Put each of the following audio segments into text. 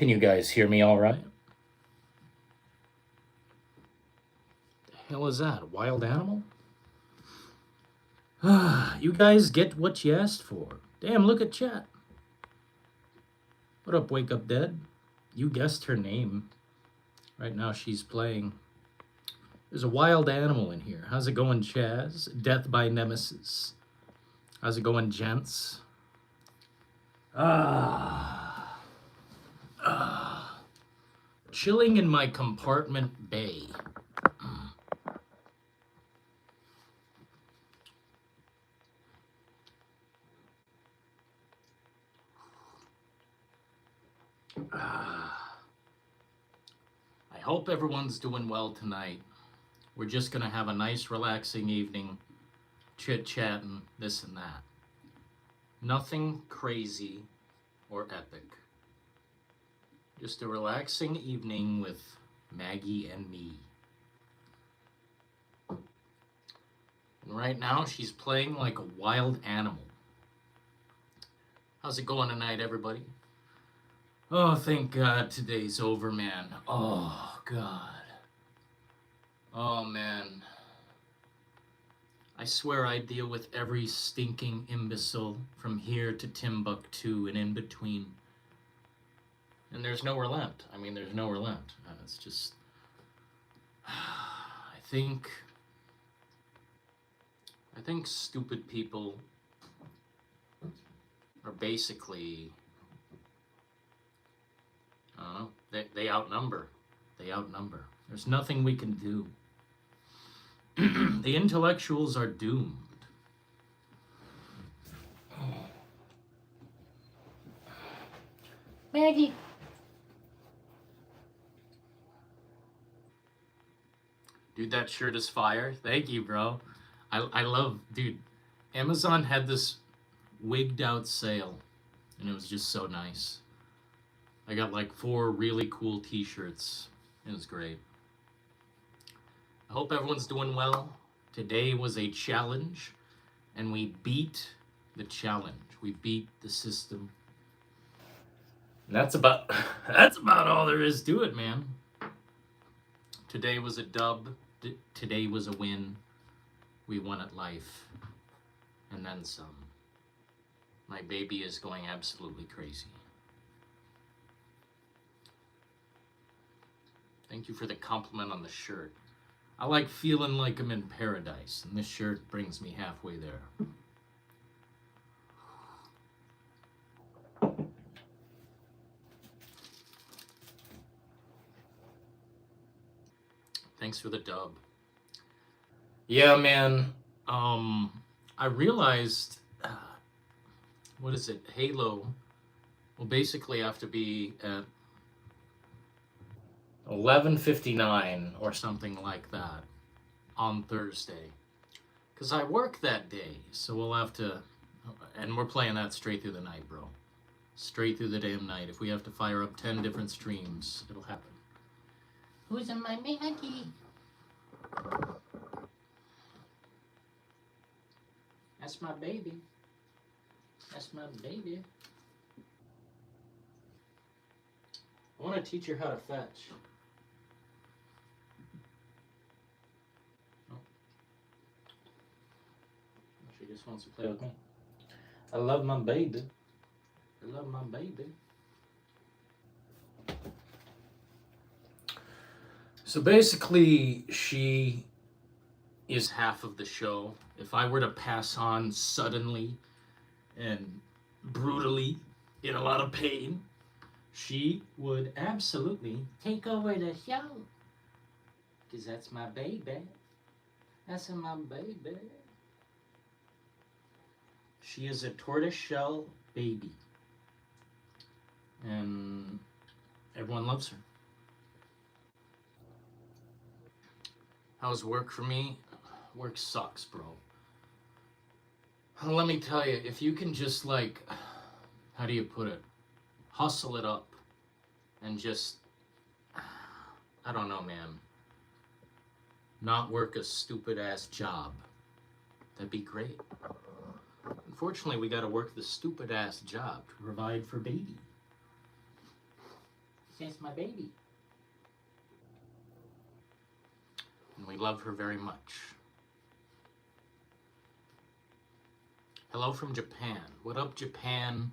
Can you guys hear me all right? The hell is that? A wild animal? You guys get what you asked for. Damn, look at chat. What up, Wake Up Dead? You guessed her name. Right now she's playing. There's a wild animal in here. How's it going, Chaz? Death by Nemesis. How's it going, gents? Chilling in my compartment bay. I hope everyone's doing well tonight. We're just gonna have a nice relaxing evening, chit-chatting, this and that. Nothing crazy or epic. Just a relaxing evening with Maggie and me. And right now she's playing like a wild animal. How's it going tonight, everybody? Oh, thank God today's over, man. Oh, God. Oh, man. I swear I deal with every stinking imbecile from here to Timbuktu and in between. And there's no relent. I mean, there's no relent. It's just... I think stupid people are basically... I don't know. They outnumber. They outnumber. There's nothing we can do. The intellectuals are doomed. Maggie. Dude, that shirt is fire. Thank you, bro. I love, dude, Amazon had this wigged out sale, and it was just so nice. I got like 4 really cool t-shirts. It was great. I hope everyone's doing well. Today was a challenge, and we beat the challenge. We beat the system. And that's about all there is to it, man. Today was a dub. Today was a win. We won at life. And then some. My baby is going absolutely crazy. Thank you for the compliment on the shirt. I like feeling like I'm in paradise, and this shirt brings me halfway there. Thanks for the dub. Yeah, man. I realized, what is it? Halo will basically have to be at 11:59 or something like that on Thursday, because I work that day, so we'll have to, and we're playing that straight through the night, bro. Straight through the damn night. If we have to fire up 10 different streams, it'll happen. Who's in my Maggie? That's my baby. That's my baby. I want to teach her how to fetch. Oh. She just wants to play with me. I love my baby. I love my baby. So basically, she is half of the show. If I were to pass on suddenly and brutally in a lot of pain, she would absolutely take over the show. Because that's my baby. That's my baby. She is a tortoiseshell baby. And everyone loves her. How's work for me? Work sucks, bro. Let me tell you, if you can just like, how do you put it? Hustle it up and just, I don't know, man. Not work a stupid ass job. That'd be great. Unfortunately, we gotta work the stupid ass job to provide for baby. That's my baby. And we love her very much. Hello from Japan. What up, Japan?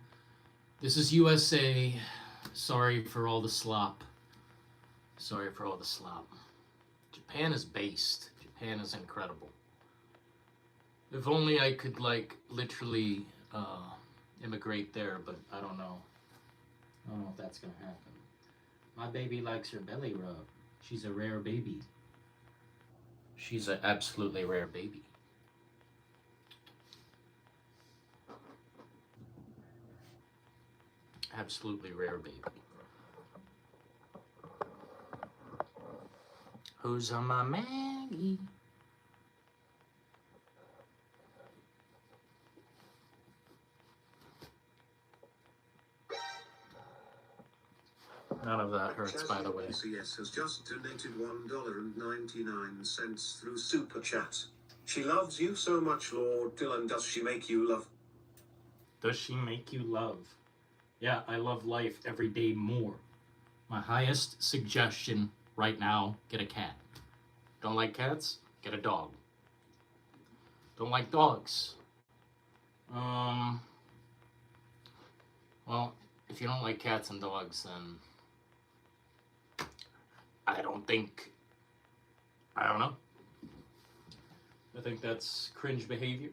This is USA. Sorry for all the slop. Sorry for all the slop. Japan is based. Japan is incredible. If only I could, like, literally immigrate there, but I don't know. I don't know if that's gonna happen. My baby likes her belly rub. She's a rare baby. She's an absolutely rare baby. Absolutely rare baby. Who's on my Maggie? None of that hurts, by the way. CS has just donated $1.99 through Super Chat. She loves you so much, Lord Dylan. Does she make you love? Does she make you love? Yeah, I love life every day more. My highest suggestion right now, get a cat. Don't like cats? Get a dog. Don't like dogs? Well, if you don't like cats and dogs, then I don't know. I think that's cringe behavior.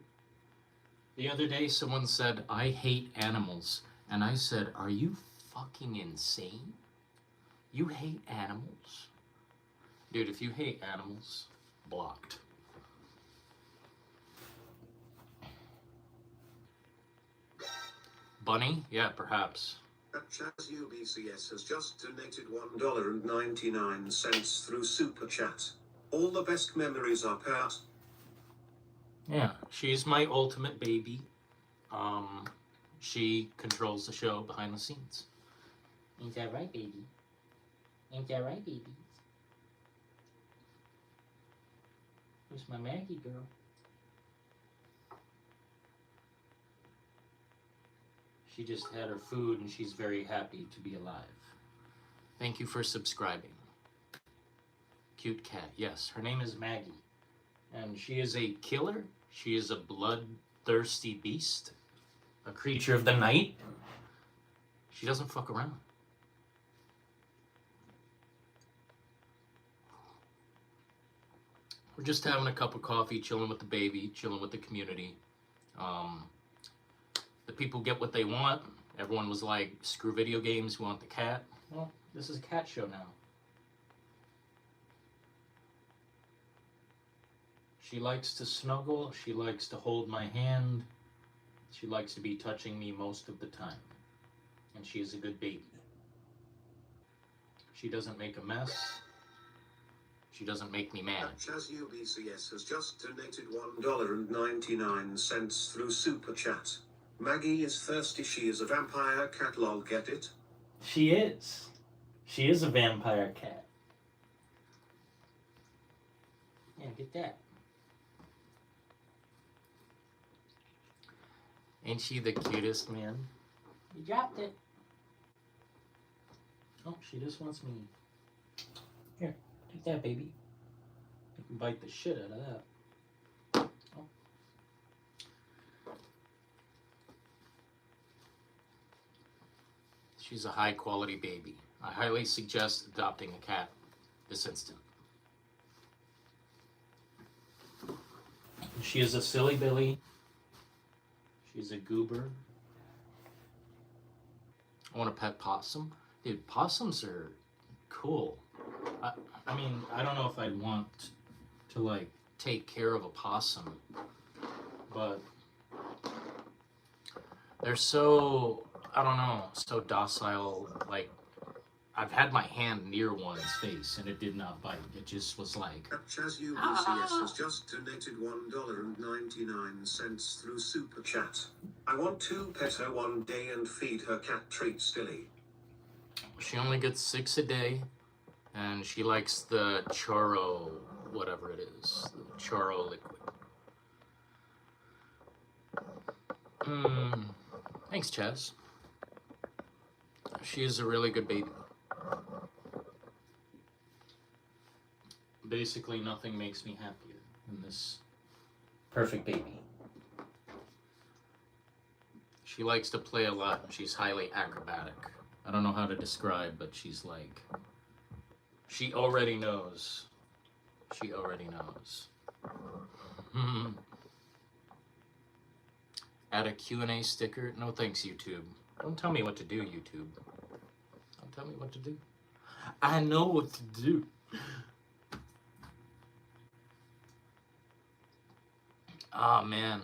The other day, someone said, I hate animals. And I said, are you fucking insane? You hate animals? Dude, if you hate animals, blocked. Bunny? Yeah, perhaps. Chaz UBCS has just donated $1.99 through Super Chat. All the best memories are past. Yeah, she's my ultimate baby. She controls the show behind the scenes. Ain't that right, baby? Ain't that right, baby? Where's my Maggie girl? She just had her food and she's very happy to be alive. Thank you for subscribing. Cute cat. Yes, her name is Maggie. And she is a killer. She is a bloodthirsty beast. A creature of the night. She doesn't fuck around. We're just having a cup of coffee, chilling with the baby, chilling with the community. The people get what they want. Everyone was like, screw video games, we want the cat. Well, this is a cat show now. She likes to snuggle. She likes to hold my hand. She likes to be touching me most of the time. And she is a good baby. She doesn't make a mess. She doesn't make me mad. Chaz UBCS has just donated $1.99 through Super Chat. Maggie is thirsty. She is a vampire cat. Lol, get it? She is. She is a vampire cat. Yeah, get that. Ain't she the cutest, man? You dropped it. Oh, she just wants me. Here, take that, baby. You can bite the shit out of that. Oh. She's a high-quality baby. I highly suggest adopting a cat this instant. She is a silly Billy. She's a goober. I want a pet possum. Dude, possums are cool. I mean, I don't know if I'd want to, like, take care of a possum, but they're so, I don't know, so docile. Like, I've had my hand near one's face and it did not bite. It just was like... Chaz UBCS has just donated $1.99 through Super Chat. I want to pet her one day and feed her cat treats daily. She only gets 6 a day, and she likes the churro, whatever it is, the churro liquid. Thanks, Chaz. She is a really good baby. basically nothing makes me happier than this perfect baby. She likes to play a lot and she's highly acrobatic. I don't know how to describe, but she's like, she already knows. She already knows. Add a Q&A sticker? No thanks, YouTube. Don't tell me what to do, YouTube. Don't tell me what to do. I know what to do. Ah, man.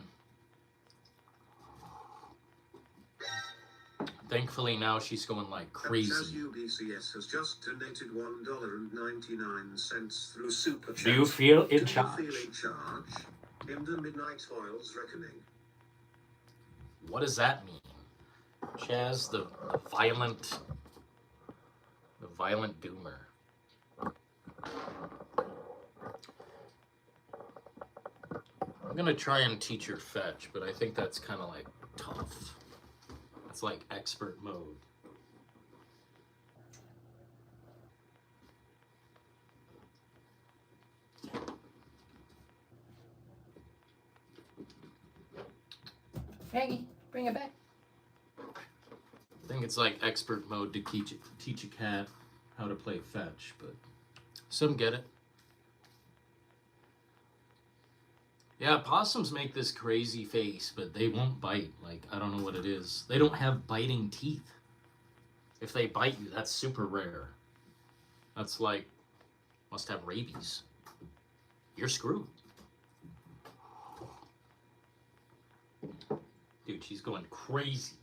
Thankfully, now she's going like crazy. UBCS has just donated $1.99 through Super Chat. Do you feel in Do charge? you feel in charge? In the Midnight Oil's reckoning. What does that mean? Chaz, the violent doomer. I'm gonna try and teach her fetch, but I think that's kind of like tough. It's like expert mode. Maggie, bring it back. I think it's like expert mode to teach a cat how to play fetch, but some get it. Yeah, possums make this crazy face, but they won't bite. Like, I don't know what it is. They don't have biting teeth. If they bite you, that's super rare. That's like, must have rabies. You're screwed. Dude, she's going crazy.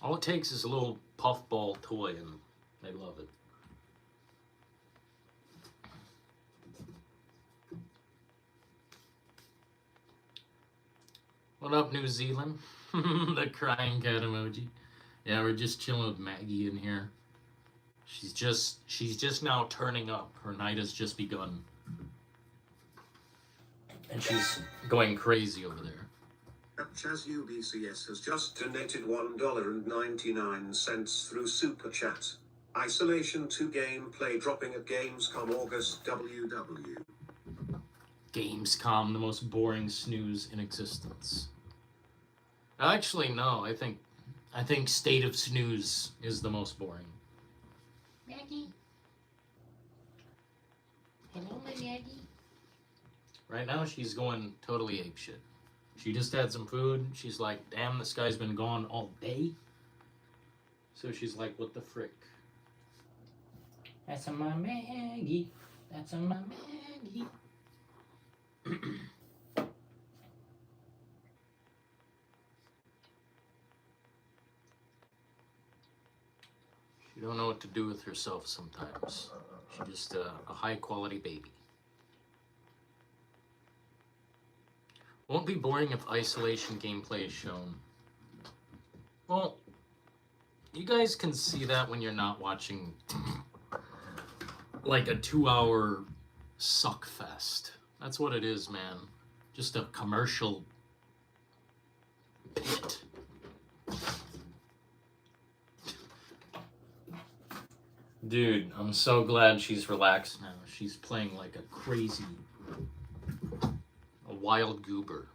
All it takes is a little puffball toy and they love it. What up, New Zealand? The crying cat emoji. Yeah, we're just chilling with Maggie in here. She's just now turning up. Her night has just begun. And she's going crazy over there. Chaz UBCS has just donated $1.99 through Super Chat. Isolation 2 gameplay dropping at Gamescom August WW. Gamescom, the most boring snooze in existence. Actually, no, I think State of Snooze is the most boring. Maggie. Hello, my Maggie. Right now, she's going totally apeshit. She just had some food. She's like, damn, this guy's been gone all day. So she's like, what the frick? That's my Maggie. That's my Maggie. She don't know what to do with herself sometimes. She's just a high quality baby. Won't be boring if isolation gameplay is shown. Well, you guys can see that when you're not watching like a 2-hour suck fest. That's what it is, man. Just a commercial pit. Dude, I'm so glad she's relaxed now. She's playing like a crazy, a wild goober.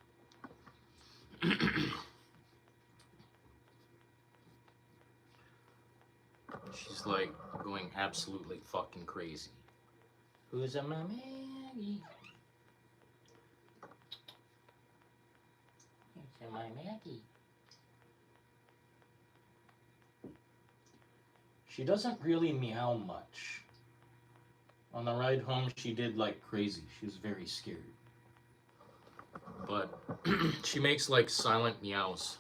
She's like going absolutely fucking crazy. Who's a my Maggie? It's a my Maggie. She doesn't really meow much. On the ride home, she did like crazy. She was very scared. But she makes like silent meows.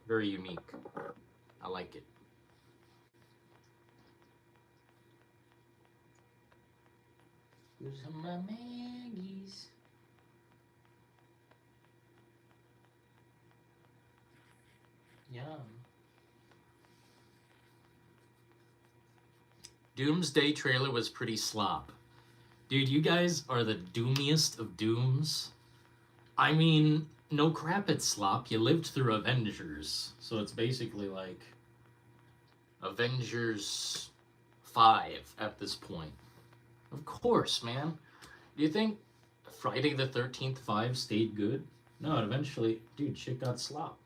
Very unique. I like it. Who's a my Maggies? Yum. Doomsday trailer was pretty slop. Dude, you guys are the doomiest of dooms. I mean, no crap, it's slop. You lived through Avengers. So it's basically like Avengers 5 at this point. Of course, man. Do you think Friday the 13th 5 stayed good? No, eventually, dude, shit got slopped.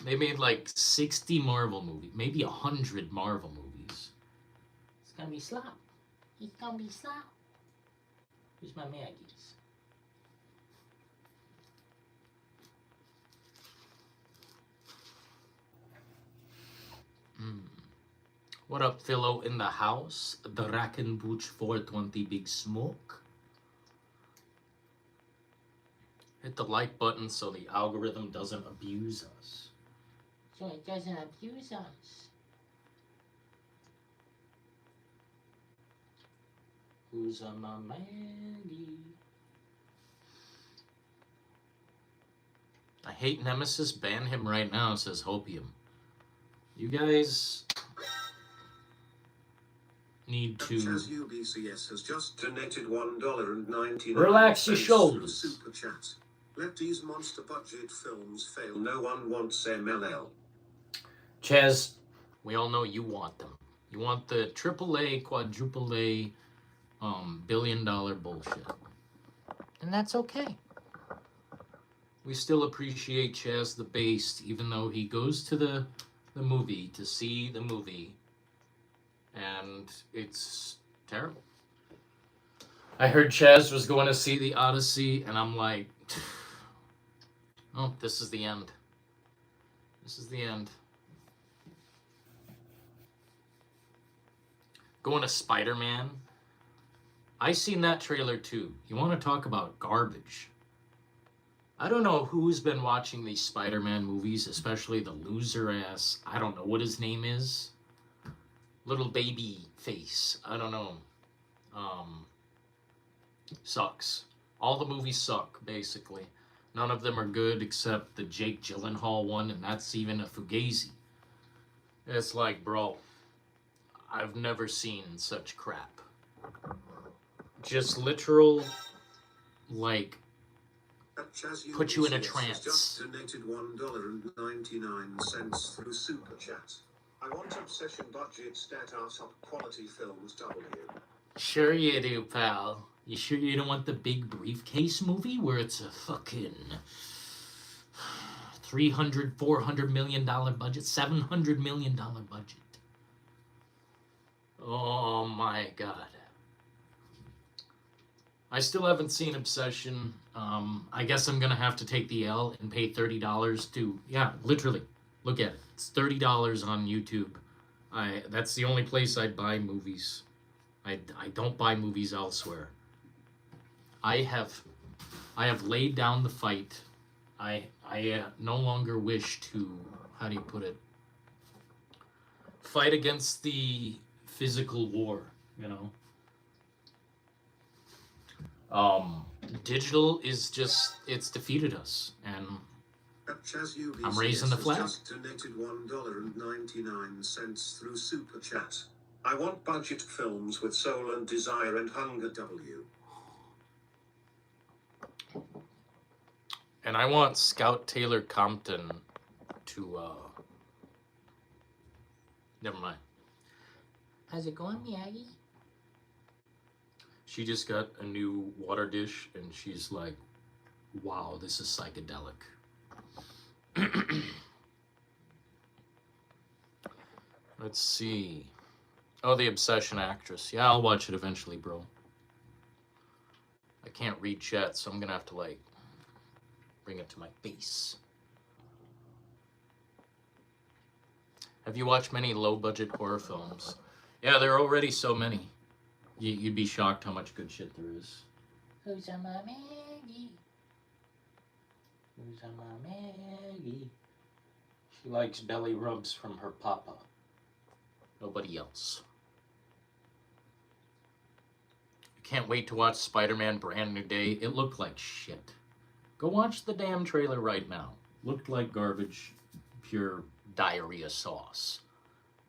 They made like 60 Marvel movies, maybe 100 Marvel movies. It's gonna be slop. It's gonna be slop. Where's my Maggies? What up, Philo in the house? The Rackenbooch 420 Big Smoke. Hit the like button so the algorithm doesn't abuse us. So it doesn't abuse us. Who's on my Maggie? I hate Nemesis. Ban him right now, says Hopium. You guys need to Chaz UBCS has just donated $1.99. relax your through shoulders. Super Chat. Let these monster budget films fail. No one wants MLL. Chaz, we all know you want them. You want the AAA, quadruple A, billion-dollar bullshit. And that's okay. We still appreciate Chaz the Based, even though he goes to the movie to see the movie, and it's terrible. I heard Chaz was going to see the Odyssey, and I'm like, oh, this is the end. This is the end. Going to Spider-Man. I seen that trailer too. You want to talk about garbage? I don't know who's been watching these Spider-Man movies, especially the loser ass. I don't know what his name is. Little baby face. I don't know. Sucks. All the movies suck, basically. None of them are good except the Jake Gyllenhaal one, and that's even a Fugazi. It's like, bro, I've never seen such crap. Just literal, like, put you in a trance. Just donated $1.99 through Super Chat. I want Obsession budget stat our top quality films W. Sure you do, pal. You sure you don't want the big briefcase movie where it's a fucking $400 million budget, $700 million budget? Oh my god. I still haven't seen Obsession. I guess I'm gonna have to take the L and pay $30 to, yeah, literally, look at it. It's $30 on YouTube. That's the only place I buy movies. I don't buy movies elsewhere. I have laid down the fight. I no longer wish to, how do you put it, fight against the physical war, you know? Digital is just, it's defeated us, and I'm raising the flag. Just donated $1.99 through Super Chat. I want budget films with soul and desire and hunger W. And I want Scout Taylor Compton to, never mind. How's it going, Maggie? She just got a new water dish, and she's like, wow, this is psychedelic. Let's see. Oh, the Obsession actress. Yeah, I'll watch it eventually, bro. I can't read chat, so I'm gonna have to, like, bring it to my face. Have you watched many low-budget horror films? Yeah, there are already so many. You'd be shocked how much good shit there is. Who's on my Maggie? Who's on my Maggie? She likes belly rubs from her papa. Nobody else. I can't wait to watch Spider-Man Brand New Day. It looked like shit. Go watch the damn trailer right now. Looked like garbage. Pure diarrhea sauce.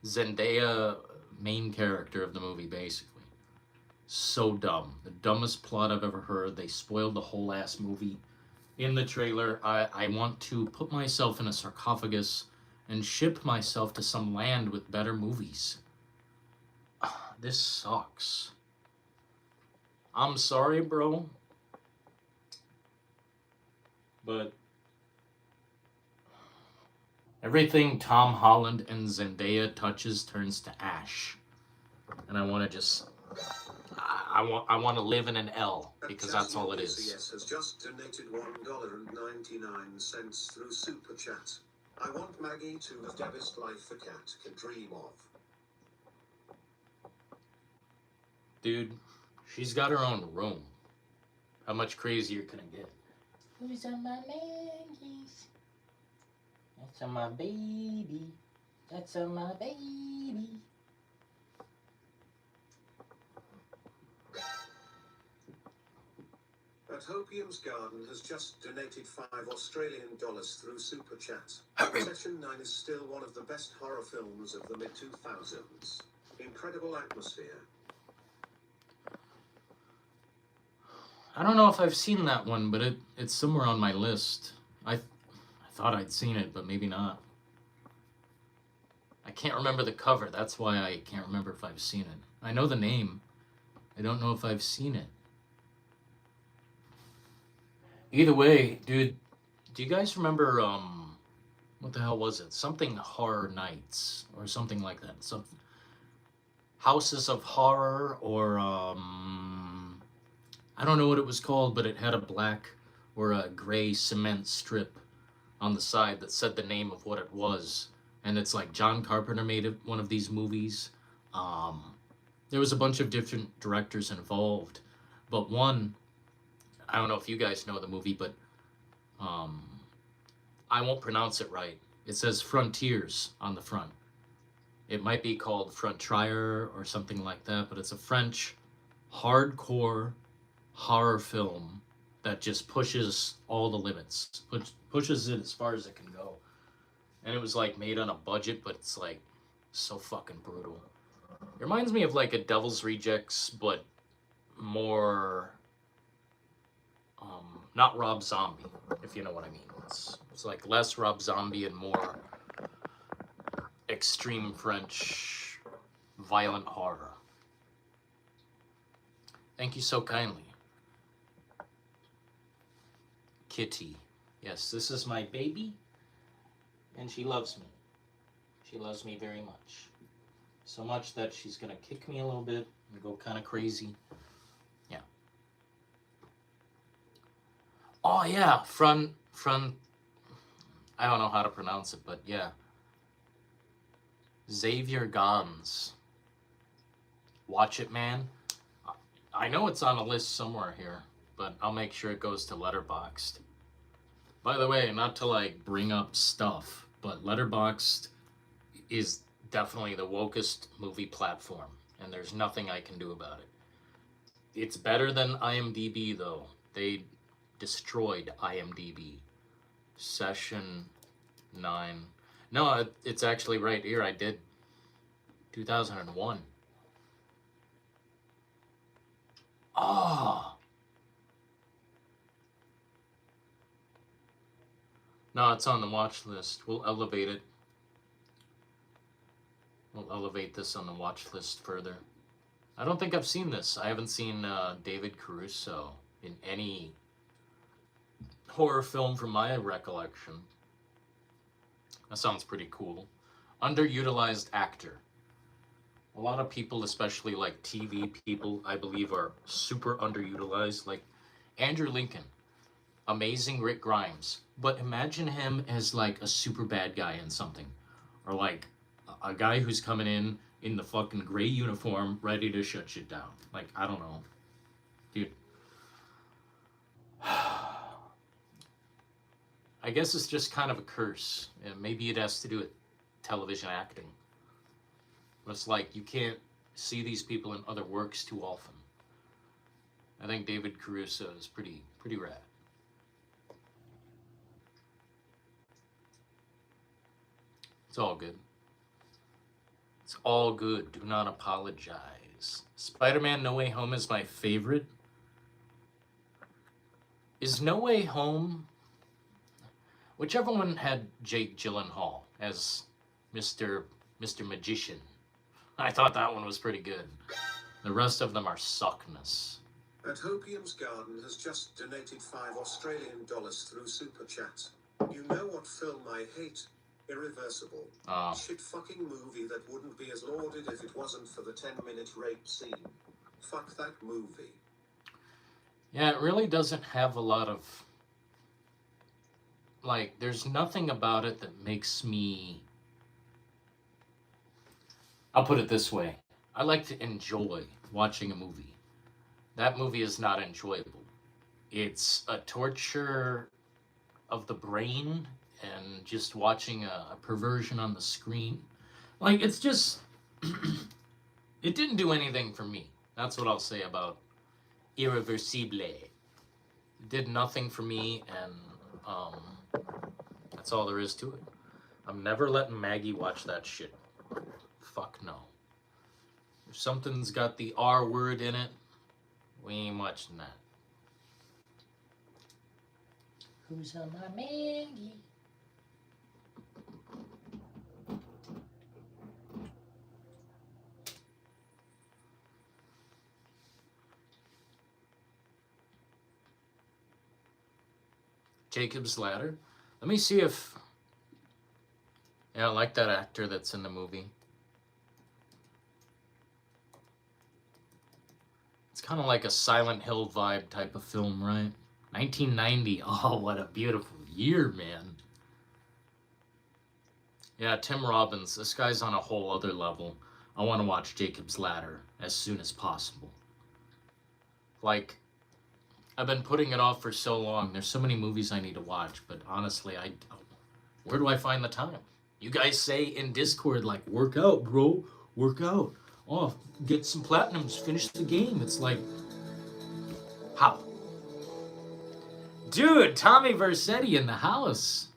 Zendaya, main character of the movie, basically. So dumb. The dumbest plot I've ever heard. They spoiled the whole ass movie. In the trailer, I want to put myself in a sarcophagus and ship myself to some land with better movies. This sucks. I'm sorry, bro. But everything Tom Holland and Zendaya touches turns to ash. And I want to just I want to live in an L because that's all it is. ACS has just donated $1.99 through Super Chat. I want Maggie to have the best life a cat can dream of. Dude, she's got her own room. How much crazier can it get? Who's on my Maggies? That's on my baby. That's on my baby. At Hopium's Garden has just donated $5 through Super Chat. Session 9 is still one of the best horror films of the mid-2000s. Incredible atmosphere. I don't know if I've seen that one, but it's somewhere on my list. I thought I'd seen it, but maybe not. I can't remember the cover. That's why I can't remember if I've seen it. I know the name. I don't know if I've seen it. Either way, dude, do you guys remember, what the hell was it? Something Horror Nights, or something like that. Some Houses of Horror, or, I don't know what it was called, but it had a black or a gray cement strip on the side that said the name of what it was. And it's like John Carpenter made one of these movies. There was a bunch of different directors involved, but one, I don't know if you guys know the movie, but I won't pronounce it right. It says Frontiers on the front. It might be called Frontier or something like that, but it's a French hardcore horror film that just pushes all the limits, pushes it as far as it can go. And it was like made on a budget, but it's like so fucking brutal. It reminds me of like a Devil's Rejects, but more not Rob Zombie, if you know what I mean. It's like less Rob Zombie and more extreme French violent horror. Thank you so kindly. Kitty. Yes, this is my baby, and she loves me. She loves me very much. So much that she's gonna kick me a little bit and go kind of crazy. Yeah. Oh yeah, front. I don't know how to pronounce it, but yeah. Xavier Gans. Watch it, man. I know it's on a list somewhere here, but I'll make sure it goes to Letterboxd. By the way, not to like bring up stuff, but Letterboxd is definitely the wokest movie platform, and there's nothing I can do about it. It's better than IMDb, though. They destroyed IMDb. Session 9. No, it's actually right here. I did 2001. Oh. No, it's on the watch list. We'll elevate it. We'll elevate this on the watch list further. I don't think I've seen this. I haven't seen David Caruso in any horror film from my recollection. That sounds pretty cool. Underutilized actor. A lot of people, especially like TV people, I believe are super underutilized. Like Andrew Lincoln, amazing Rick Grimes. But imagine him as like a super bad guy in something. Or like a guy who's coming in the fucking gray uniform, ready to shut shit down. Like, I don't know. Dude. I guess it's just kind of a curse. And maybe it has to do with television acting. But it's like you can't see these people in other works too often. I think David Caruso is pretty rad. It's all good. It's all good. Do not apologize. Spider-Man No Way Home is my favorite. Is No Way Home... Whichever one had Jake Gyllenhaal as Mr. Magician. I thought that one was pretty good. The rest of them are suckness. At Hopium's Garden has just donated $5 through Super Chat. You know what film I hate? Irreversible. Shit fucking movie that wouldn't be as lauded if it wasn't for the 10-minute rape scene. Fuck that movie. Yeah, it really doesn't have a lot of... Like, there's nothing about it that makes me... I'll put it this way. I like to enjoy watching a movie. That movie is not enjoyable. It's a torture of the brain and just watching a perversion on the screen. Like, it's just... It didn't do anything for me. That's what I'll say about Irreversible. It did nothing for me, and that's all there is to it. I'm never letting Maggie watch that shit. Fuck no. If something's got the R word in it, we ain't watching that. Who's on my Maggie? Jacob's Ladder. Let me see if... Yeah, I like that actor that's in the movie. It's kind of like a Silent Hill vibe type of film, right? 1990. Oh, what a beautiful year, man. Yeah, Tim Robbins. This guy's on a whole other level. I want to watch Jacob's Ladder as soon as possible. Like, I've been putting it off for so long. There's so many movies I need to watch, but honestly, where do I find the time? You guys say in Discord, like, work out, bro. Work out. Oh, get some platinums, finish the game. It's like, how? Dude, Tommy Versetti in the house.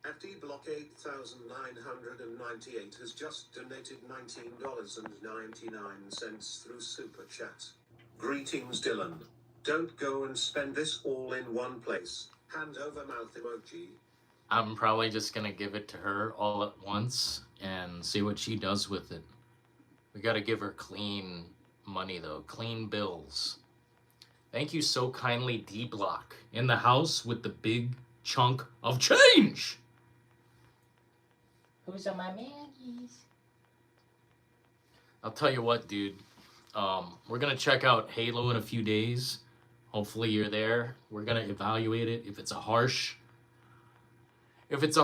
At D Block 8998 has just donated $19.99 through Super Chat. Greetings, Dylan. Don't go and spend this all in one place. Hand over mouth emoji. I'm probably just going to give it to her all at once and see what she does with it. We got to give her clean money, though. Clean bills. Thank you so kindly, D-Block. In the house with the big chunk of change. Who's on my Maggies? I'll tell you what, dude. We're going to check out Halo in a few days. Hopefully you're there. We're going to evaluate it. If it's a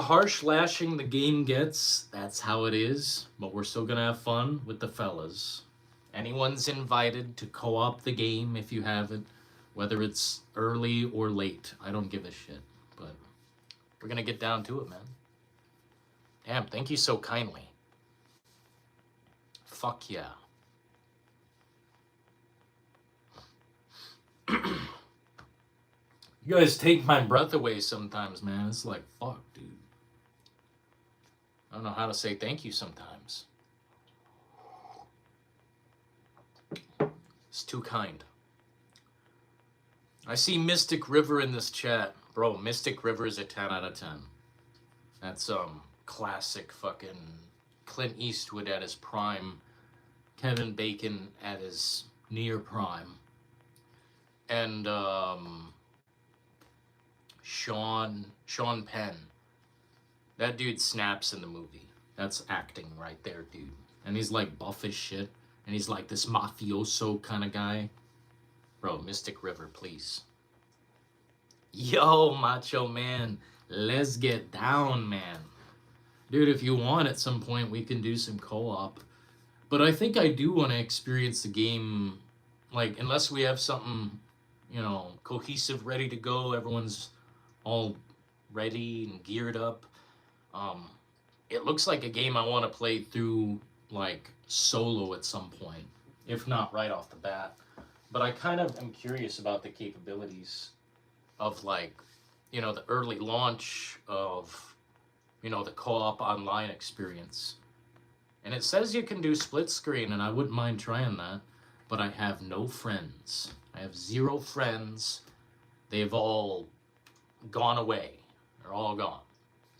harsh lashing the game gets, that's how it is. But we're still going to have fun with the fellas. Anyone's invited to co-op the game if you haven't, whether it's early or late. I don't give a shit. But we're going to get down to it, man. Damn, thank you so kindly. Fuck yeah. You guys take my breath away sometimes, man. It's like, fuck, dude. I don't know how to say thank you sometimes. It's too kind. I see Mystic River in this chat. Bro, Mystic River is a 10 out of 10. That's classic fucking Clint Eastwood at his prime. Kevin Bacon at his near prime. And Sean Penn. That dude snaps in the movie. That's acting right there, dude. And he's like buff as shit. And he's like this mafioso kind of guy. Bro, Mystic River, please. Yo, Macho Man. Let's get down, man. Dude, if you want, at some point, we can do some co-op. But I think I do want to experience the game, like, unless we have something, you know, cohesive, ready to go. Everyone's all ready and geared up. It looks like a game I want to play through, like, solo at some point, if not right off the bat. But I kind of am curious about the capabilities of, like, you know, the early launch of, you know, the co-op online experience. And it says you can do split screen, and I wouldn't mind trying that. But I have no friends. I have 0 friends. They've all gone away. They're all gone.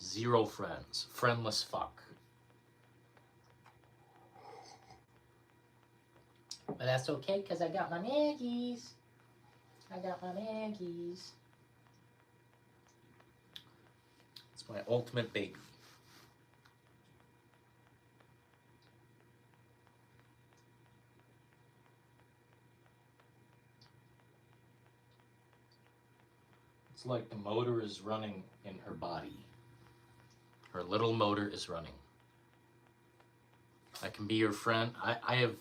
0 friends. Friendless fuck. But that's okay, because I got my Maggies. I got my Maggies. It's my ultimate baby. It's like the motor is running in her body. Her little motor is running. I can be your friend. I have,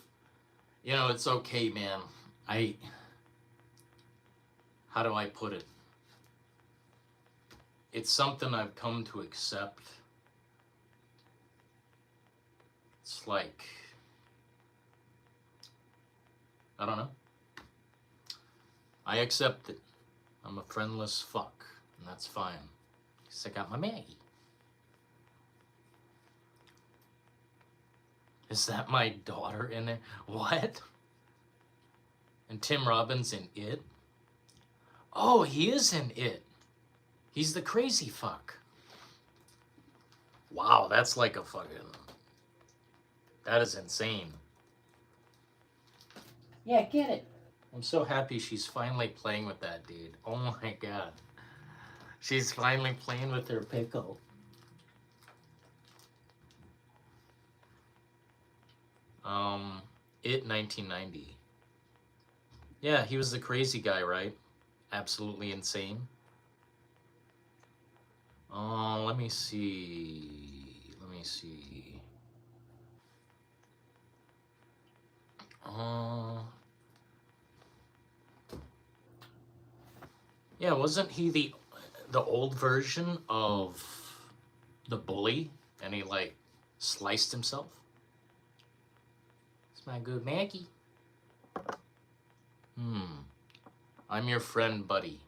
you know, it's okay, man. How do I put it? It's something I've come to accept. It's like, I don't know. I accept it. I'm a friendless fuck, and that's fine. Because I got my Maggie. Is that my daughter in there? What? And Tim Robbins in It? Oh, he is in It. He's the crazy fuck. Wow, that's like a fucking... That is insane. Yeah, get it. I'm so happy she's finally playing with that dude. Oh my god. She's finally playing with her pickle. It 1990. Yeah, he was the crazy guy, right? Absolutely insane. Let me see. Yeah, wasn't he the old version of the bully? And he like sliced himself? It's my good Maggie. I'm your friend, buddy.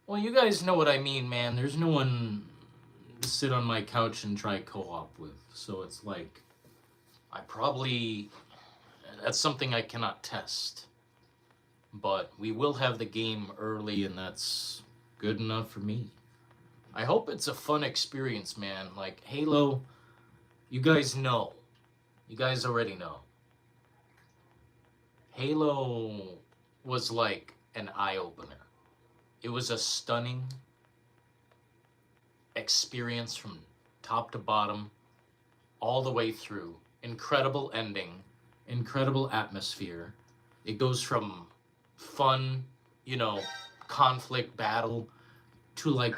Well, you guys know what I mean, man. There's no one to sit on my couch and try co-op with. So it's like, that's something I cannot test. But we will have the game early, and that's good enough for me. I hope it's a fun experience, man. Like, Halo, you guys know. You guys already know. Halo was like an eye-opener. It was a stunning experience from top to bottom, all the way through. Incredible ending, incredible atmosphere. It goes from fun, you know, conflict, battle, to like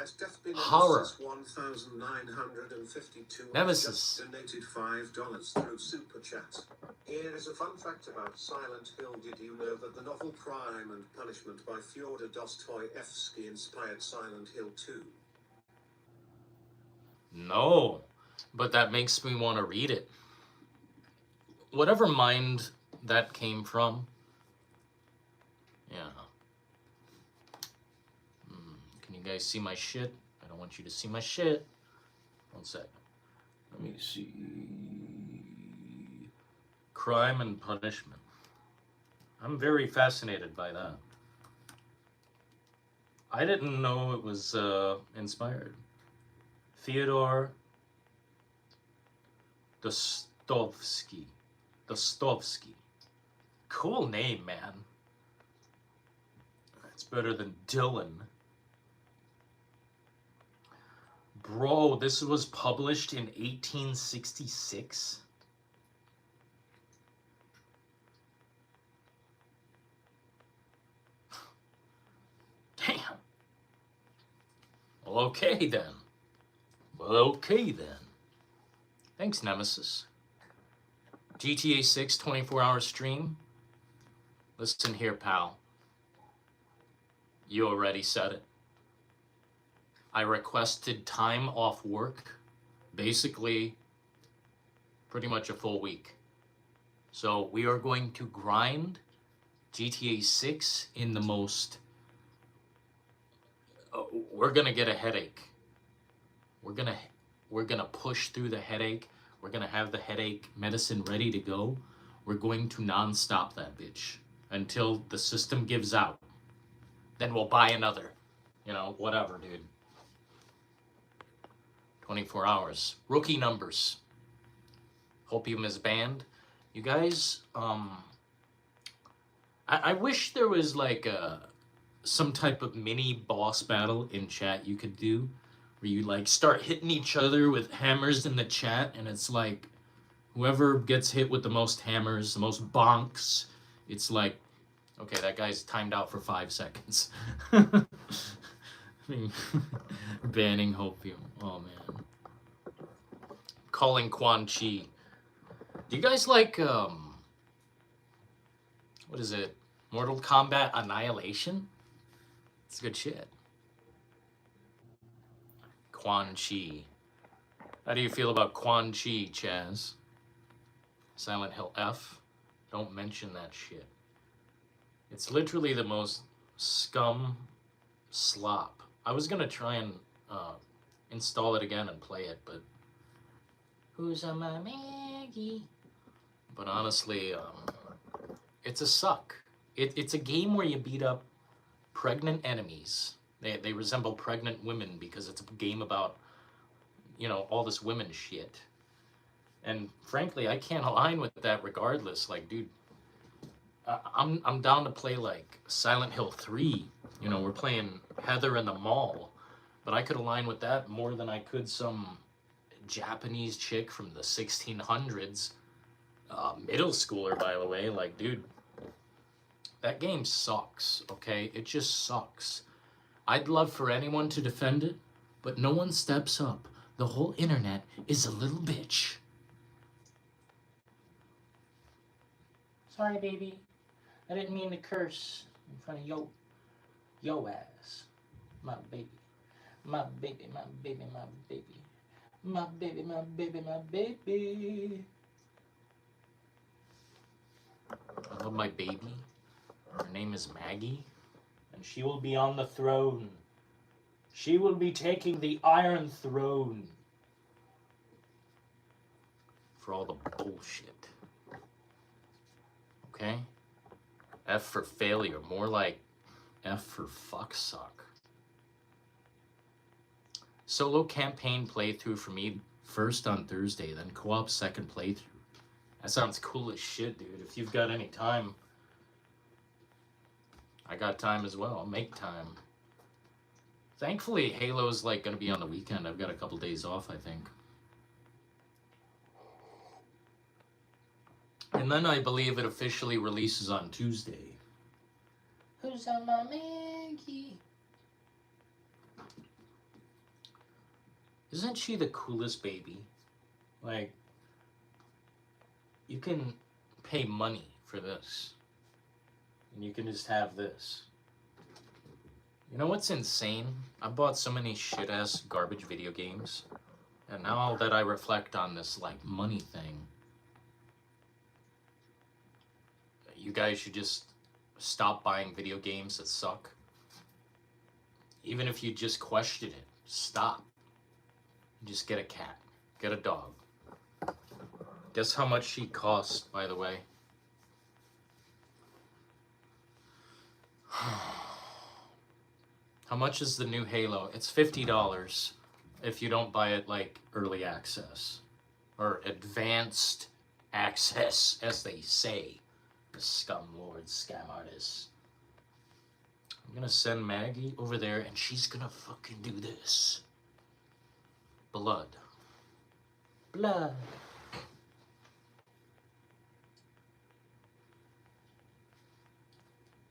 horror. 1952 Nemesis. donated $5 through Super Chat. Here is a fun fact about Silent Hill. Did you know that the novel Crime and Punishment by Fyodor Dostoevsky inspired Silent Hill 2? No, but that makes me want to read it. Whatever mind that came from. Yeah. Can you guys see my shit? I don't want you to see my shit. One sec. Let me see. Crime and Punishment. I'm very fascinated by that. I didn't know it was inspired. Fyodor Dostoevsky. Cool name, man. It's better than Dylan. Bro, this was published in 1866? Damn. Well, okay then. Thanks, Nemesis. GTA 6 24-hour stream. Listen here, pal. You already said it. I requested time off work, basically pretty much a full week. So we are going to grind GTA 6 in the most... we're gonna get a headache. We're gonna push through the headache. We're gonna have the headache medicine ready to go. We're going to non-stop that bitch until the system gives out. Then we'll buy another. You know, whatever, dude. 24 hours. Rookie numbers. Hopium is banned. You guys, I wish there was like some type of mini boss battle in chat you could do, where you like start hitting each other with hammers in the chat, and it's like whoever gets hit with the most hammers, the most bonks, it's like, okay, that guy's timed out for 5 seconds. I mean, banning Hopium. Oh man. Calling Quan Chi. Do you guys like what is it? Mortal Kombat Annihilation? It's good shit. Quan Chi. How do you feel about Quan Chi, Chaz? Silent Hill F? Don't mention that shit. It's literally the most scum slop. I was gonna try and install it again and play it, but who's on my Maggie? But honestly, it's a suck. It's a game where you beat up pregnant enemies. They resemble pregnant women because it's a game about, you know, all this women shit. And frankly, I can't align with that regardless. Like, dude, I'm down to play like Silent Hill 3. You know, we're playing Heather in the Mall. But I could align with that more than I could some Japanese chick from the 1600s. Middle schooler, by the way. Like, dude, that game sucks, okay? It just sucks. I'd love for anyone to defend it, but no one steps up. The whole internet is a little bitch. Sorry, baby. I didn't mean to curse in front of yo ass. My baby. My baby, my baby, my baby. My baby, my baby, my baby. I love my baby. Her name is Maggie, and she will be on the throne. She will be taking the Iron Throne. For all the bullshit. Okay? F for failure. More like F for fucksuck. Solo campaign playthrough for me first on Thursday, then co-op second playthrough. That sounds cool as shit, dude. If you've got any time, I got time as well. I'll make time. Thankfully, Halo's like gonna be on the weekend. I've got a couple days off, I think. And then I believe it officially releases on Tuesday. Who's on my Maggie? Isn't she the coolest baby? Like, you can pay money for this. And you can just have this. You know what's insane? I bought so many shit-ass garbage video games. And now that I reflect on this, like, money thing, you guys should just stop buying video games that suck. Even if you just question it, stop. Just get a cat. Get a dog. Guess how much she cost, by the way? How much is the new Halo? It's $50 if you don't buy it like early access. Or advanced access, as they say. The scum lords, scam artists. I'm gonna send Maggie over there and she's gonna fucking do this. Blood. Blood.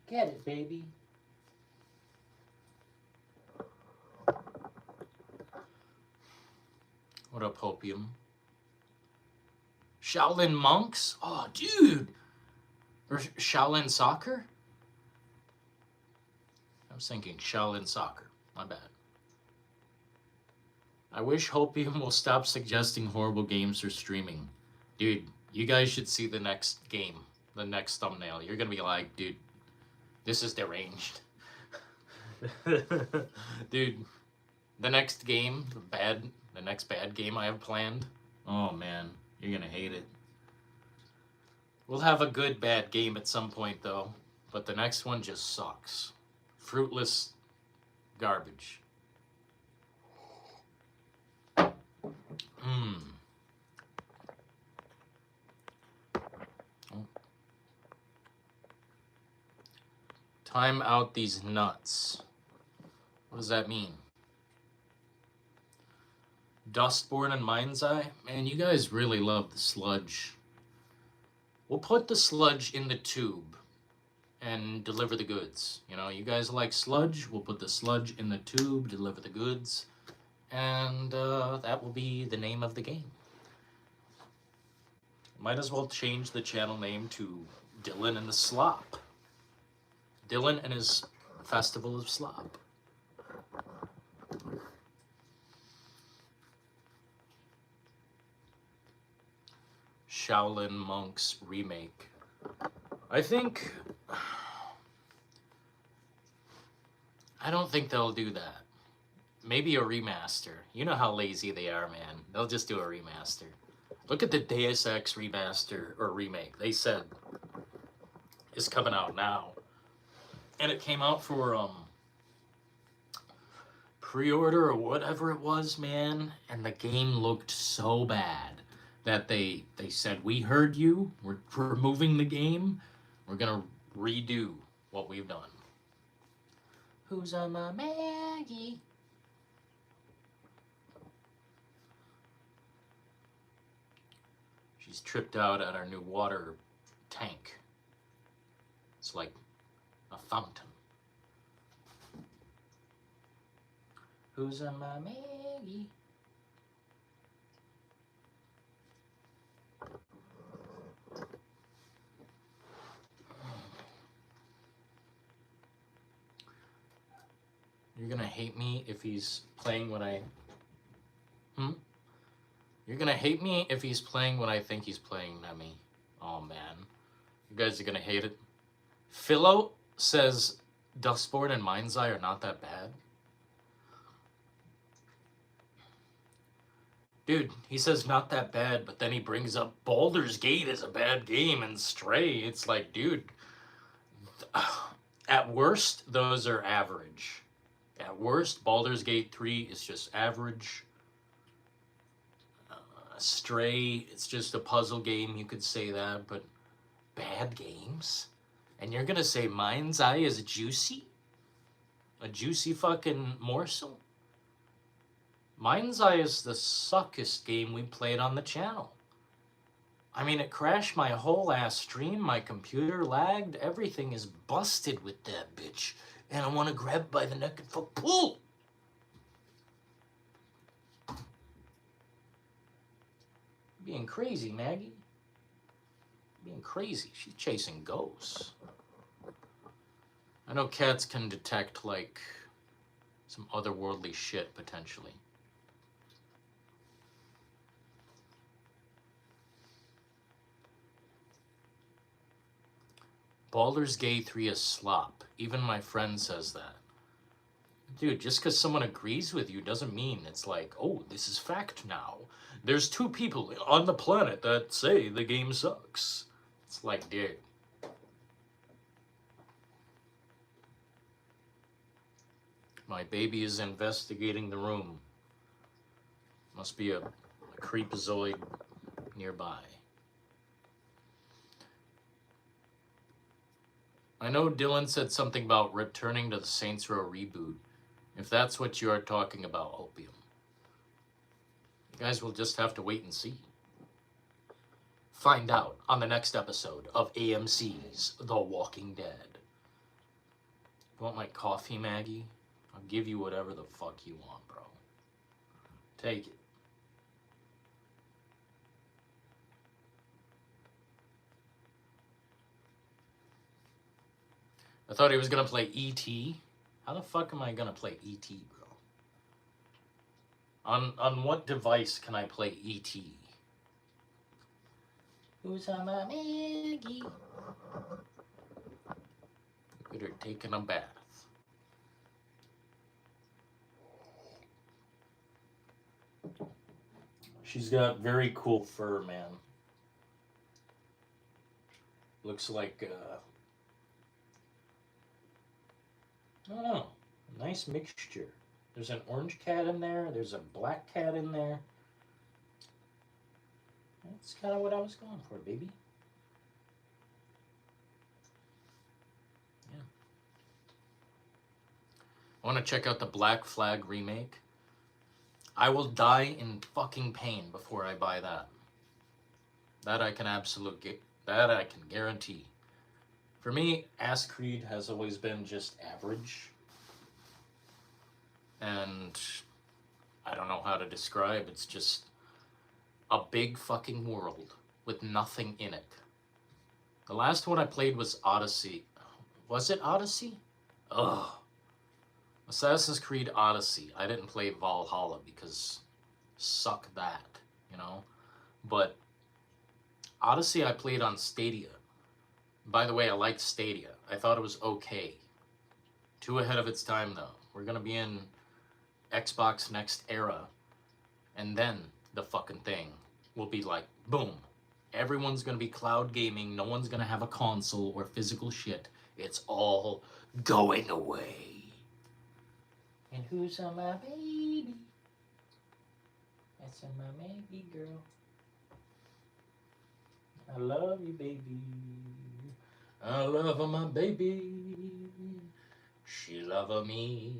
Get it, baby. What up, Hopium? Shaolin monks? Oh, dude! Or Shaolin soccer? I was thinking Shaolin soccer. My bad. I wish Hopium will stop suggesting horrible games for streaming. Dude, you guys should see the next game. The next thumbnail. You're gonna be like, dude, this is deranged. Dude, the next game, the next bad game I have planned. Oh man, you're gonna hate it. We'll have a good bad game at some point though, but the next one just sucks. Fruitless garbage. Time out these nuts. What does that mean? Dustborn and Mind's Eye? Man, you guys really love the sludge. We'll put the sludge in the tube and deliver the goods. You know, you guys like sludge? We'll put the sludge in the tube, deliver the goods, and that will be the name of the game. Might as well change the channel name to Dylan and the Slop. Dylan and his Festival of Slop. Shaolin Monks remake. I don't think they'll do that. Maybe a remaster. You know how lazy they are, man. They'll just do a remaster. Look at the Deus Ex remaster or remake. They said it's coming out now. And it came out for pre-order or whatever it was, man. And the game looked so bad that they said, we heard you. We're removing the game. We're going to redo what we've done. Who's on my Maggie? She's tripped out at our new water tank. It's like a fountain. Who's on my Maggie? You're gonna hate me if he's playing what I... You're gonna hate me if he's playing what I think he's playing, not me. Oh, man. You guys are gonna hate it. Philo says Dustborn and Mind's Eye are not that bad. Dude, he says not that bad, but then he brings up Baldur's Gate is a bad game and Stray. It's like, dude, at worst, those are average. At worst, Baldur's Gate 3 is just average. Stray, it's just a puzzle game, you could say that, but bad games? And you're gonna say Mind's Eye is juicy? A juicy fucking morsel? Mind's Eye is the suckest game we played on the channel. I mean, it crashed my whole ass stream, my computer lagged, everything is busted with that bitch. And I want to grab it by the neck and fuck pull. Being crazy, Maggie. Being crazy. She's chasing ghosts. I know cats can detect, like, some otherworldly shit, potentially. Baldur's Gate 3 is slop. Even my friend says that. Dude, just because someone agrees with you doesn't mean it's like, oh, this is fact now. There's 2 people on the planet that say the game sucks. It's like, dude. My baby is investigating the room. Must be a creepazoid nearby. I know Dylan said something about returning to the Saints Row reboot. If that's what you are talking about, Opium. You guys will just have to wait and see. Find out on the next episode of AMC's The Walking Dead. You want my coffee, Maggie? I'll give you whatever the fuck you want, bro. Take it. I thought he was gonna play E.T. How the fuck am I gonna play E.T., bro? On what device can I play E.T.? Who's on my Maggie? Look at her taking a bath. She's got very cool fur, man. Looks like, I don't know, a nice mixture. There's an orange cat in there, there's a black cat in there. That's kind of what I was going for, baby. Yeah. I want to check out the Black Flag remake. I will die in fucking pain before I buy that. That I can that I can guarantee. For me, Ass Creed has always been just average. And I don't know how to describe. It's just a big fucking world with nothing in it. The last one I played was Odyssey. Was it Odyssey? Ugh. Assassin's Creed Odyssey. I didn't play Valhalla because suck that, you know? But Odyssey I played on Stadia. By the way, I liked Stadia. I thought it was okay. Too ahead of its time though. We're gonna be in Xbox Next Era, and then the fucking thing will be like, boom. Everyone's gonna be cloud gaming. No one's gonna have a console or physical shit. It's all going away. And who's on my baby? That's on my Maggie girl. I love you, baby. I love my baby. She love me.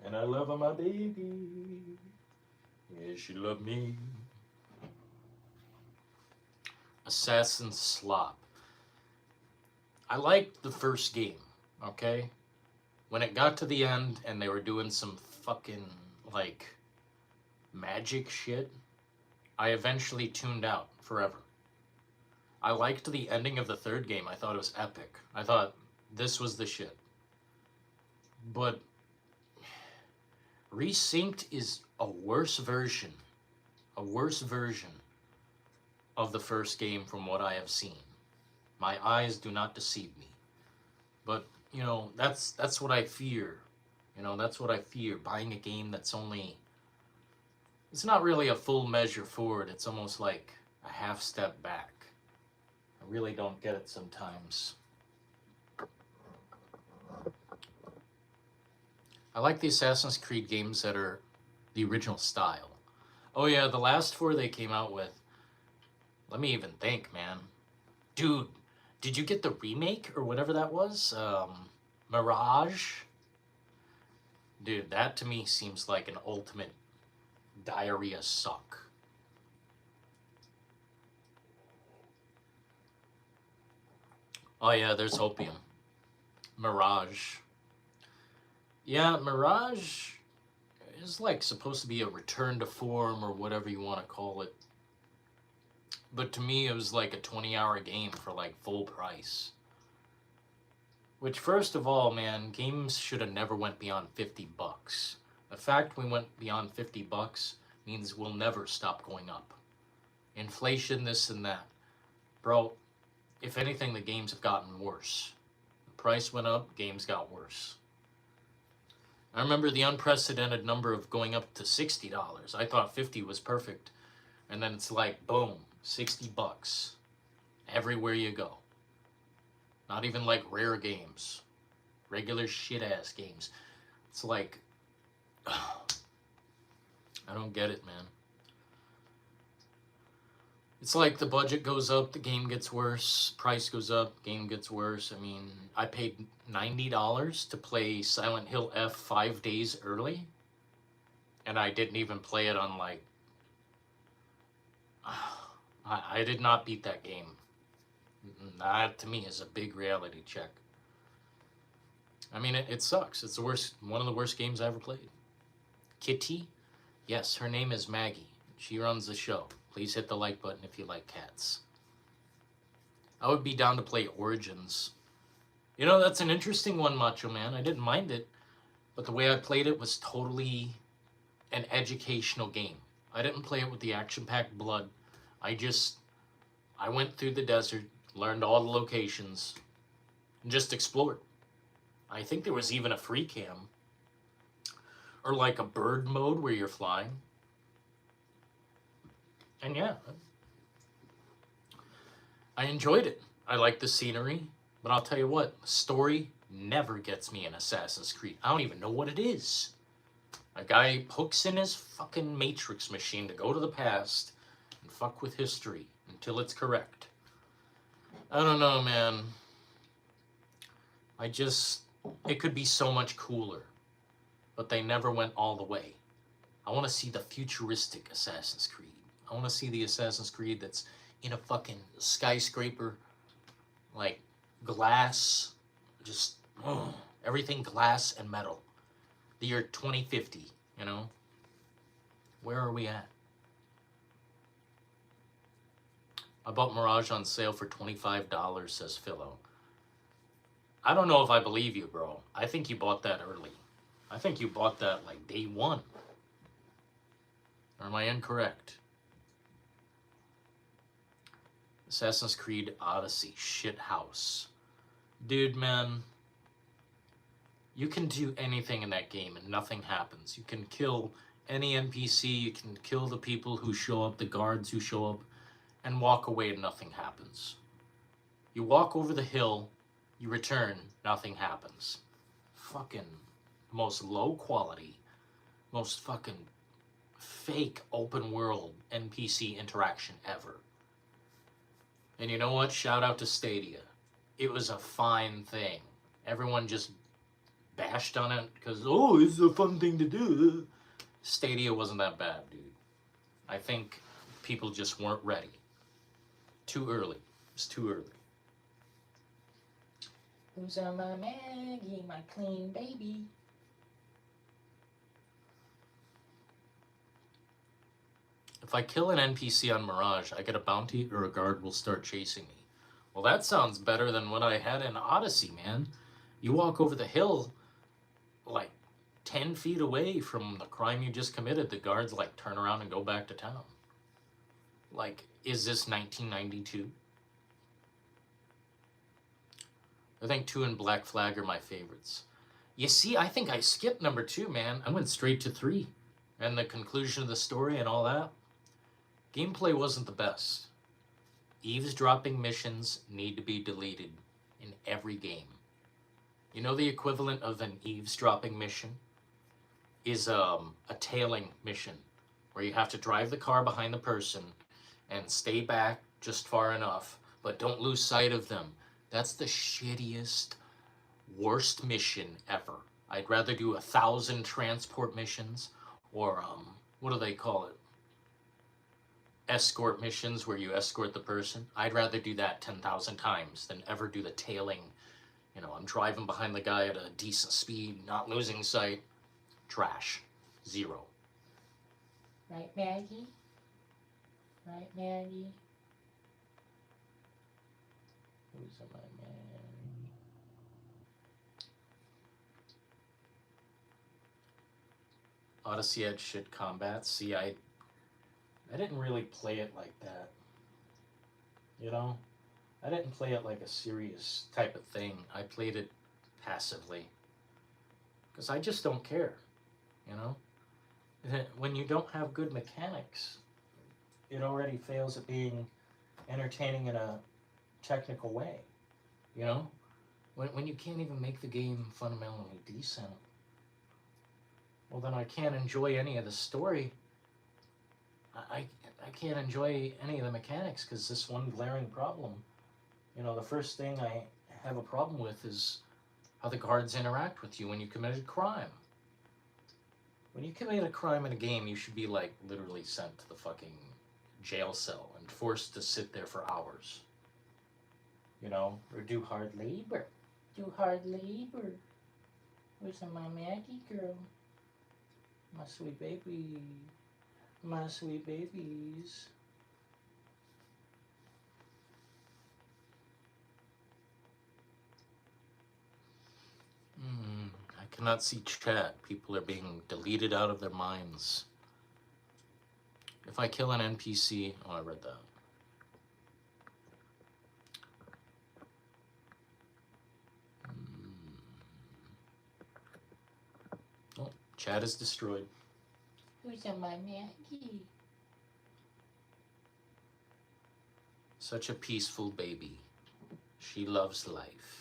And I love my baby. Yeah, she love me. Assassin Slop. I liked the first game, okay? When it got to the end and they were doing some fucking, like, magic shit, I eventually tuned out forever. I liked the ending of the third game. I thought it was epic. I thought this was the shit. But Resynced is a worse version of the first game from what I have seen. My eyes do not deceive me. But, you know, that's what I fear. You know, that's what I fear. Buying a game that's only... It's not really a full measure forward. It's almost like a half step back. I really don't get it sometimes. I like the Assassin's Creed games that are the original style. Oh yeah, the last 4 they came out with. Let me even think, man. Dude, did you get the remake or whatever that was? Mirage? Dude, that to me seems like an ultimate diarrhea suck. Oh yeah, there's Opium. Mirage. Yeah, Mirage is like supposed to be a return to form or whatever you want to call it. But to me, it was like a 20-hour game for like full price. Which, first of all, man, games should have never went beyond $50. The fact we went beyond $50 means we'll never stop going up. Inflation, this and that. Bro, if anything, the games have gotten worse. The price went up, games got worse. I remember the unprecedented number of going up to $60. I thought 50 was perfect. And then it's like, boom, $60 everywhere you go. Not even like rare games. Regular shit-ass games. It's like, I don't get it, man. It's like the budget goes up, the game gets worse, price goes up, game gets worse. I mean, I paid $90 to play Silent Hill F 5 days early, and I didn't even play it on like... I did not beat that game. That, to me, is a big reality check. I mean, it sucks. It's the worst, one of the worst games I ever played. Kitty? Yes, her name is Maggie. She runs the show. Please hit the like button if you like cats. I would be down to play Origins. You know, that's an interesting one, Macho Man. I didn't mind it, but the way I played it was totally an educational game. I didn't play it with the action-packed blood. I went through the desert, learned all the locations, and just explored. I think there was even a free cam. Or like a bird mode where you're flying. And yeah, I enjoyed it. I like the scenery, but I'll tell you what, story never gets me in Assassin's Creed. I don't even know what it is. A guy hooks in his fucking Matrix machine to go to the past and fuck with history until it's correct. I don't know, man. it could be so much cooler, but they never went all the way. I want to see the futuristic Assassin's Creed. I want to see the Assassin's Creed that's in a fucking skyscraper, like glass, just everything glass and metal. The year 2050, you know? Where are we at? I bought Mirage on sale for $25, says Philo. I don't know if I believe you, bro. I think you bought that early. I think you bought that like day one. Or am I incorrect? Assassin's Creed Odyssey, shit house. Dude, man. You can do anything in that game and nothing happens. You can kill any NPC, you can kill the people who show up, the guards who show up, and walk away and nothing happens. You walk over the hill, you return, nothing happens. Fucking most low quality, most fucking fake open world NPC interaction ever. And you know what? Shout out to Stadia. It was a fine thing. Everyone just bashed on it because, oh, it's a fun thing to do. Stadia wasn't that bad, dude. I think people just weren't ready. Too early. It's too early. Who's on my Maggie, my clean baby? If I kill an NPC on Mirage, I get a bounty or a guard will start chasing me. Well, that sounds better than what I had in Odyssey, man. You walk over the hill, like 10 feet away from the crime you just committed, the guards like turn around and go back to town. Like, is this 1992? I think 2 and Black Flag are my favorites. You see, I think I skipped number 2, man. I went straight to 3. And the conclusion of the story and all that. Gameplay wasn't the best. Eavesdropping missions need to be deleted in every game. You know the equivalent of an eavesdropping mission is a tailing mission where you have to drive the car behind the person and stay back just far enough, but don't lose sight of them. That's the shittiest, worst mission ever. I'd rather do 1,000 transport missions or what do they call it? Escort missions where you escort the person. I'd rather do that 10,000 times than ever do the tailing. You know, I'm driving behind the guy at a decent speed, not losing sight. Trash. 0. Right, Maggie? Right, Maggie? Who's on my Maggie? Odyssey had shit combat. See, I didn't really play it like that. You know? I didn't play it like a serious type of thing. I played it passively. Because I just don't care. You know? When you don't have good mechanics, it already fails at being entertaining in a technical way. You know? When you can't even make the game fundamentally decent, well then I can't enjoy any of the story. I can't enjoy any of the mechanics because this one glaring problem. You know, the first thing I have a problem with is how the guards interact with you when you commit a crime. When you commit a crime in a game, you should be like literally sent to the fucking jail cell and forced to sit there for hours. You know, or do hard labor. Do hard labor. Where's my Maggie girl? My sweet baby. My sweet babies. I cannot see chat. People are being deleted out of their minds. If I kill an NPC... Oh, I read that. Oh, chat is destroyed. Who's on my Maggie? Such a peaceful baby. She loves life.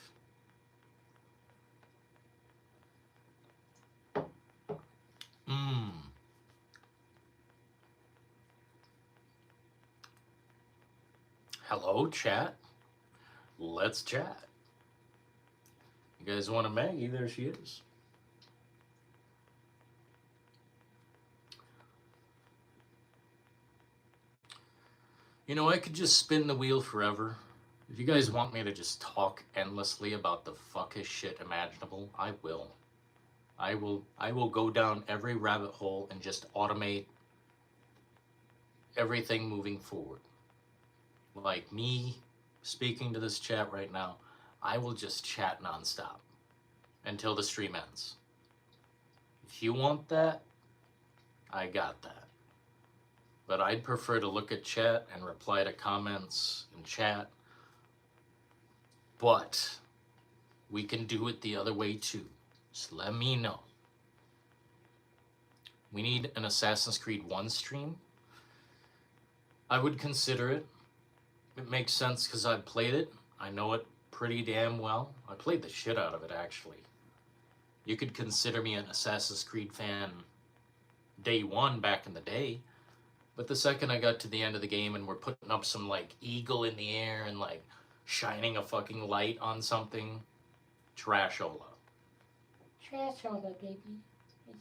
Hello, chat. Let's chat. You guys want a Maggie? There she is. You know, I could just spin the wheel forever. If you guys want me to just talk endlessly about the fuckest shit imaginable, I will. I will go down every rabbit hole and just automate everything moving forward. Like me speaking to this chat right now, I will just chat nonstop until the stream ends. If you want that, I got that. But I'd prefer to look at chat and reply to comments in chat. But we can do it the other way too. Just let me know. We need an Assassin's Creed 1 stream. I would consider it. It makes sense because I've played it. I know it pretty damn well. I played the shit out of it, actually. You could consider me an Assassin's Creed fan day one back in the day. But the second I got to the end of the game and we're putting up some, like, eagle in the air and, like, shining a fucking light on something, trashola. Trashola, baby.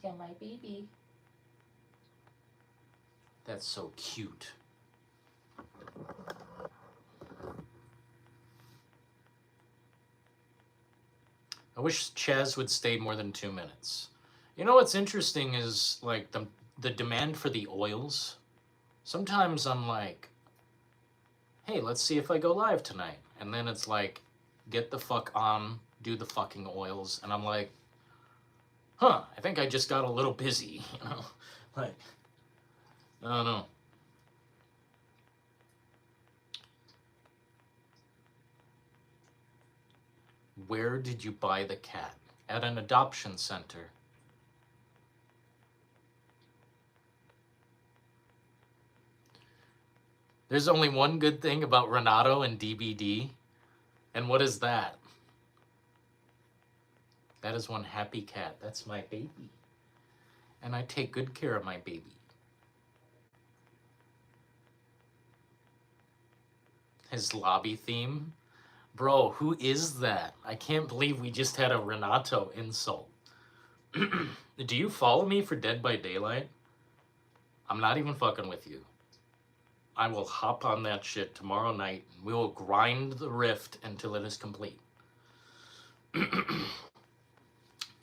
You're my baby. That's so cute. I wish Chaz would stay more than 2 minutes. You know what's interesting is, like, the demand for the oils. Sometimes I'm like, hey, let's see if I go live tonight. And then it's like, get the fuck on, do the fucking oils. And I'm like, I think I just got a little busy, you know? Like, I don't know. Where did you buy the cat? At an adoption center. There's only one good thing about Renato and DBD. And what is that? That is one happy cat. That's my baby. And I take good care of my baby. His lobby theme? Bro, who is that? I can't believe we just had a Renato insult. Do you follow me for Dead by Daylight? I'm not even fucking with you. I will hop on that shit tomorrow night. And we will grind the rift until it is complete.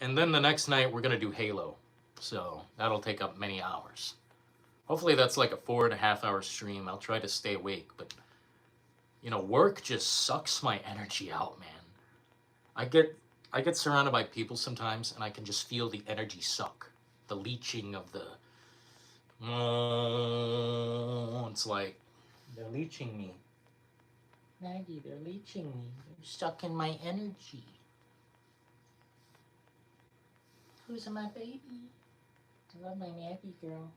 And then the next night we're going to do Halo. So that'll take up many hours. Hopefully that's like a 4.5 hour stream. I'll try to stay awake, but you know, work just sucks my energy out, man. I get surrounded by people sometimes and I can just feel the energy suck. The leeching of the... it's like, they're leeching me. Maggie, they're leeching me. They're sucking my energy. Who's my baby? I love my Maggie girl.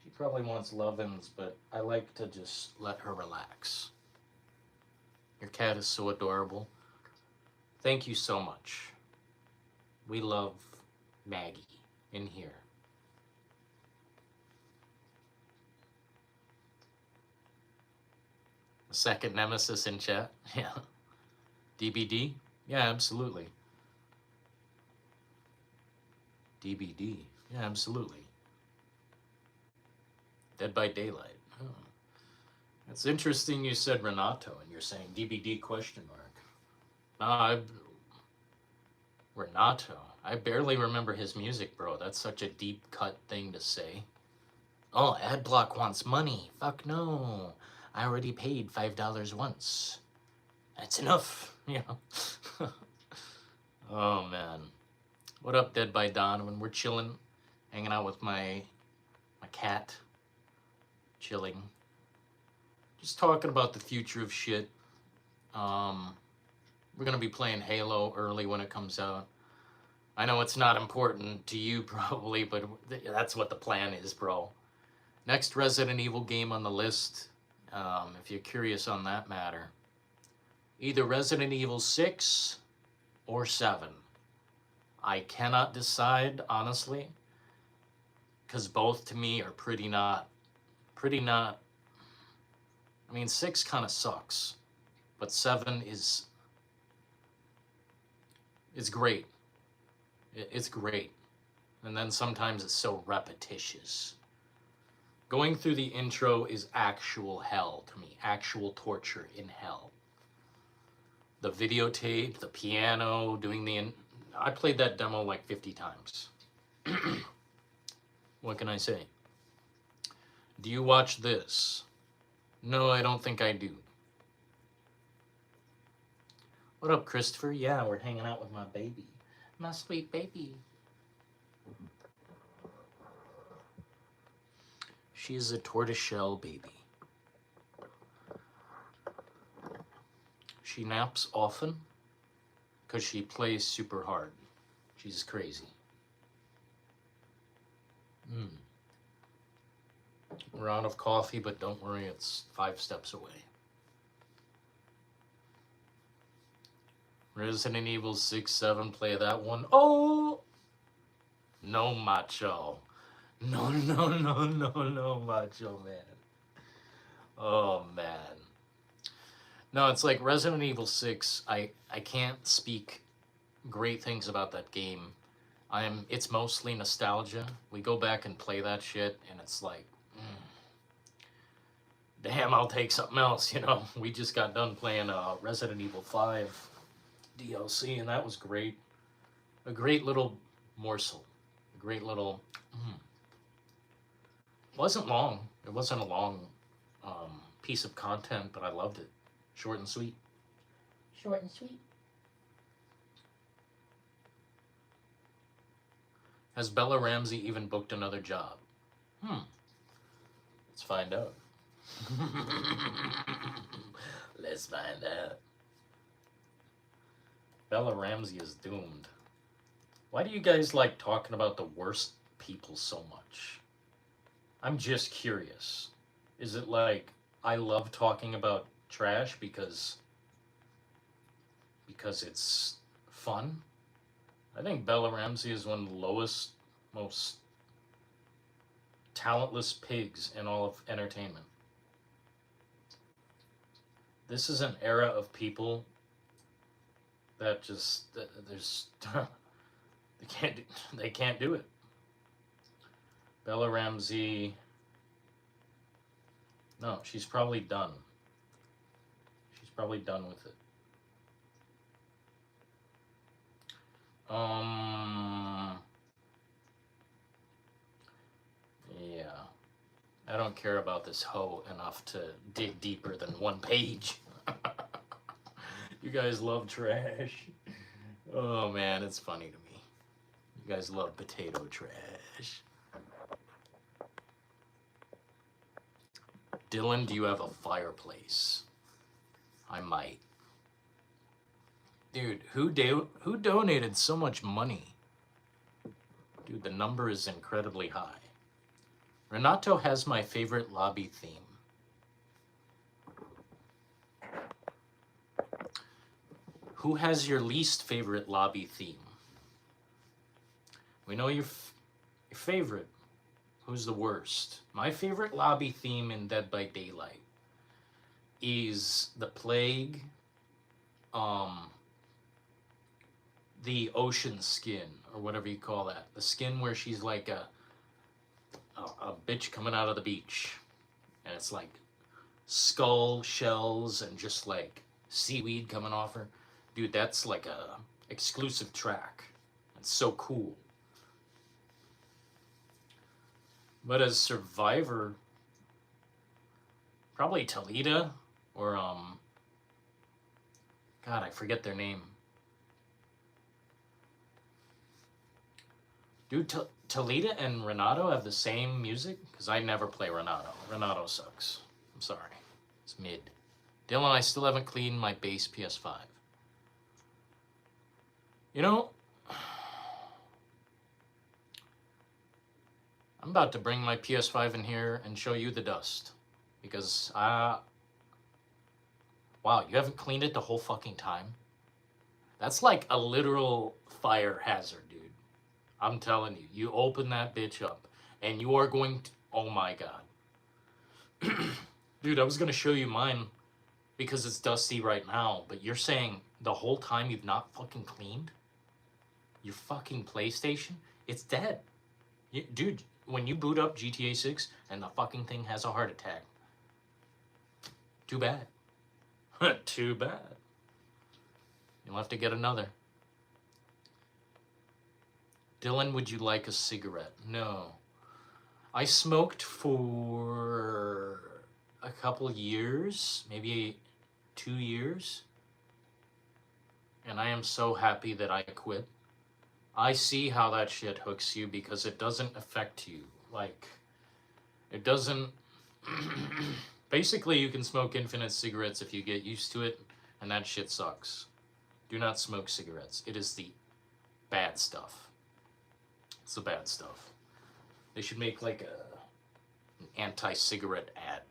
She probably wants love-ins, but I like to just let her relax. Your cat is so adorable. Thank you so much. We love Maggie in here. A second nemesis in chat? Yeah. DBD? Yeah, absolutely. DBD? Yeah, absolutely. Dead by Daylight. Oh. It's interesting you said Renato and you're saying DBD question mark. Renato. I barely remember his music, bro. That's such a deep cut thing to say. Oh, Adblock wants money. Fuck no. I already paid $5 once. That's enough, you know. Oh man. What up, Dead by Dawn? When we're chilling, hanging out with my cat. Chilling. Just talking about the future of shit. We're gonna be playing Halo early when it comes out. I know it's not important to you probably, but that's what the plan is, bro. Next Resident Evil game on the list, if you're curious on that matter. Either Resident Evil 6 or 7. I cannot decide, honestly, because both to me are pretty not, I mean, 6 kind of sucks, but 7 is It's great. It's great. And then sometimes it's so repetitious. Going through the intro is actual hell to me, actual torture in hell. The videotape, the piano, I played that demo like 50 times. What can I say? Do you watch this? No, I don't think I do. What up, Christopher? Yeah, we're hanging out with my baby. My sweet baby. She is a tortoiseshell baby. She naps often because she plays super hard. She's crazy. We're out of coffee, but don't worry, it's 5 steps away. Resident Evil 6, 7, play that one. Oh! No, macho. No, macho, man. Oh, man. No, it's like Resident Evil 6, I can't speak great things about that game. It's mostly nostalgia. We go back and play that shit, and it's like, damn, I'll take something else, you know? We just got done playing Resident Evil 5 DLC, and that was great. A great little morsel. A great little... Wasn't long. It wasn't a long piece of content, but I loved it. Short and sweet. Short and sweet. Has Bella Ramsey even booked another job? Let's find out. Let's find out. Bella Ramsey is doomed. Why do you guys like talking about the worst people so much? I'm just curious. Is it like I love talking about trash because it's fun? I think Bella Ramsey is one of the lowest, most talentless pigs in all of entertainment. This is an era of people that just there's they can't do it. Bella Ramsey. No, she's probably done. She's probably done with it. Yeah. I don't care about this hoe enough to dig deeper than one page. You guys love trash. Oh man, it's funny to me. You guys love potato trash. Dylan, do you have a fireplace? I might. Dude, who donated so much money? Dude, the number is incredibly high. Renato has my favorite lobby theme. Who has your least favorite lobby theme? We know your favorite. Who's the worst? My favorite lobby theme in Dead by Daylight is the plague, the ocean skin, or whatever you call that. The skin where she's like a bitch coming out of the beach. And it's like skull shells and just like seaweed coming off her. Dude, that's like a exclusive track. It's so cool. But as Survivor, probably Talita or God, I forget their name. Dude, Talita and Renato have the same music? Because I never play Renato. Renato sucks. I'm sorry. It's mid. Dylan, I still haven't cleaned my base PS5. You know, I'm about to bring my PS5 in here and show you the dust. Because, wow, you haven't cleaned it the whole fucking time? That's like a literal fire hazard, dude. I'm telling you, you open that bitch up and you are going to, oh my God. Dude, I was going to show you mine because it's dusty right now, but you're saying the whole time you've not fucking cleaned? your fucking PlayStation, it's dead. Dude, when you boot up GTA 6 and the fucking thing has a heart attack, too bad. Too bad. You'll have to get another. Dylan, would you like a cigarette? No. I smoked for a couple years, maybe 2 years. And I am so happy that I quit. I see how that shit hooks you because it doesn't affect you. Like, it doesn't... Basically, you can smoke infinite cigarettes if you get used to it, and that shit sucks. Do not smoke cigarettes. It is the bad stuff. It's the bad stuff. They should make like an anti-cigarette ad.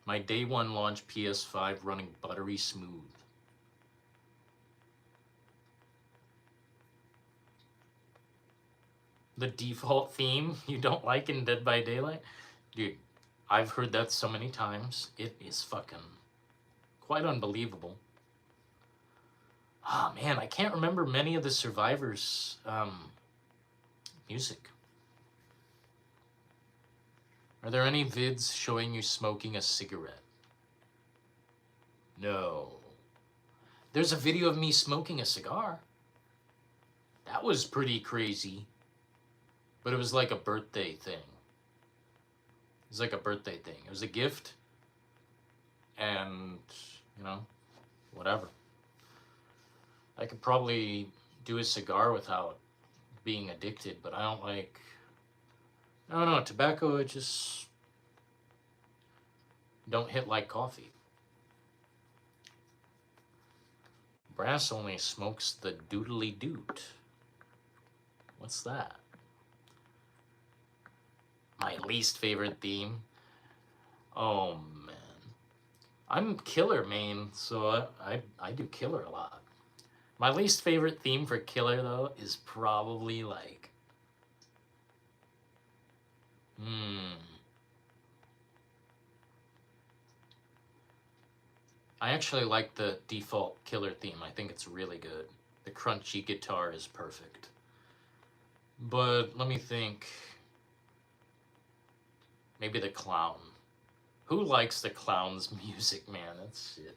My day one launch PS5 running buttery smooth. The default theme you don't like in Dead by Daylight? Dude, I've heard that so many times. It is fucking quite unbelievable. Ah, man, I can't remember many of the survivors' music. Are there any vids showing you smoking a cigarette? No. There's a video of me smoking a cigar. That was pretty crazy. But it was like a birthday thing. It was like a birthday thing. It was a gift. And, you know, whatever. I could probably do a cigar without being addicted, but I don't like... I don't know, tobacco, it just don't hit like coffee. Brass only smokes the doodly doot. What's that? My least favorite theme? Oh, man. I'm Killer main, so I do Killer a lot. My least favorite theme for Killer, though, is probably like... I actually like the default Killer theme. I think it's really good. The crunchy guitar is perfect. But let me think. Maybe the Clown. Who likes the Clown's music, man? That's shit.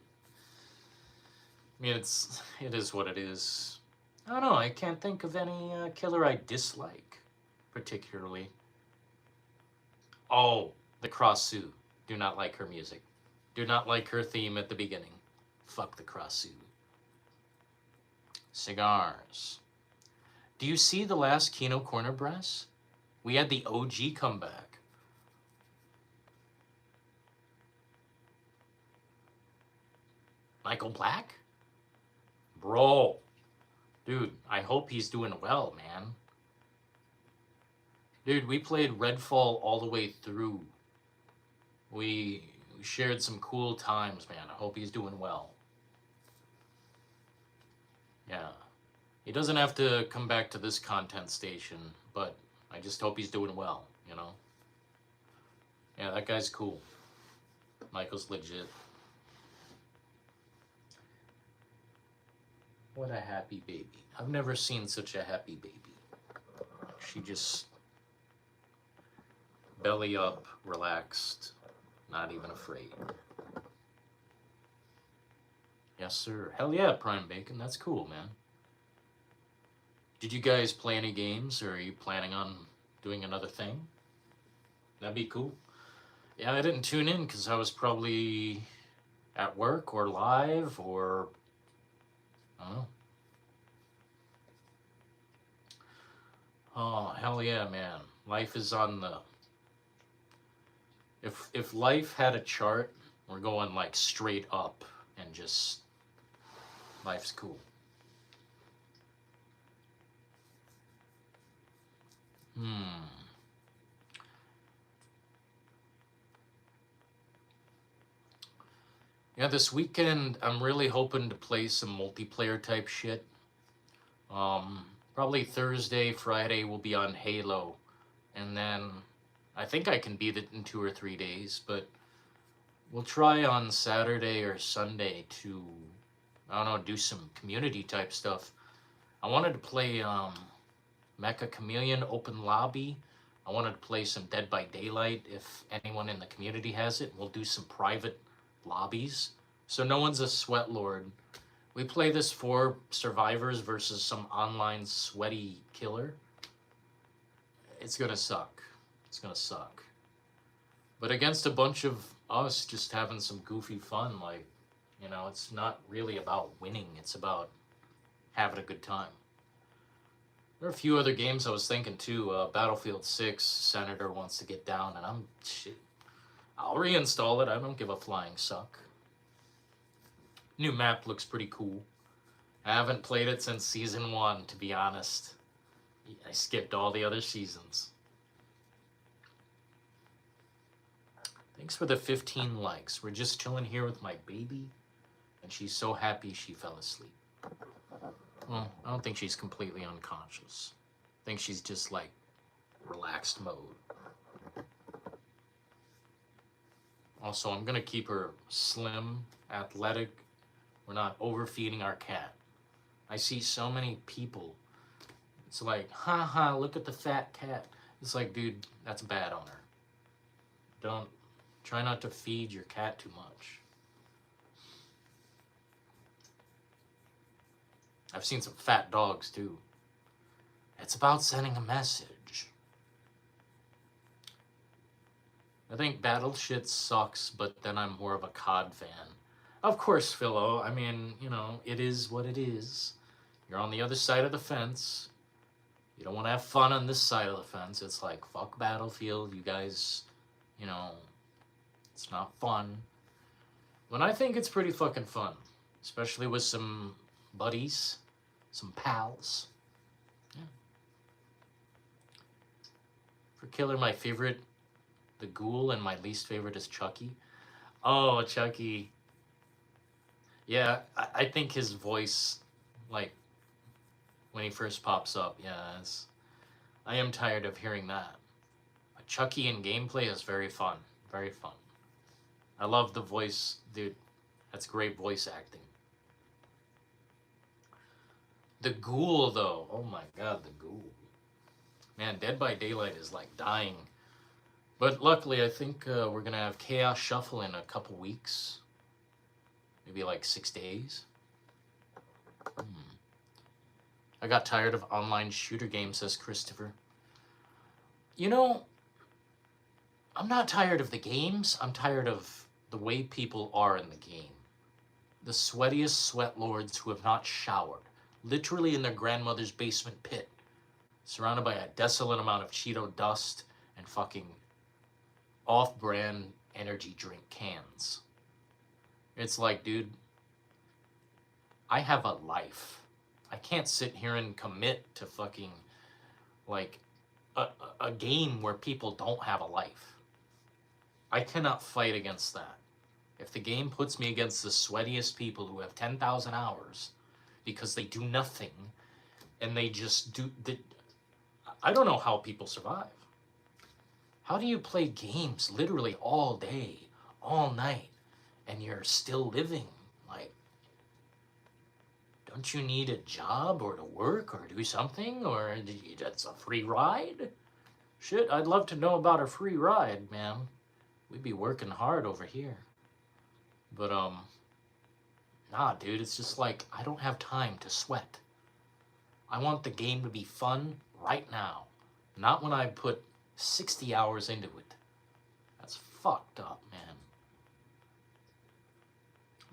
I mean, it is what it is. I don't know. I can't think of any Killer I dislike particularly. Oh, the Cross Sue. Do not like her music. Do not like her theme at the beginning. Fuck the Cross Sue. Cigars. Do you see the last Kino Corner Brass? We had the OG comeback. Michael Black? Bro. Dude, I hope he's doing well, man. Dude, we played Redfall all the way through. We shared some cool times, man. I hope he's doing well. Yeah. He doesn't have to come back to this content station, but I just hope he's doing well, you know? Yeah, that guy's cool. Michael's legit. What a happy baby. I've never seen such a happy baby. She just... belly up, relaxed, not even afraid. Yes, sir. Hell yeah, Prime Bacon. That's cool, man. Did you guys play any games, or are you planning on doing another thing? That'd be cool. Yeah, I didn't tune in because I was probably at work or live or... I don't know. Oh, hell yeah, man. Life is on the... If life had a chart, we're going like straight up and just... life's cool. Yeah, this weekend I'm really hoping to play some multiplayer type shit. Probably Thursday, Friday will be on Halo, and then I think I can beat it in 2 or 3 days, but we'll try on Saturday or Sunday to I don't know, do some community type stuff. I wanted to play Mecha Chameleon Open Lobby. I wanted to play some Dead by Daylight if anyone in the community has it. We'll do some private lobbies. So no one's a sweat lord. We play this for survivors versus some online sweaty killer. It's gonna suck. It's gonna suck. But against a bunch of us just having some goofy fun, like, you know, it's not really about winning. It's about having a good time. There are a few other games I was thinking too. Battlefield 6, Senator wants to get down, and shit. I'll reinstall it. I don't give a flying suck. New map looks pretty cool. I haven't played it since season 1, to be honest. I skipped all the other seasons. Thanks for the 15 likes. We're just chilling here with my baby, and she's so happy she fell asleep. Well, I don't think she's completely unconscious. I think she's just like relaxed mode. Also, I'm gonna keep her slim, athletic. We're not overfeeding our cat. I see so many people. It's like, haha, look at the fat cat. It's like, dude, that's bad on her. Try not to feed your cat too much. I've seen some fat dogs too. It's about sending a message. I think Battle Shit sucks, but then I'm more of a COD fan. Of course, Philo. I mean, you know, it is what it is. You're on the other side of the fence. You don't want to have fun on this side of the fence. It's like, fuck Battlefield. You guys, you know, it's not fun. When I think it's pretty fucking fun. Especially with some buddies. Some pals. Yeah. For Killer, my favorite, the Ghoul, and my least favorite is Chucky. Oh, Chucky. Yeah, I think his voice, like, when he first pops up, yeah, I am tired of hearing that. But Chucky in gameplay is very fun. Very fun. I love the voice, dude. That's great voice acting. The Ghoul, though. Oh my god, the Ghoul. Man, Dead by Daylight is like dying. But luckily, I think we're going to have Chaos Shuffle in a couple weeks. Maybe like 6 days. I got tired of online shooter games, says Christopher. You know, I'm not tired of the games. I'm tired of the way people are in the game. The sweatiest sweat lords who have not showered. Literally in their grandmother's basement pit. Surrounded by a desolate amount of Cheeto dust and fucking off-brand energy drink cans. It's like, dude, I have a life. I can't sit here and commit to fucking, like, a game where people don't have a life. I cannot fight against that. If the game puts me against the sweatiest people who have 10,000 hours because they do nothing and they just do... I don't know how people survive. How do you play games literally all day, all night, and you're still living? Like, don't you need a job or to work or do something? Or that's a free ride? Shit, I'd love to know about a free ride, man. We'd be working hard over here. But, nah, dude, it's just like, I don't have time to sweat. I want the game to be fun right now. Not when I put 60 hours into it. That's fucked up, man.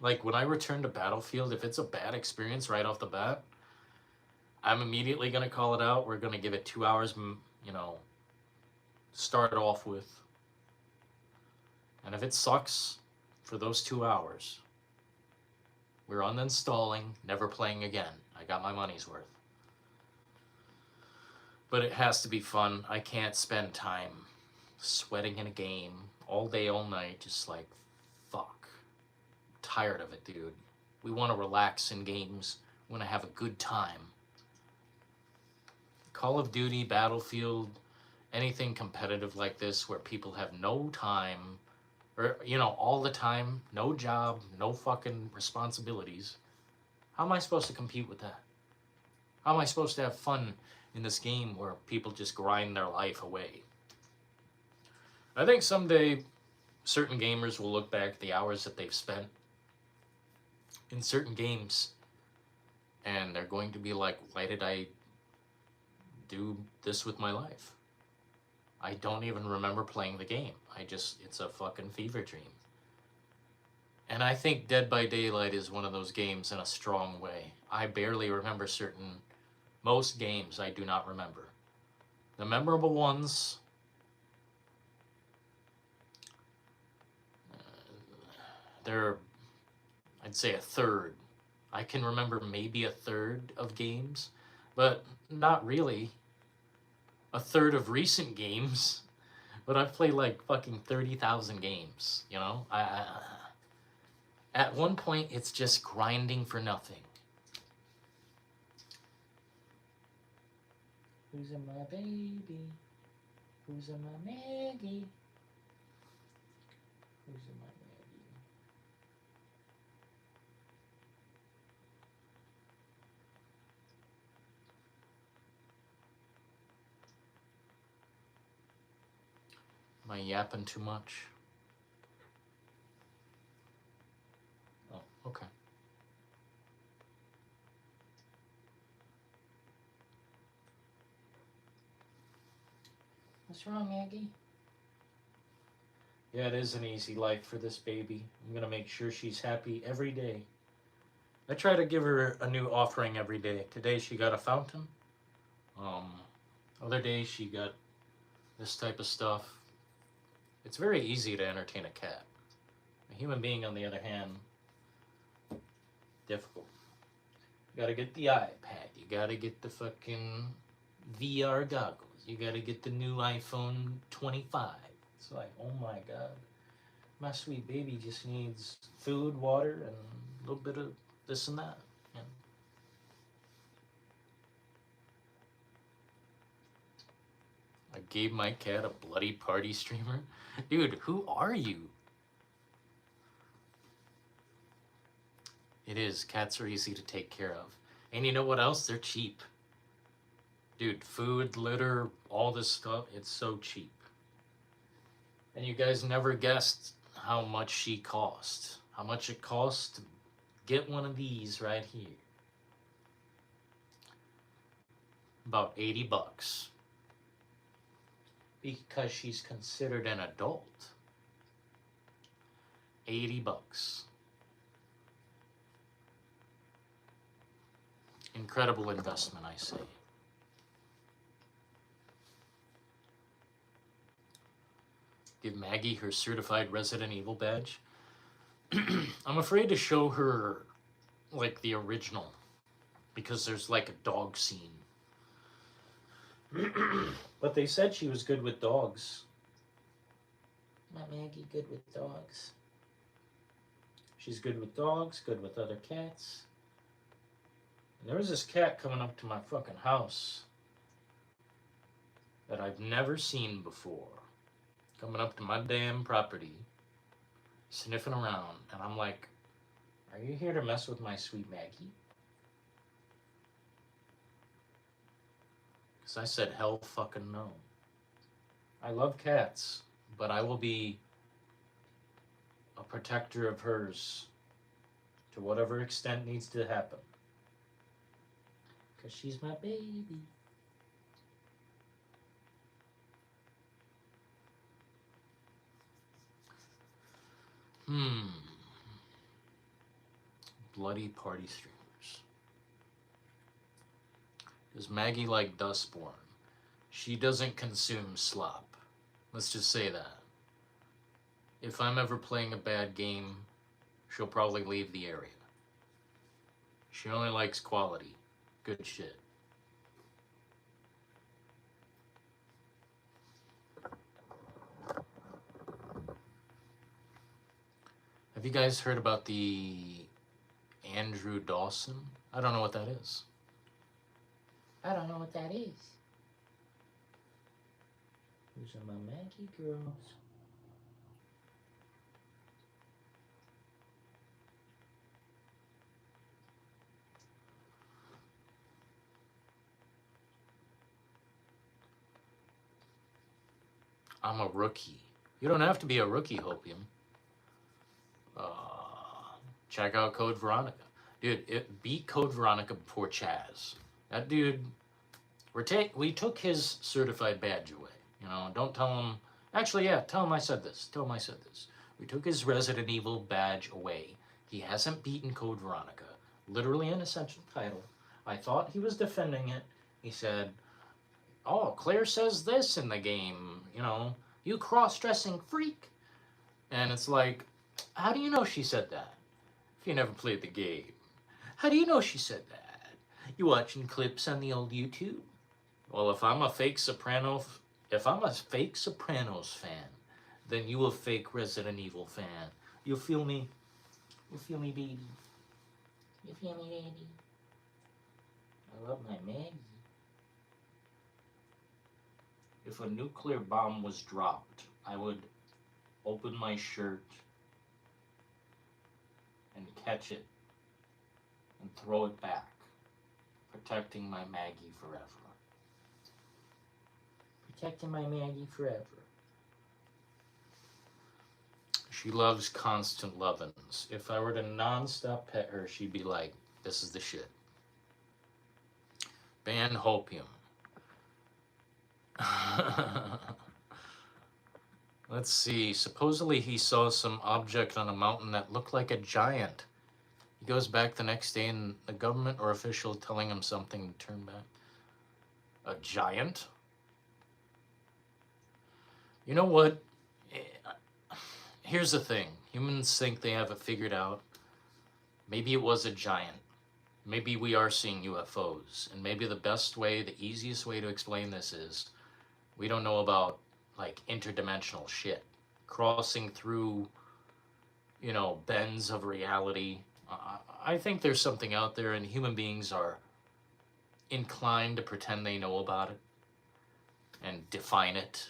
Like, when I return to Battlefield, if it's a bad experience right off the bat, I'm immediately going to call it out. We're going to give it 2 hours, you know, start off with. And if it sucks for those 2 hours, we're uninstalling, never playing again. I got my money's worth. But it has to be fun. I can't spend time sweating in a game all day, all night, just like, fuck. I'm tired of it, dude. We want to relax in games. We want to have a good time. Call of Duty, Battlefield, anything competitive like this where people have no time, or, you know, all the time, no job, no fucking responsibilities. How am I supposed to compete with that? How am I supposed to have fun in this game where people just grind their life away? I think someday certain gamers will look back at the hours that they've spent in certain games and they're going to be like, why did I do this with my life? I don't even remember playing the game. It's a fucking fever dream. And I think Dead by Daylight is one of those games in a strong way. I barely remember most games I do not remember. The memorable ones, they're, I'd say a third. I can remember maybe a third of games, but not really. A third of recent games, but I've played like fucking 30,000 games, you know? At one point, it's just grinding for nothing. Who's in my baby? Who's in my Maggie? Who's in my Maggie? Am I yapping too much? Oh, okay. What's wrong, Maggie? Yeah, it is an easy life for this baby. I'm gonna make sure she's happy every day. I try to give her a new offering every day. Today she got a fountain. Other days she got this type of stuff. It's very easy to entertain a cat. A human being, on the other hand, difficult. You gotta get the iPad. You gotta get the fucking VR goggles. You gotta get the new iPhone 25. It's like, oh my god. My sweet baby just needs food, water, and a little bit of this and that. Yeah. I gave my cat a bloody party streamer. Dude, who are you? It is. Cats are easy to take care of. And you know what else? They're cheap. Dude, food, litter, all this stuff, it's so cheap. And you guys never guessed how much she cost. How much it costs to get one of these right here. About 80 bucks. Because she's considered an adult. 80 bucks. Incredible investment, I say. Give Maggie her certified Resident Evil badge. I'm afraid to show her like the original because there's like a dog scene. But they said she was good with dogs. My Maggie good with dogs. She's good with dogs, good with other cats. And there was this cat coming up to my fucking house that I've never seen before. Coming up to my damn property, sniffing around, and I'm like, are you here to mess with my sweet Maggie? Because I said, hell fucking no. I love cats, but I will be a protector of hers to whatever extent needs to happen. Because she's my baby. Bloody party streamers. Does Maggie like Dustborn? She doesn't consume slop. Let's just say that. If I'm ever playing a bad game, she'll probably leave the area. She only likes quality. Good shit. Have you guys heard about the Andrew Dawson? I don't know what that is. I don't know what that is. Who's in my Maggie girls? I'm a rookie. You don't have to be a rookie, Hopium. Check out Code Veronica. Dude, beat Code Veronica before Chaz. That dude, we took his certified badge away. You know, don't tell him. Actually, yeah, tell him I said this. Tell him I said this. We took his Resident Evil badge away. He hasn't beaten Code Veronica. Literally an essential title. I thought he was defending it. He said, oh, Claire says this in the game. You know, you cross-dressing freak. And it's like, how do you know she said that? If you never played the game. How do you know she said that? You watching clips on the old YouTube? Well, if I'm a fake Sopranos fan, then you a fake Resident Evil fan. You feel me? You feel me, baby? You feel me, baby? I love my Maggie. If a nuclear bomb was dropped, I would open my shirt and catch it and throw it back, protecting my Maggie forever. Protecting my Maggie forever. She loves constant lovin's. If I were to non-stop pet her, she'd be like, this is the shit. Ban Hopium. Let's see. Supposedly he saw some object on a mountain that looked like a giant. He goes back the next day and the government or official telling him something to turn back. A giant? You know what? Here's the thing. Humans think they have it figured out. Maybe it was a giant. Maybe we are seeing UFOs. And maybe the best way, the easiest way to explain this is we don't know about like interdimensional shit. Crossing through, you know, bends of reality. I think there's something out there and human beings are inclined to pretend they know about it and define it.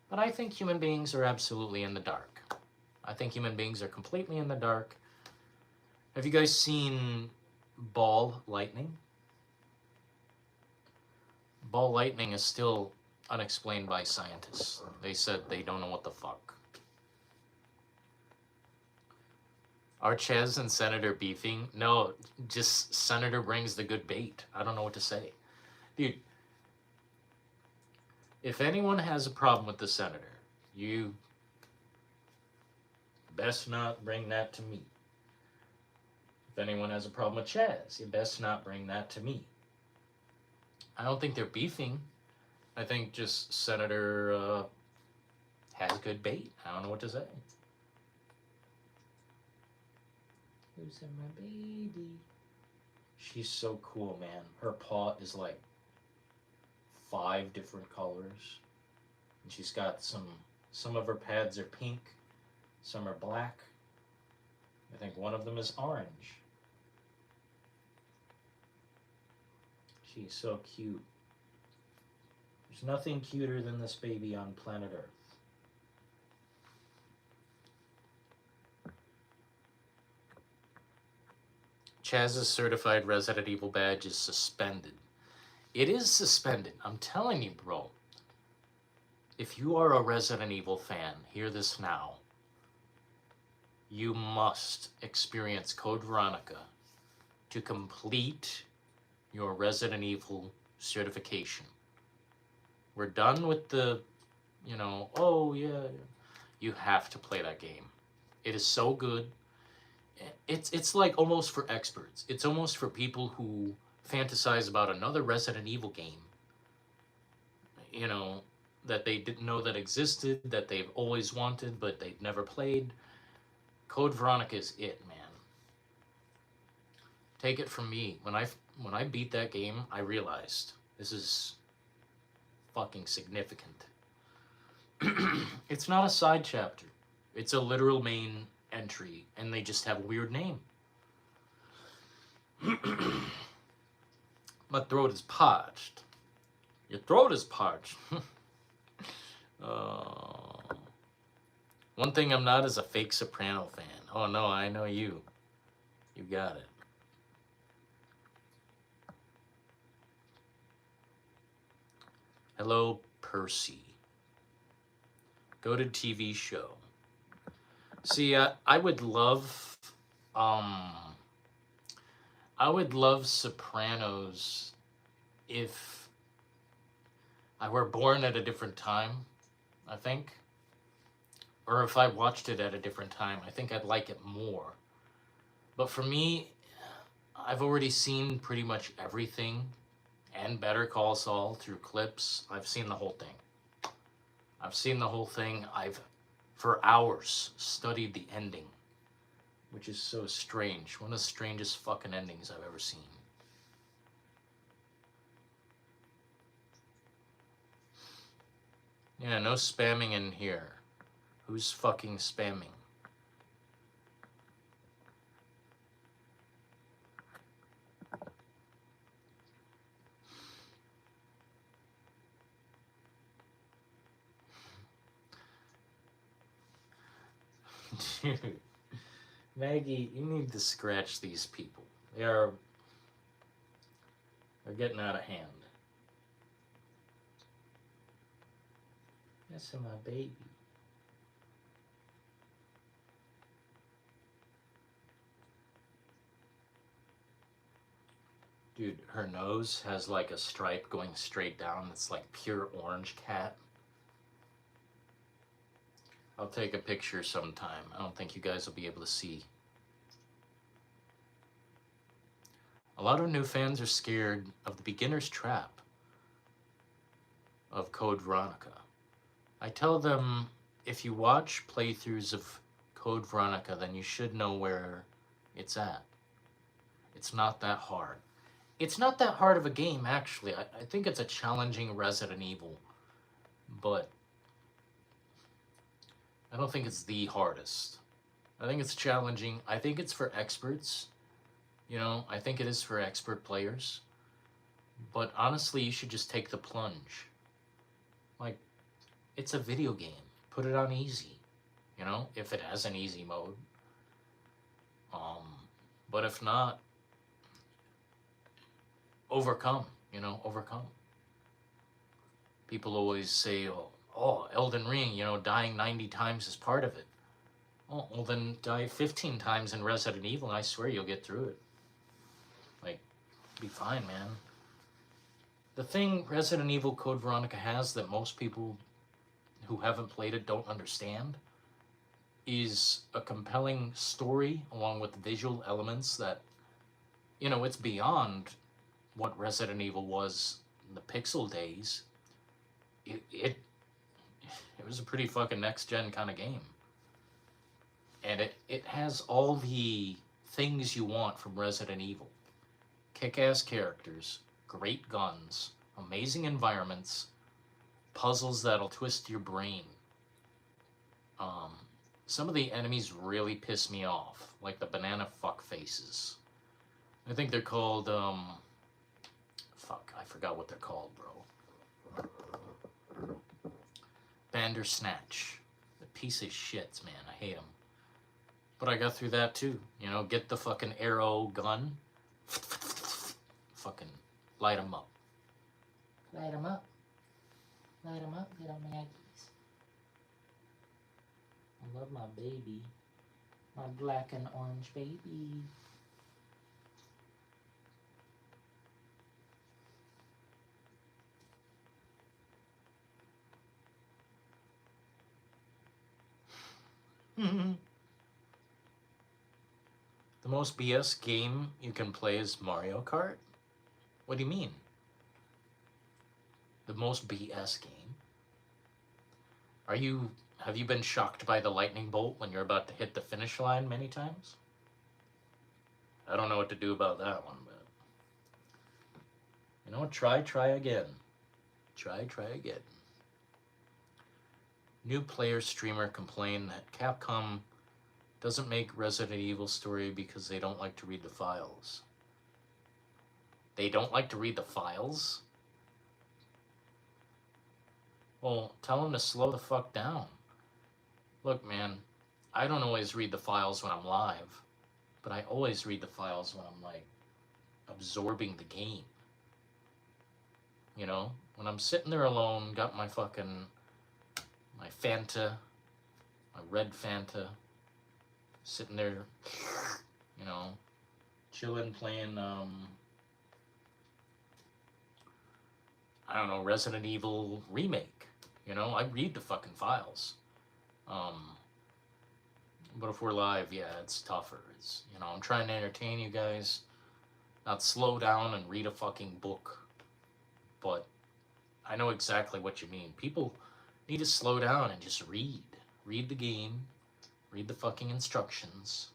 But I think human beings are absolutely in the dark. I think human beings are completely in the dark. Have you guys seen ball lightning? Ball lightning is still unexplained by scientists. They said they don't know what the fuck. Are Chaz and Senator beefing? No, just Senator brings the good bait. I don't know what to say. Dude, if anyone has a problem with the Senator, you best not bring that to me. If anyone has a problem with Chaz, you best not bring that to me. I don't think they're beefing. I think just Senator has good bait. I don't know what to say. Who's in my baby? She's so cool, man. Her paw is like 5 different colors. And she's got some of her pads are pink, some are black. I think one of them is orange. She's so cute. There's nothing cuter than this baby on planet Earth. Chaz's certified Resident Evil badge is suspended. It is suspended. I'm telling you, bro. If you are a Resident Evil fan, hear this now. You must experience Code Veronica to complete your Resident Evil certification. We're done with the, you know, oh yeah. You have to play that game. It is so good. It's like almost for experts. It's almost for people who fantasize about another Resident Evil game, you know, that they didn't know that existed, that they've always wanted, but they've never played. Code Veronica is it, man. Take it from me. When I beat that game, I realized this is fucking significant. It's not a side chapter. It's a literal main entry, and they just have a weird name. My throat is parched. Your throat is parched. One thing I'm not is a fake Soprano fan. Oh no, I know you. You got it. Hello, Percy. Goated TV show. See, I would love, I would love Sopranos if I were born at a different time, I think. Or if I watched it at a different time, I think I'd like it more. But for me, I've already seen pretty much everything and Better Call Saul through clips. I've seen the whole thing. I've, for hours, studied the ending, which is so strange. One of the strangest fucking endings I've ever seen. Yeah, no spamming in here. Who's fucking spamming? Dude, Maggie, you need to scratch these people. They're getting out of hand. That's my baby. Dude, her nose has like a stripe going straight down. It's like pure orange cat. I'll take a picture sometime. I don't think you guys will be able to see. A lot of new fans are scared of the beginner's trap of Code Veronica. I tell them, if you watch playthroughs of Code Veronica, then you should know where it's at. It's not that hard. It's not that hard of a game, actually. I think it's a challenging Resident Evil, but I don't think it's the hardest. I think it's challenging. I think it's for experts. You know, I think it is for expert players. But honestly, you should just take the plunge. Like, it's a video game. Put it on easy. You know, if it has an easy mode. But if not, overcome. Overcome. People always say, oh, Elden Ring, dying 90 times is part of it. Oh, well then die 15 times in Resident Evil and I swear you'll get through it. Like, be fine, man. The thing Resident Evil Code Veronica has that most people who haven't played it don't understand is a compelling story along with visual elements that, it's beyond what Resident Evil was in the pixel days. It was a pretty fucking next-gen kind of game. And it has all the things you want from Resident Evil. Kick-ass characters, great guns, amazing environments, puzzles that'll twist your brain. Some of the enemies really piss me off, like the banana fuck faces. I think they're called, fuck, I forgot what they're called, bro. Bandersnatch. The piece of shits, man, I hate them. But I got through that too. Get the fucking arrow gun. Fucking light them up. Light them up. Light them up, little Maggies. I love my baby. My black and orange baby. The most BS game you can play is Mario Kart? What do you mean? The most BS game? Have you been shocked by the lightning bolt when you're about to hit the finish line many times? I don't know what to do about that one, but you know what? Try again. Try again. New player streamer complained that Capcom doesn't make Resident Evil story because they don't like to read the files. They don't like to read the files? Well, tell them to slow the fuck down. Look, man, I don't always read the files when I'm live, but I always read the files when I'm, like, absorbing the game. When I'm sitting there alone, got my Fanta, my red Fanta, sitting there, you know, chilling, playing, I don't know, Resident Evil Remake. You know, I read the fucking files. But if we're live, yeah, it's tougher. It's, you know, I'm trying to entertain you guys, not slow down and read a fucking book. But I know exactly what you mean. People need to slow down and just read. Read the game. Read the fucking instructions.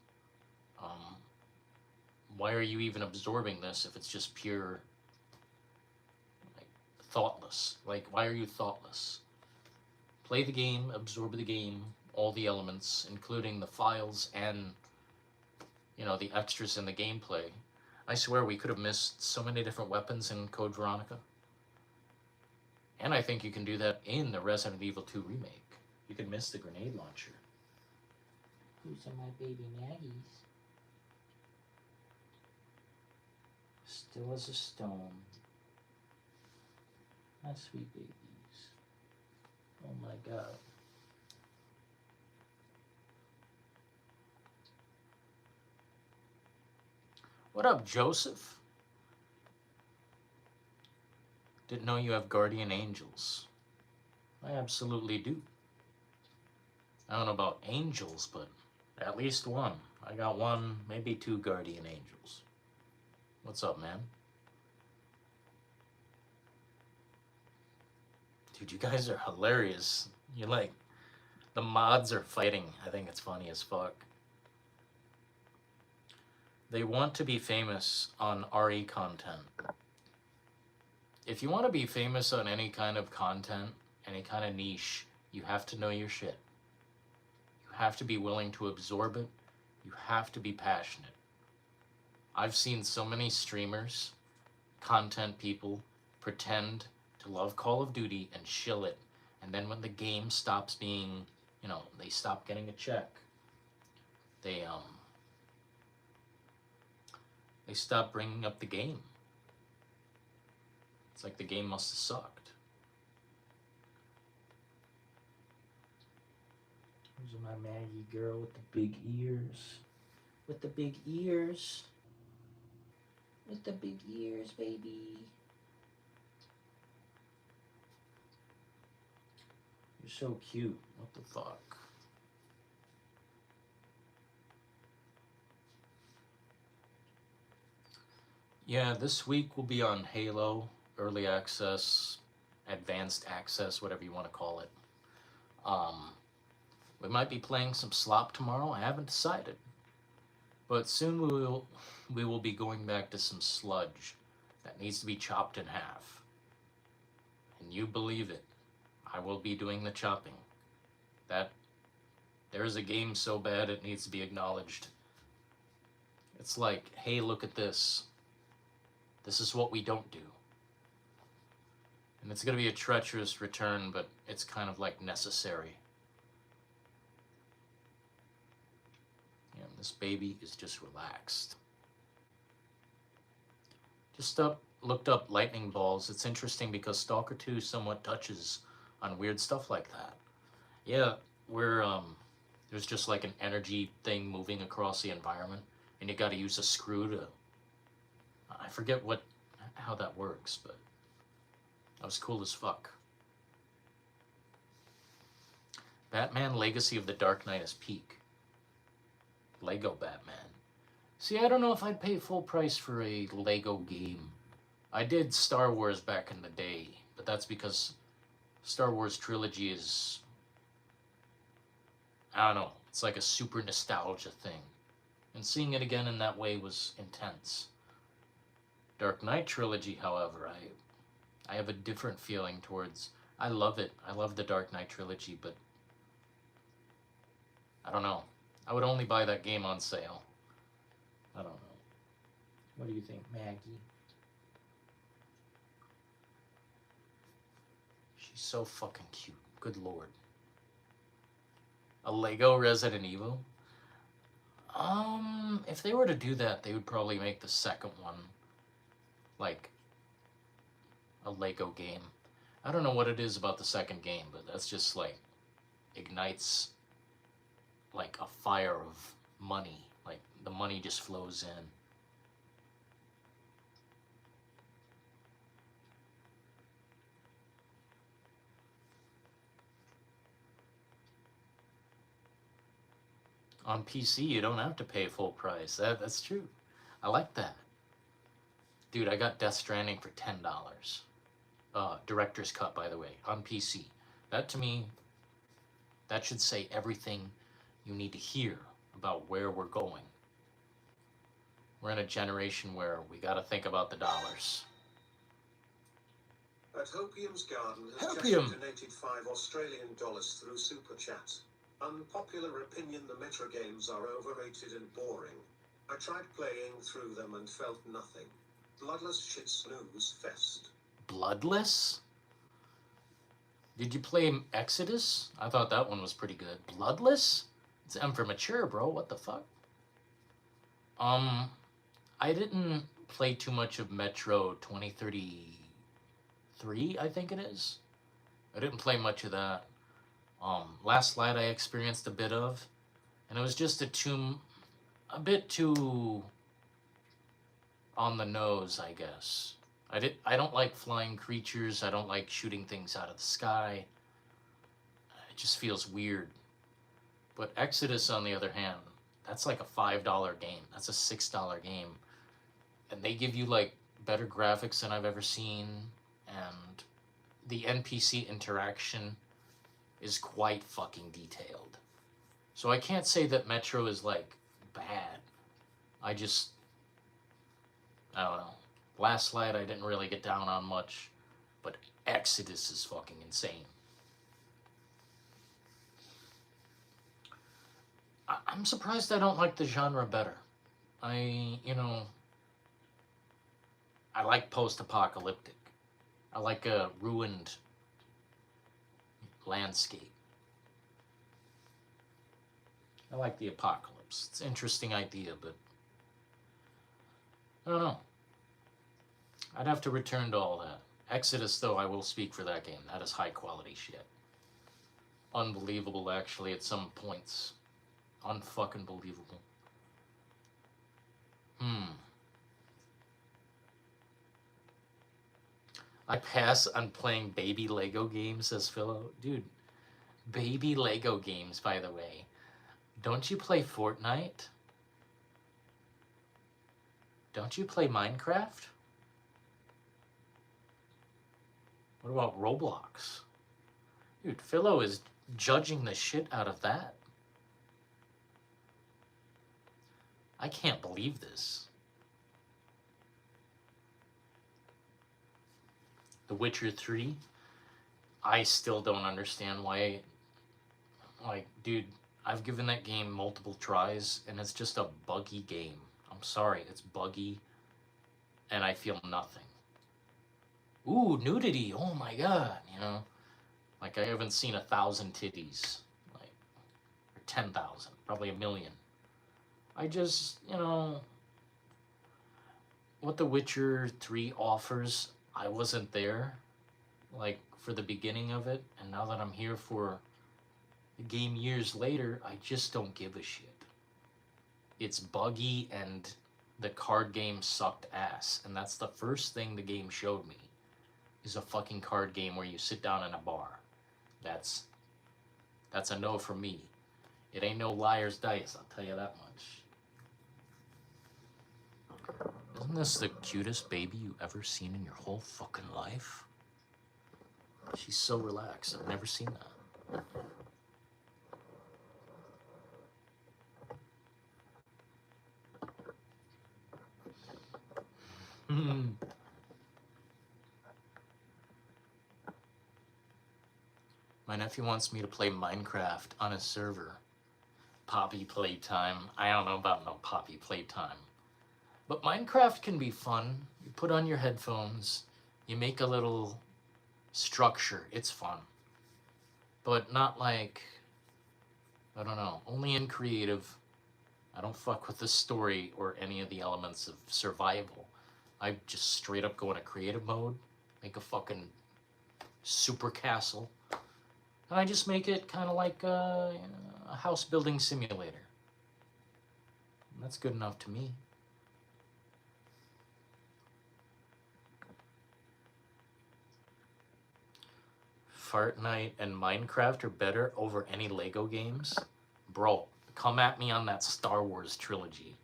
Why are you even absorbing this if it's just pure, like, thoughtless? Like, why are you thoughtless? Play the game, absorb the game, all the elements, including the files and, you know, the extras in the gameplay. I swear we could have missed so many different weapons in Code Veronica. And I think you can do that in the Resident Evil 2 remake. You can miss the grenade launcher. Who's in my baby Maggies? Still as a stone. My sweet babies. Oh my god. What up, Joseph? Didn't know you have guardian angels. I absolutely do. I don't know about angels, but at least one. I got one, maybe two guardian angels. What's up, man? Dude, you guys are hilarious. You're like, the mods are fighting. I think it's funny as fuck. They want to be famous on RE content. If you want to be famous on any kind of content, any kind of niche, you have to know your shit. You have to be willing to absorb it. You have to be passionate. I've seen so many streamers, content people, pretend to love Call of Duty and shill it. And then when the game stops being, you know, they stop getting a check, they stop bringing up the game. It's like the game must have sucked. Who's my Maggie girl with the big ears? With the big ears. With the big ears, baby. You're so cute. What the fuck? Yeah, this week will be on Halo, early access, advanced access, whatever you want to call it. We might be playing some slop tomorrow. I haven't decided. But soon we will be going back to some sludge that needs to be chopped in half. And you believe it, I will be doing the chopping. That there is a game so bad it needs to be acknowledged. It's like, hey, look at this. This is what we don't do. And it's going to be a treacherous return, but it's kind of like necessary. Yeah, this baby is just relaxed. Just looked up lightning balls. It's interesting because Stalker 2 somewhat touches on weird stuff like that. Yeah, where there's just like an energy thing moving across the environment, and you got to use a screw to. I forget how that works, but that was cool as fuck. Batman Legacy of the Dark Knight is peak. Lego Batman. See, I don't know if I'd pay full price for a Lego game. I did Star Wars back in the day, but that's because Star Wars trilogy is, I don't know, it's like a super nostalgia thing. And seeing it again in that way was intense. Dark Knight trilogy, however, I have a different feeling towards. I love it. I love the Dark Knight trilogy, but I don't know. I would only buy that game on sale. I don't know. What do you think, Maggie? She's so fucking cute. Good lord. A Lego Resident Evil? If they were to do that, they would probably make the second one like a Lego game. I don't know what it is about the second game, but that's just like ignites like a fire of money. Like the money just flows in. On PC, you don't have to pay full price. That's true. I like that. Dude, I got Death Stranding for $10. Director's cut, by the way, on PC. That to me, that should say everything you need to hear about where we're going. We're in a generation where we got to think about the dollars. At Hopium's Garden has Hopium. just donated $5 through Super Chat. Unpopular opinion, the Metro games are overrated and boring. I tried playing through them and felt nothing. Bloodless shit snooze fest. Bloodless? Did you play Exodus? I thought that one was pretty good. Bloodless? It's M for mature, bro. What the fuck? I didn't play too much of Metro 2033, I think it is. I didn't play much of that. Last Light I experienced a bit of, and it was just a bit too on the nose, I guess. I don't like flying creatures. I don't like shooting things out of the sky. It just feels weird. But Exodus, on the other hand, that's like a $5 game. That's a $6 game. And they give you like better graphics than I've ever seen. And the NPC interaction is quite fucking detailed. So I can't say that Metro is like bad. I don't know. Last Light I didn't really get down on much, but Exodus is fucking insane. I'm surprised I don't like the genre better. I like post-apocalyptic. I like a ruined landscape. I like the apocalypse. It's an interesting idea, but I don't know. I'd have to return to all that. Exodus, though, I will speak for that game. That is high quality shit. Unbelievable, actually, at some points. Unfucking believable. I pass on playing baby Lego games, says Philo. Dude, baby Lego games, by the way. Don't you play Fortnite? Don't you play Minecraft? What about Roblox? Dude, Philo is judging the shit out of that. I can't believe this. The Witcher 3, I still don't understand why, like, dude, I've given that game multiple tries, and it's just a buggy game. I'm sorry, it's buggy, and I feel nothing. Ooh, nudity, oh my god, like I haven't seen 1,000 titties, like, or 10,000, probably 1,000,000. I just, what The Witcher 3 offers, I wasn't there, like, for the beginning of it, and now that I'm here for the game years later, I just don't give a shit. It's buggy, and the card game sucked ass, and that's the first thing the game showed me, is a fucking card game where you sit down in a bar. That's a no for me. It ain't no Liar's Dice, I'll tell you that much. Isn't this the cutest baby you ever seen in your whole fucking life? She's so relaxed. I've never seen that. My nephew wants me to play Minecraft on his server. Poppy playtime. I don't know about no Poppy playtime. But Minecraft can be fun. You put on your headphones, you make a little structure. It's fun. But not like, I don't know, only in creative. I don't fuck with the story or any of the elements of survival. I just straight up go into creative mode, make a fucking super castle, And I just make it kind of like a house building simulator. And that's good enough to me. Fortnite and Minecraft are better over any Lego games? Bro, come at me on that Star Wars trilogy.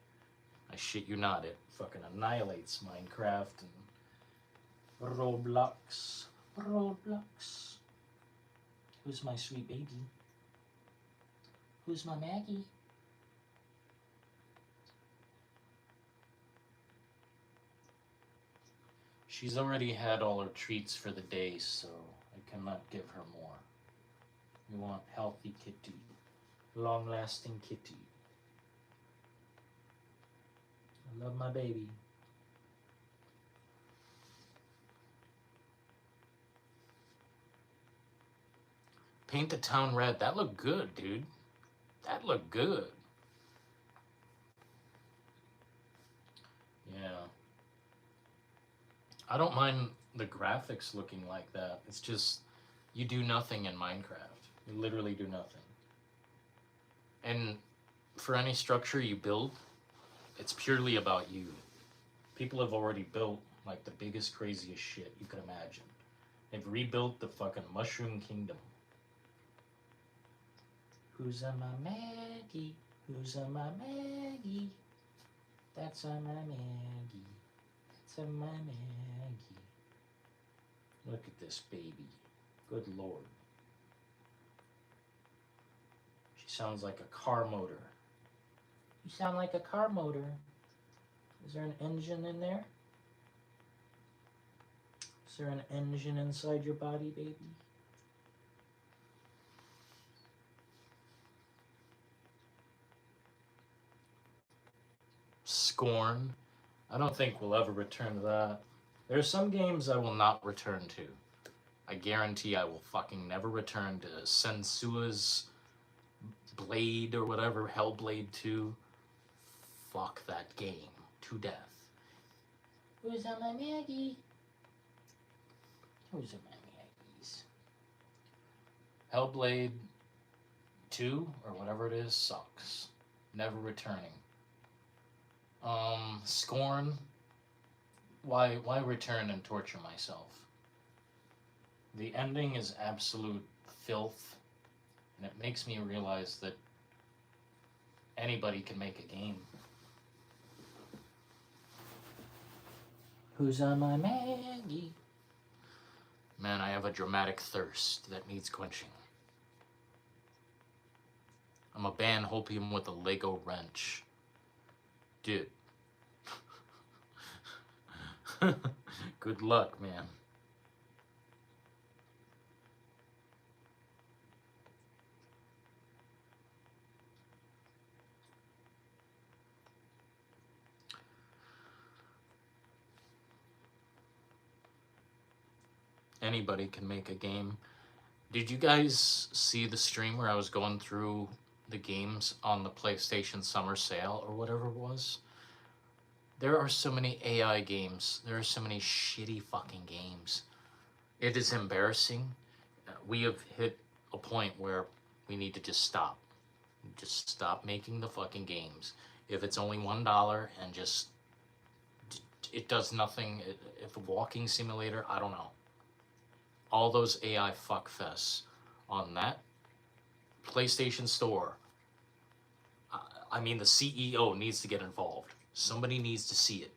I shit you not, it fucking annihilates Minecraft and Roblox. Roblox. Who's my sweet baby? Who's my Maggie? She's already had all her treats for the day, so I cannot give her more. We want healthy kitty. Long-lasting kitty. I love my baby. Paint the town red. That looked good, dude. That looked good. Yeah. I don't mind the graphics looking like that. It's just, you do nothing in Minecraft. You literally do nothing. And for any structure you build, it's purely about you. People have already built like the biggest, craziest shit you could imagine. They've rebuilt the fucking Mushroom Kingdom. Who's on my Maggie? Who's on my Maggie? That's on my Maggie. That's on my Maggie. Look at this baby. Good Lord. She sounds like a car motor. You sound like a car motor. Is there an engine in there? Is there an engine inside your body, baby? Scorn. I don't think we'll ever return to that. There are some games I will not return to. I guarantee I will fucking never return to Sensua's Blade or whatever, Hellblade 2. Fuck that game to death. Who's on my Maggie? Who's on my Maggies? Hellblade 2 or whatever it is sucks. Never returning. Scorn. Why return and torture myself? The ending is absolute filth, and it makes me realize that anybody can make a game. Who's on my Maggie? Man, I have a dramatic thirst that needs quenching. I'm a ban hopium with a Lego wrench. Dude. Good luck, man. Anybody can make a game. Did you guys see the stream where I was going through the games on the PlayStation Summer Sale or whatever it was? There are so many AI games. There are so many shitty fucking games. It is embarrassing. We have hit a point where we need to just stop. Just stop making the fucking games. If it's only $1 and just, it does nothing. If a walking simulator, I don't know. All those AI fuckfests on that PlayStation Store. I mean, the CEO needs to get involved. Somebody needs to see it.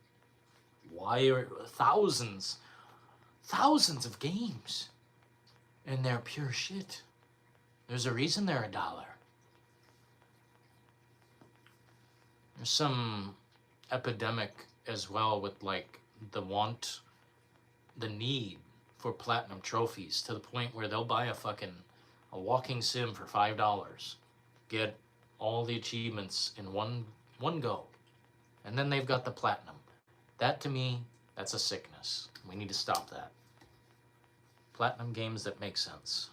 Why are thousands of games and they're pure shit? There's a reason they're $1. There's some epidemic as well with like the need for platinum trophies to the point where they'll buy a walking sim for $5, get all the achievements in one go, and then they've got the platinum. That to me, that's a sickness. We need to stop that. Platinum games that make sense.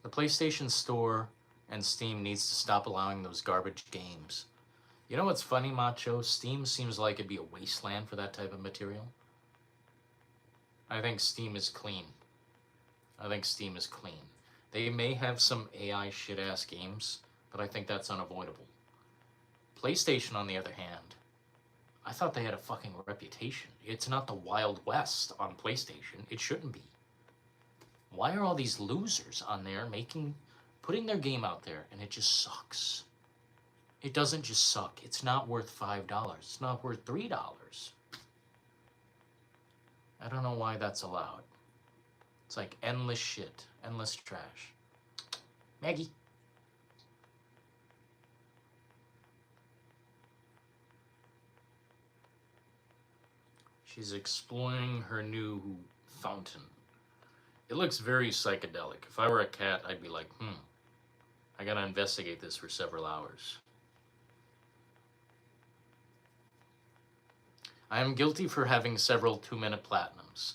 The PlayStation Store and Steam needs to stop allowing those garbage games. You know what's funny, Macho? Steam seems like it'd be a wasteland for that type of material. I think Steam is clean. I think Steam is clean. They may have some AI shit-ass games, but I think that's unavoidable. PlayStation, on the other hand, I thought they had a fucking reputation. It's not the Wild West on PlayStation. It shouldn't be. Why are all these losers on there putting their game out there and it just sucks? It doesn't just suck. It's not worth $5. It's not worth $3. I don't know why that's allowed. It's like endless shit, endless trash. Maggie. She's exploring her new fountain. It looks very psychedelic. If I were a cat, I'd be like, I gotta investigate this for several hours. I am guilty for having several 2-minute platinums.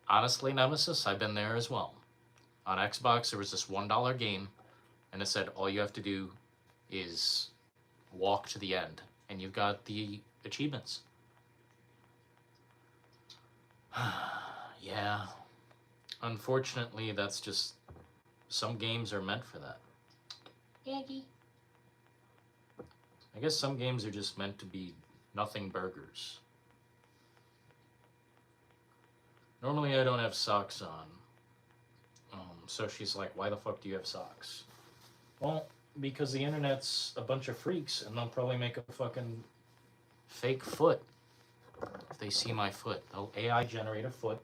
Honestly, Nemesis, I've been there as well. On Xbox, there was this $1 game, and it said all you have to do is walk to the end, and you've got the achievements. Yeah. Unfortunately, that's just... Some games are meant for that. Maggie. I guess some games are just meant to be nothing burgers. Normally I don't have socks on. So she's like, why the fuck do you have socks? Well, because the internet's a bunch of freaks and they'll probably make a fucking fake foot. If they see my foot, they'll AI generate a foot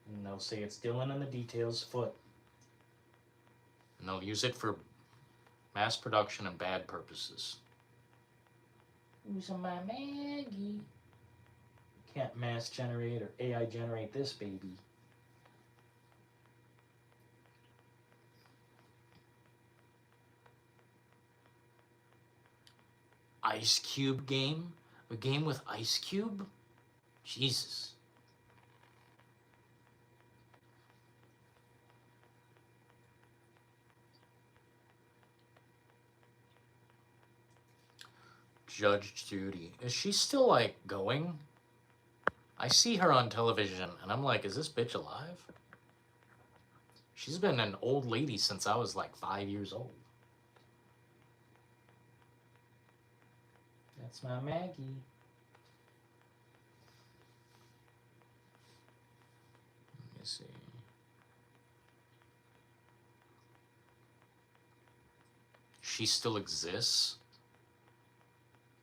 and they'll say it's Dylan in the details foot. And they'll use it for mass production and bad purposes. Who's my Maggie? Can't mass generate or AI generate this baby. Ice Cube game? A game with Ice Cube? Jesus. Judge Judy. Is she still, like, going? I see her on television, and I'm like, is this bitch alive? She's been an old lady since I was, like, 5 years old. That's my Maggie. Let me see. She still exists?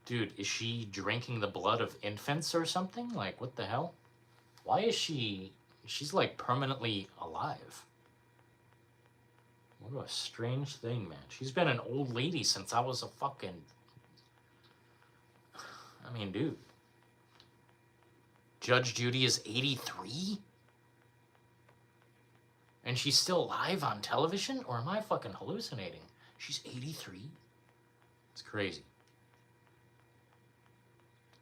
Dude, is she drinking the blood of infants or something? Like, what the hell? Why is she... She's, like, permanently alive. What a strange thing, man. She's been an old lady since I was a fucking... I mean, dude. Judge Judy is 83? And she's still alive on television? Or am I fucking hallucinating? She's 83? It's crazy.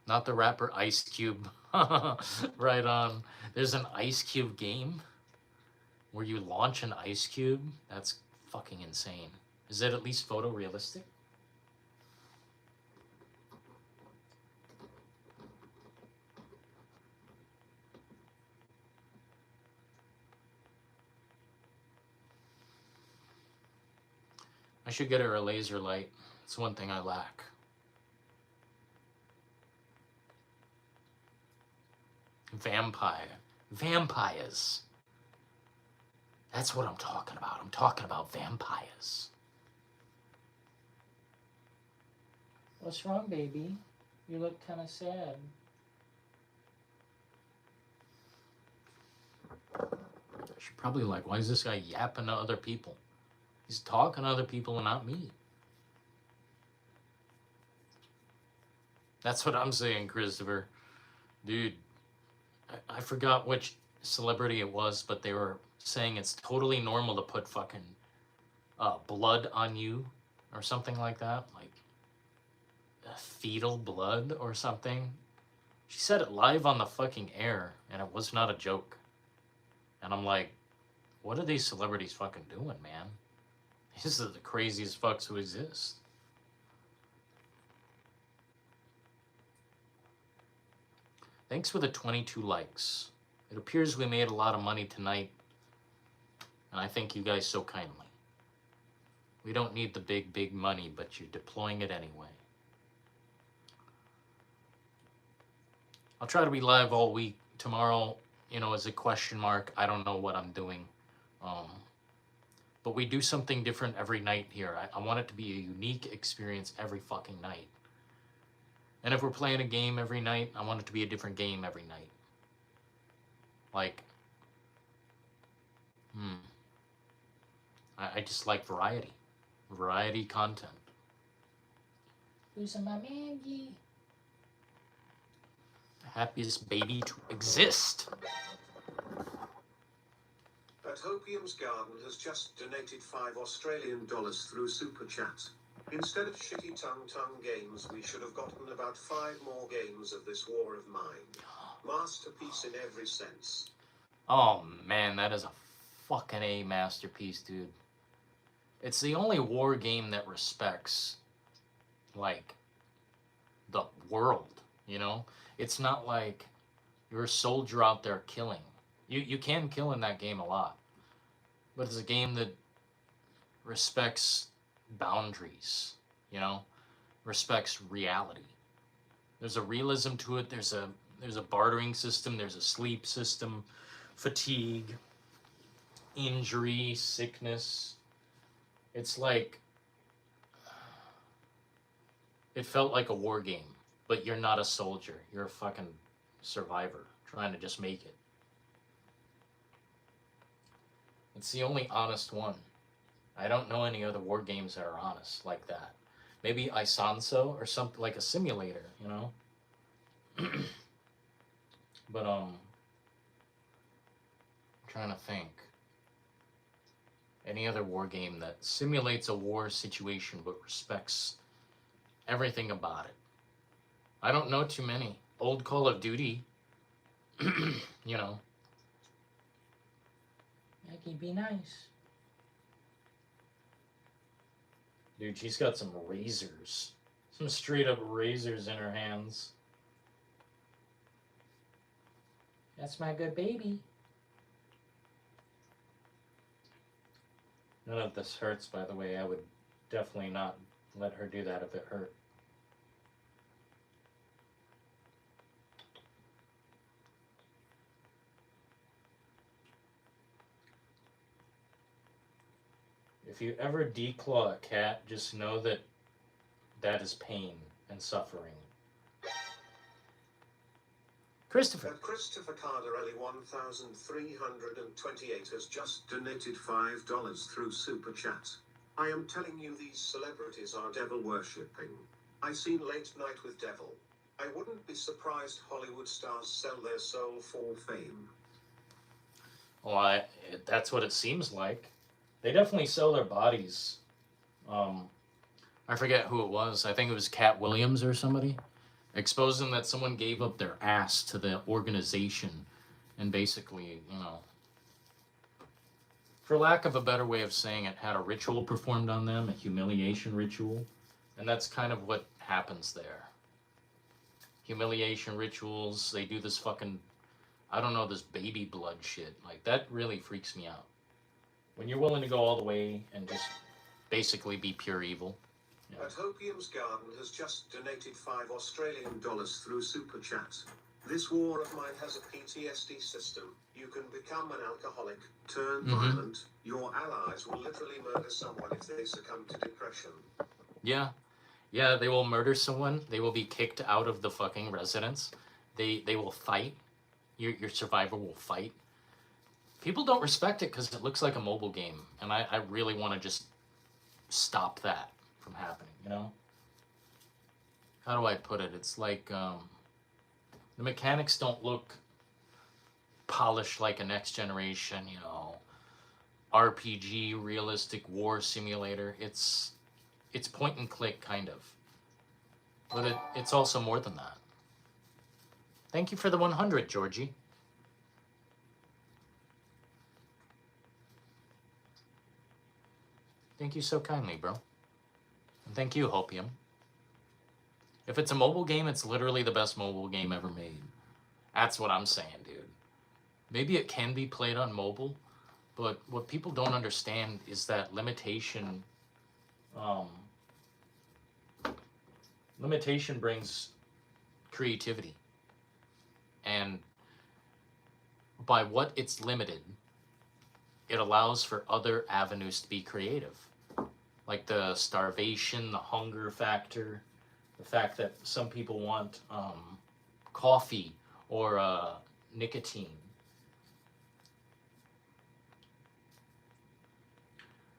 Not the rapper Ice Cube. Right on. There's an Ice Cube game where you launch an ice cube. That's fucking insane. Is it at least photorealistic? I should get her a laser light. It's one thing I lack. Vampires. That's what I'm talking about. I'm talking about vampires. What's wrong, baby? You look kind of sad. She's probably like, why is this guy yapping to other people? He's talking to other people and not me. That's what I'm saying, Christopher. Dude, I forgot which celebrity it was, but they were saying it's totally normal to put fucking blood on you or something like that. Like fetal blood or something. She said it live on the fucking air and it was not a joke. And I'm like, what are these celebrities fucking doing, man? These are the craziest fucks who exist. Thanks for the 22 likes. It appears we made a lot of money tonight, and I thank you guys so kindly. We don't need the big money, but you're deploying it anyway. I'll try to be live all week. Tomorrow, you know, is a question mark. I don't know what I'm doing. But we do something different every night here. I want it to be a unique experience every fucking night. And if we're playing a game every night, I want it to be a different game every night. Like, I just like variety. Variety content. Who's my Maggie? Happiest baby to exist. At Hopium's Garden has just donated $5 Australian through Super Chat. Instead of shitty tongue games, we should have gotten about 5 more games of this war of mine. Masterpiece in every sense. Oh man, that is a fucking A masterpiece, dude. It's the only war game that respects, like, the world, you know? It's not like you're a soldier out there killing. You can kill in that game a lot. But it's a game that respects boundaries, you know? Respects reality. There's a realism to it. There's a bartering system. There's a sleep system. Fatigue. Injury. Sickness. It's like... It felt like a war game. But you're not a soldier. You're a fucking survivor. Trying to just make it. It's the only honest one. I don't know any other war games that are honest like that. Maybe Isanso or something like a simulator, you know? But, I'm trying to think. Any other war game that simulates a war situation but respects everything about it. I don't know too many. Old Call of Duty, you know. Maggie, be nice. Dude, she's got some razors. Some straight up razors in her hands. That's my good baby. None of this hurts, by the way. I would definitely not let her do that if it hurt. If you ever declaw a cat, just know that that is pain and suffering. Christopher. Christopher Cardarelli 1328 has just donated $5 through Super Chat. I am telling you, these celebrities are devil worshipping. I seen Late Night with Devil. I wouldn't be surprised Hollywood stars sell their soul for fame. Well, that's what it seems like. They definitely sell their bodies. I forget who it was. I think it was Cat Williams or somebody. Exposing that someone gave up their ass to the organization and basically, you know, for lack of a better way of saying it, had a ritual performed on them, a humiliation ritual. And that's kind of what happens there. Humiliation rituals, they do this fucking, I don't know, this baby blood shit. Like, that really freaks me out. When you're willing to go all the way and just basically be pure evil. Yeah. At Hopium's Garden has just donated $5 Australian through Super Chat. This war of mine has a PTSD system. You can become an alcoholic, turn violent. Your allies will literally murder someone if they succumb to depression. Yeah. Yeah, they will murder someone. They will be kicked out of the fucking residence. They will fight. Your survivor will fight. People don't respect it because it looks like a mobile game. And I really want to just stop that from happening, you know? How do I put it? It's like the mechanics don't look polished like a next generation, you know, RPG, realistic war simulator. It's point and click, kind of. But it's also more than that. Thank you for the 100, Georgie. Thank you so kindly, bro. And thank you, Hopium. If it's a mobile game, it's literally the best mobile game ever made. That's what I'm saying, dude. Maybe it can be played on mobile, but what people don't understand is that um, limitation brings creativity. And by what it's limited, it allows for other avenues to be creative. Like the starvation, the hunger factor, the fact that some people want coffee or nicotine.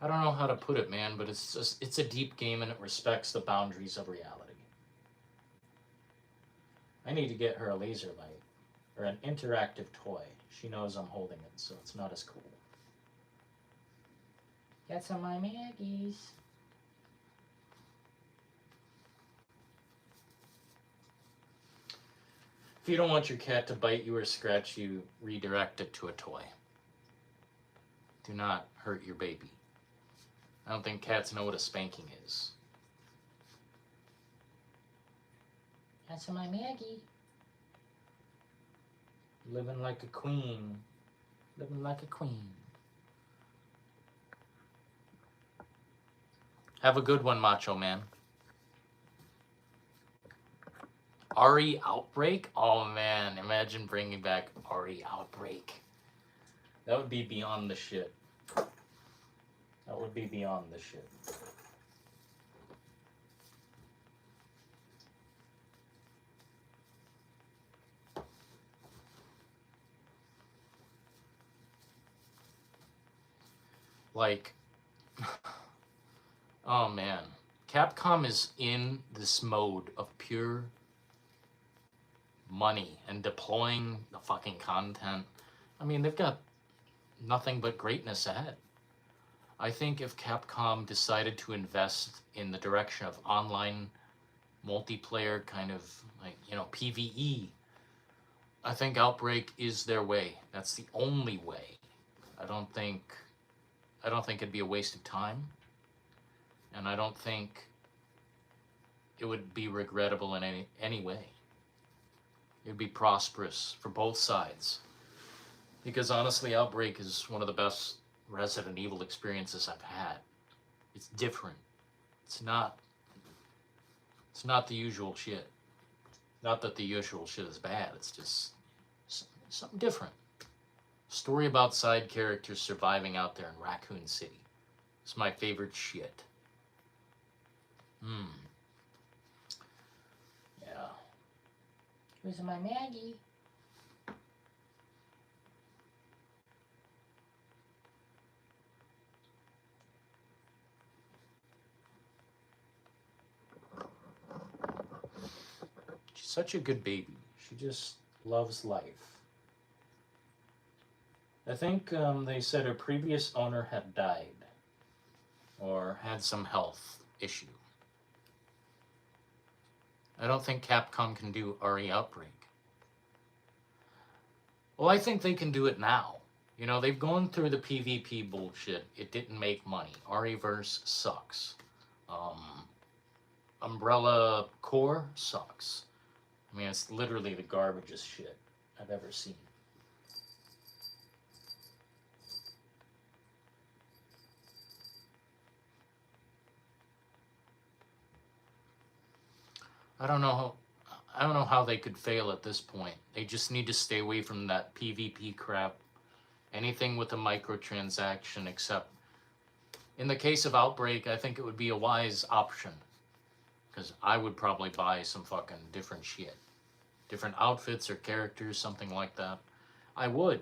I don't know how to put it, man, but it's a deep game and it respects the boundaries of reality. I need to get her a laser light or an interactive toy. She knows I'm holding it, so it's not as cool. Got some of my Maggies. If you don't want your cat to bite you or scratch you, redirect it to a toy. Do not hurt your baby. I don't think cats know what a spanking is. Got some of my Maggie. Living like a queen. Living like a queen. Have a good one, Macho Man. Ari Outbreak? Oh man, imagine bringing back Ari Outbreak. That would be beyond the shit. That would be beyond the shit. Like, oh man. Capcom is in this mode of pure money and deploying the fucking content. I mean, they've got nothing but greatness ahead. I think if Capcom decided to invest in the direction of online multiplayer kind of like, you know, PvE, I think Outbreak is their way. That's the only way. I don't think it'd be a waste of time. And I don't think it would be regrettable in any way. It would be prosperous for both sides. Because honestly, Outbreak is one of the best Resident Evil experiences I've had. It's different. It's not the usual shit. Not that the usual shit is bad. It's just something different. Story about side characters surviving out there in Raccoon City. It's my favorite shit. Yeah. Where's my Maggie? She's such a good baby. She just loves life. I think they said her previous owner had died or had some health issue. I don't think Capcom can do RE Outbreak. Well, I think they can do it now. You know, they've gone through the PvP bullshit. It didn't make money. RE-verse sucks. Umbrella Core sucks. I mean, it's literally the garbagest shit I've ever seen. I don't know how they could fail at this point. They just need to stay away from that PvP crap. Anything with a microtransaction, except in the case of Outbreak, I think it would be a wise option. Because I would probably buy some fucking different shit. Different outfits or characters, something like that. I would.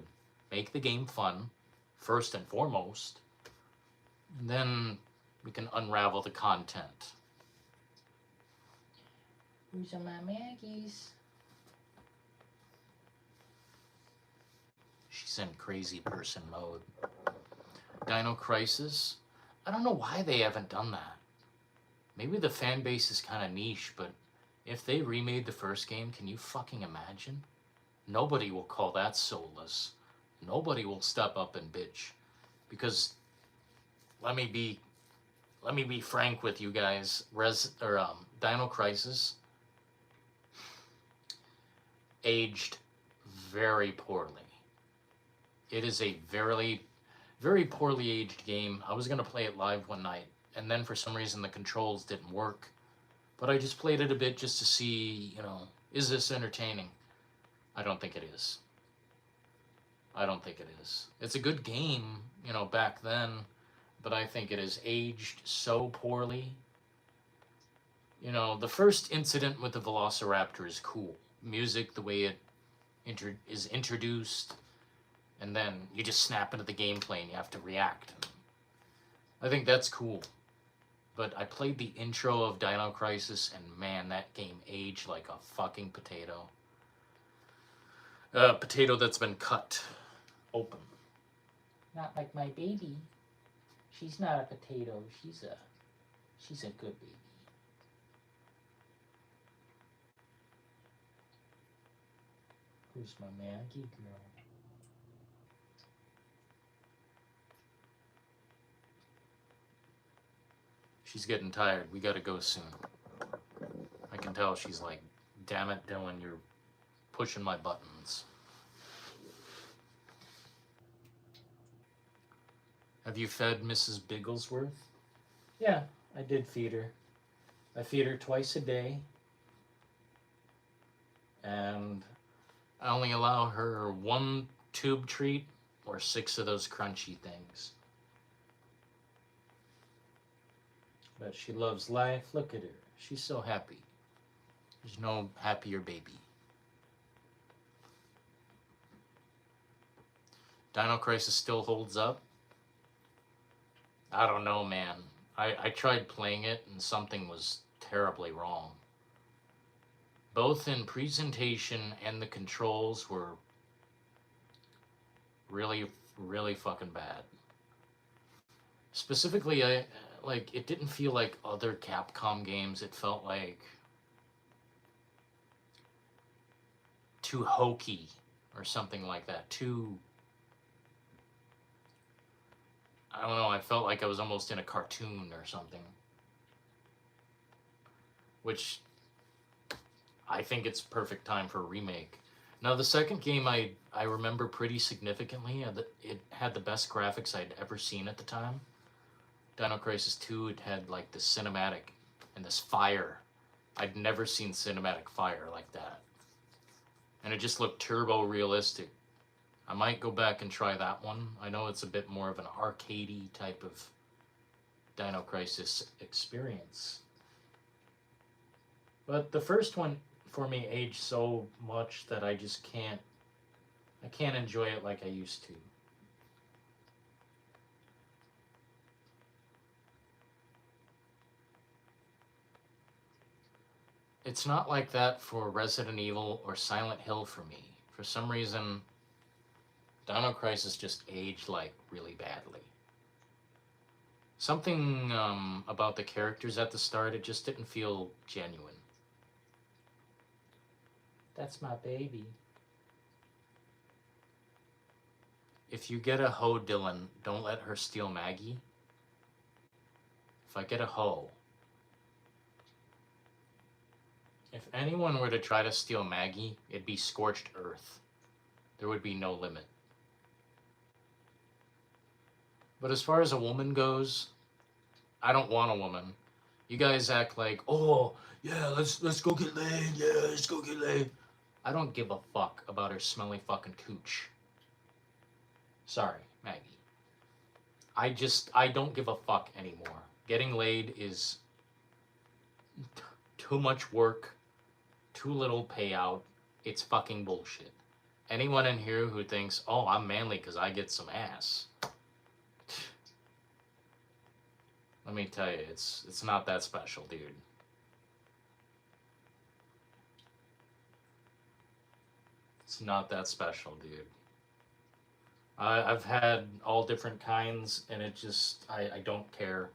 Make the game fun, first and foremost. And then we can unravel the content. Who's are my Maggies? She's in crazy person mode. Dino Crisis? I don't know why they haven't done that. Maybe the fan base is kind of niche, but if they remade the first game, can you fucking imagine? Nobody will call that soulless. Nobody will step up and bitch. Because let me be frank with you guys. Dino Crisis aged very poorly. It is a very, very poorly aged game. I was going to play it live one night, and then for some reason the controls didn't work. But I just played it a bit just to see, is this entertaining? I don't think it is. I don't think it is. It's a good game, back then, but I think it is aged so poorly. The first incident with the Velociraptor is cool. Music, the way it is introduced, and then you just snap into the gameplay and you have to react. I think that's cool. But I played the intro of Dino Crisis, and man, that game aged like a fucking potato. A potato that's been cut open. Not like my baby. She's not a potato. She's a good baby. Who's my Maggie girl? She's getting tired. We gotta go soon. I can tell she's like, damn it, Dylan, you're pushing my buttons. Have you fed Mrs. Bigglesworth? Yeah, I did feed her. I feed her twice a day. And I only allow her 1 tube treat or 6 of those crunchy things. But she loves life. Look at her. She's so happy. There's no happier baby. Dino Crisis still holds up? I don't know, man. I tried playing it and something was terribly wrong. Both in presentation and the controls were really, really fucking bad. Specifically, it didn't feel like other Capcom games. It felt like too hokey or something like that. I don't know, I felt like I was almost in a cartoon or something. Which I think it's perfect time for a remake. Now, the second game I remember pretty significantly. It had the best graphics I'd ever seen at the time. Dino Crisis 2, it had like the cinematic and this fire. I'd never seen cinematic fire like that. And it just looked turbo realistic. I might go back and try that one. I know it's a bit more of an arcadey type of Dino Crisis experience. But the first one for me aged so much that I just can't enjoy it like I used to. It's not like that for Resident Evil or Silent Hill for me. For some reason, Dino Crisis just aged like really badly. Something about the characters at the start, it just didn't feel genuine. That's my baby. If you get a hoe, Dylan, don't let her steal Maggie. If I get a hoe, if anyone were to try to steal Maggie, it'd be scorched earth. There would be no limit. But as far as a woman goes, I don't want a woman. You guys act like, oh, yeah, let's go get laid. Yeah, let's go get laid. I don't give a fuck about her smelly fucking cooch. Sorry, Maggie. I don't give a fuck anymore. Getting laid is too much work, too little payout. It's fucking bullshit. Anyone in here who thinks, oh, I'm manly because I get some ass. Let me tell you, it's not that special, dude. It's not that special, dude. I've had all different kinds, and it just, I don't care.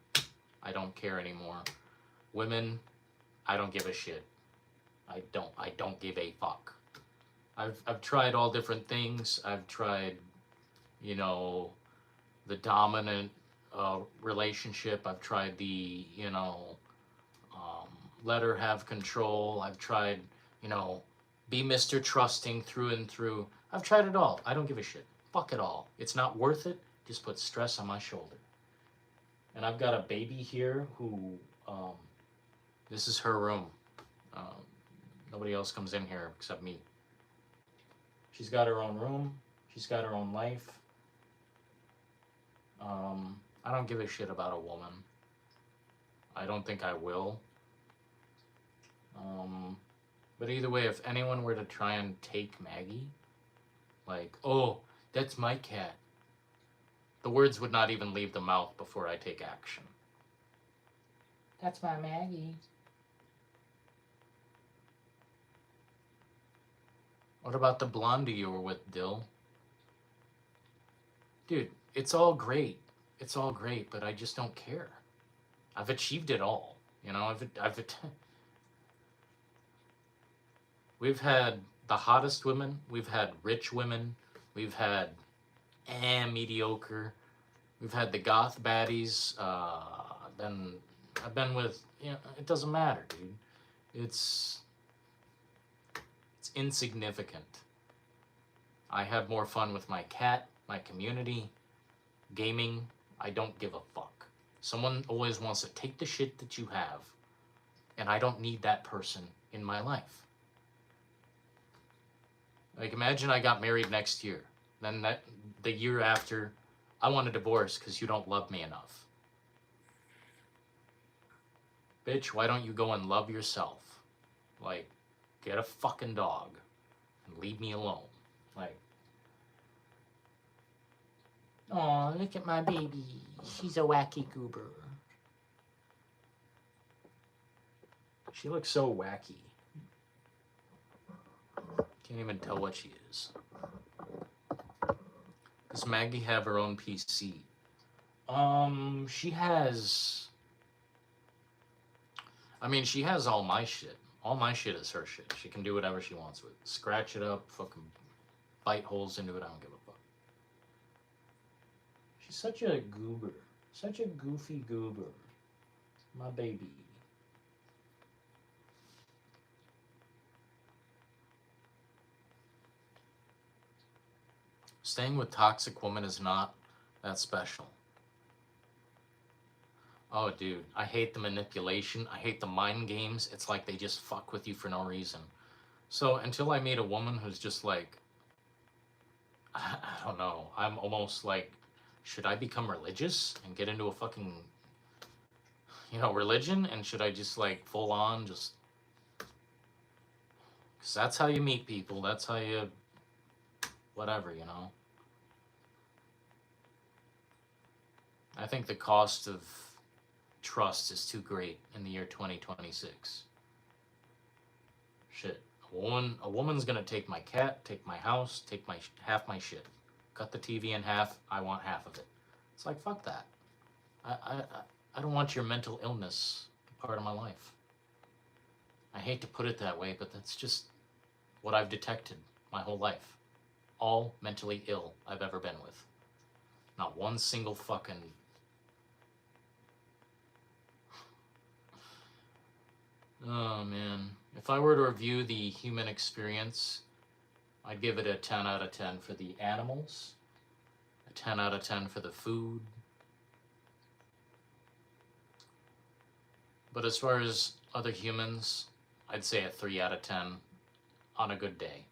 I don't care anymore. Women, I don't give a shit. I don't give a fuck. I've tried all different things. I've tried, the dominant relationship. I've tried the, let her have control. I've tried, be Mr. Trusting through and through. I've tried it all. I don't give a shit. Fuck it all. It's not worth it. Just put stress on my shoulder. And I've got a baby here who, this is her room. Nobody else comes in here except me. She's got her own room. She's got her own life. I don't give a shit about a woman. I don't think I will. But either way, if anyone were to try and take Maggie, like, oh, that's my cat, the words would not even leave the mouth before I take action. That's my Maggie. What about the blondie you were with, Dill? Dude, it's all great. It's all great, but I just don't care. I've achieved it all. You know, we've had the hottest women. We've had rich women. We've had mediocre. We've had the goth baddies. I've been with, you know, it doesn't matter, dude. It's insignificant. I have more fun with my cat, my community, gaming. I don't give a fuck. Someone always wants to take the shit that you have, and I don't need that person in my life. Like, imagine I got married next year. Then the year after, I want a divorce because you don't love me enough. Bitch, why don't you go and love yourself? Like, get a fucking dog and leave me alone. Like, Oh, look at my baby. She's a wacky goober. she looks so wacky. Can't even tell what she is. Does Maggie have her own PC? She has... I mean, she has all my shit. All my shit is her shit. She can do whatever she wants with it. Scratch it up, fucking bite holes into it. I don't give a fuck. She's such a goober. Such a goofy goober. My baby. Staying with toxic women is not that special. Oh, dude, I hate the manipulation. I hate the mind games. It's like they just fuck with you for no reason. So until I meet a woman who's just like, I don't know, I'm almost like, should I become religious and get into a fucking, you know, religion? And should I just like full on just, because that's how you meet people. That's how you, whatever, you know. I think the cost of trust is too great in the year 2026. Shit. A woman's gonna take my cat, take my house, take my half my shit. Cut the TV in half, I want half of it. It's like, fuck that. I don't want your mental illness part of my life. I hate to put it that way, but that's just what I've detected my whole life. All mentally ill I've ever been with. Not one single fucking... Oh, man. If I were to review the human experience, I'd give it a 10 out of 10 for the animals, a 10 out of 10 for the food. But as far as other humans, I'd say a 3 out of 10 on a good day.